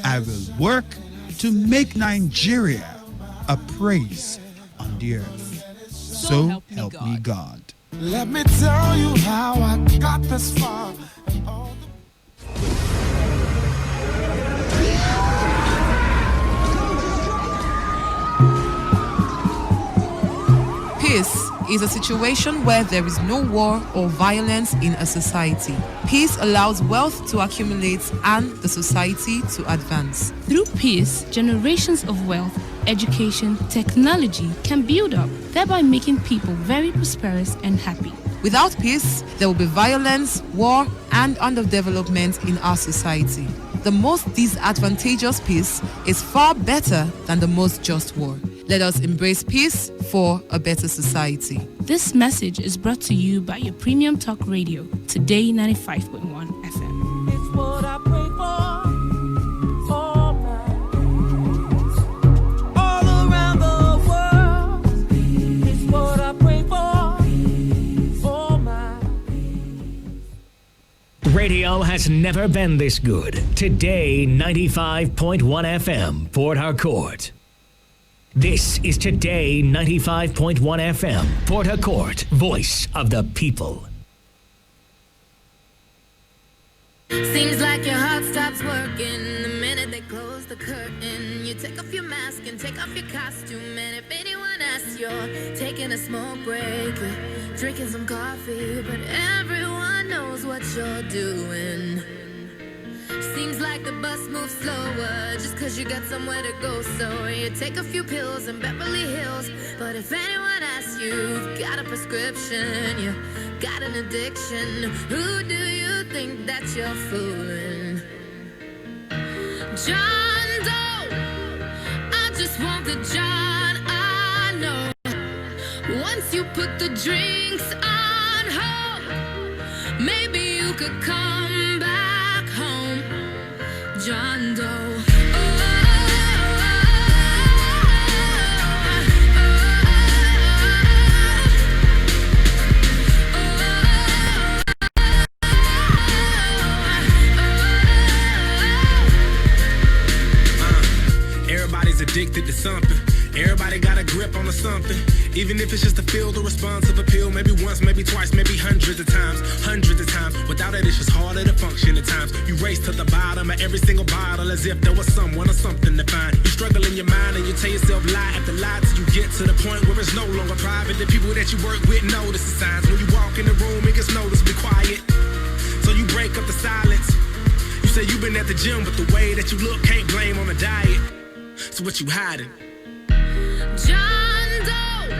I will work to make Nigeria a praise on the earth. So help me God. Let me tell you how I got this far. Peace is a situation where there is no war or violence in a society. Peace allows wealth to accumulate and the society to advance. Through peace, generations of wealth, education, technology can build up, thereby making people very prosperous and happy. Without peace, there will be violence, war, and underdevelopment in our society. The most disadvantageous peace is far better than the most just war. Let us embrace peace for a better society. This message is brought to you by your premium talk radio, Today 95.1 FM. It's what I pray for all around the world. It's what I pray for my. Radio has never been this good. Today 95.1 FM, Port Harcourt. This is Today 95.1 FM, Port Harcourt, voice of the people. Seems like your heart stops working the minute they close the curtain. You take off your mask and take off your costume, and if anyone asks, you're taking a smoke break, drinking some coffee, but everyone knows what you're doing. Seems like the bus moves slower just cause you got somewhere to go. So you take a few pills in Beverly Hills, but if anyone asks you've got a prescription, you got an addiction, who do you think that you're fooling? John Doe, I just want the John I know. Once you put the drinks on hold, maybe you could come back home. John Doe. Everybody's addicted to something. Everybody got a grip on something. Even if it's just to feel the response of a pill, maybe once, maybe twice, maybe hundreds of times. Without it, it's just harder to function at times. You race to the bottom of every single bottle as if there was someone or something to find. You struggle in your mind and you tell yourself lie after lie till you get to the point where it's no longer private. The people that you work with notice the signs. When you walk in the room, it gets noticed, be quiet. So you break up the silence. You say you've been at the gym, but the way that you look can't blame on the diet. So what you hiding? John Doe,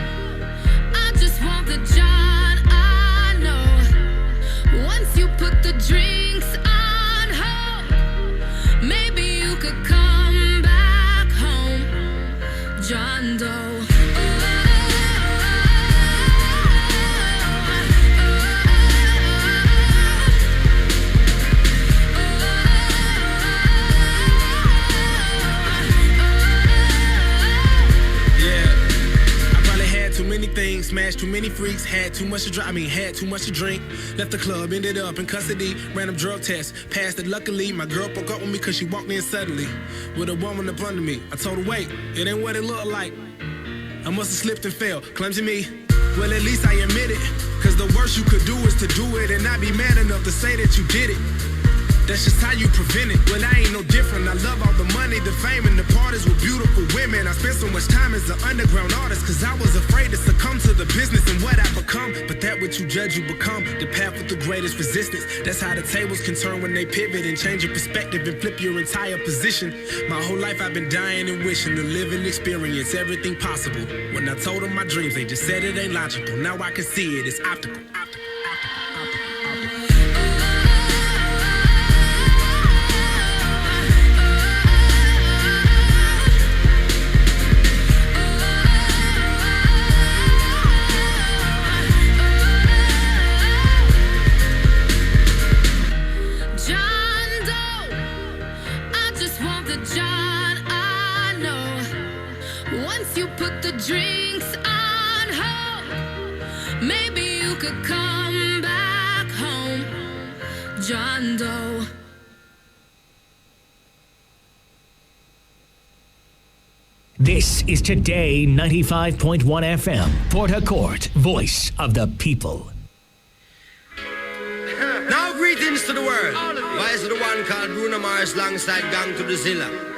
I just want the John I know. Once you put the drinks on hold, maybe you could come back home. John Doe. Things, smashed too many freaks, had too much to drink, left the club, ended up in custody, random drug test, passed it luckily. My girl broke up with me cause she walked in suddenly with a woman up under me. I told her wait, it ain't what it looked like. I must have slipped and fell, clumsy me. Well, at least I admit it, cause the worst you could do is to do it and not be man enough to say that you did it. That's just how you prevent it. Well, I ain't no different. I love all the money, the fame, and the parties with beautiful women. I spent so much time as an underground artist, cause I was afraid to succumb to the business and what I become. But that was what you judge, you become. The path with the greatest resistance. That's how the tables can turn when they pivot and change your perspective and flip your entire position. My whole life I've been dying and wishing to live and experience everything possible. When I told them my dreams, they just said it ain't logical. Now I can see it, it's optical. Drinks on hold. Maybe you could come back home, John Doe. This is Today 95.1 FM, Port Harcourt, voice of the people. Now greetings to the world. Why is the one called Bruno Mars alongside Gang to the Zilla?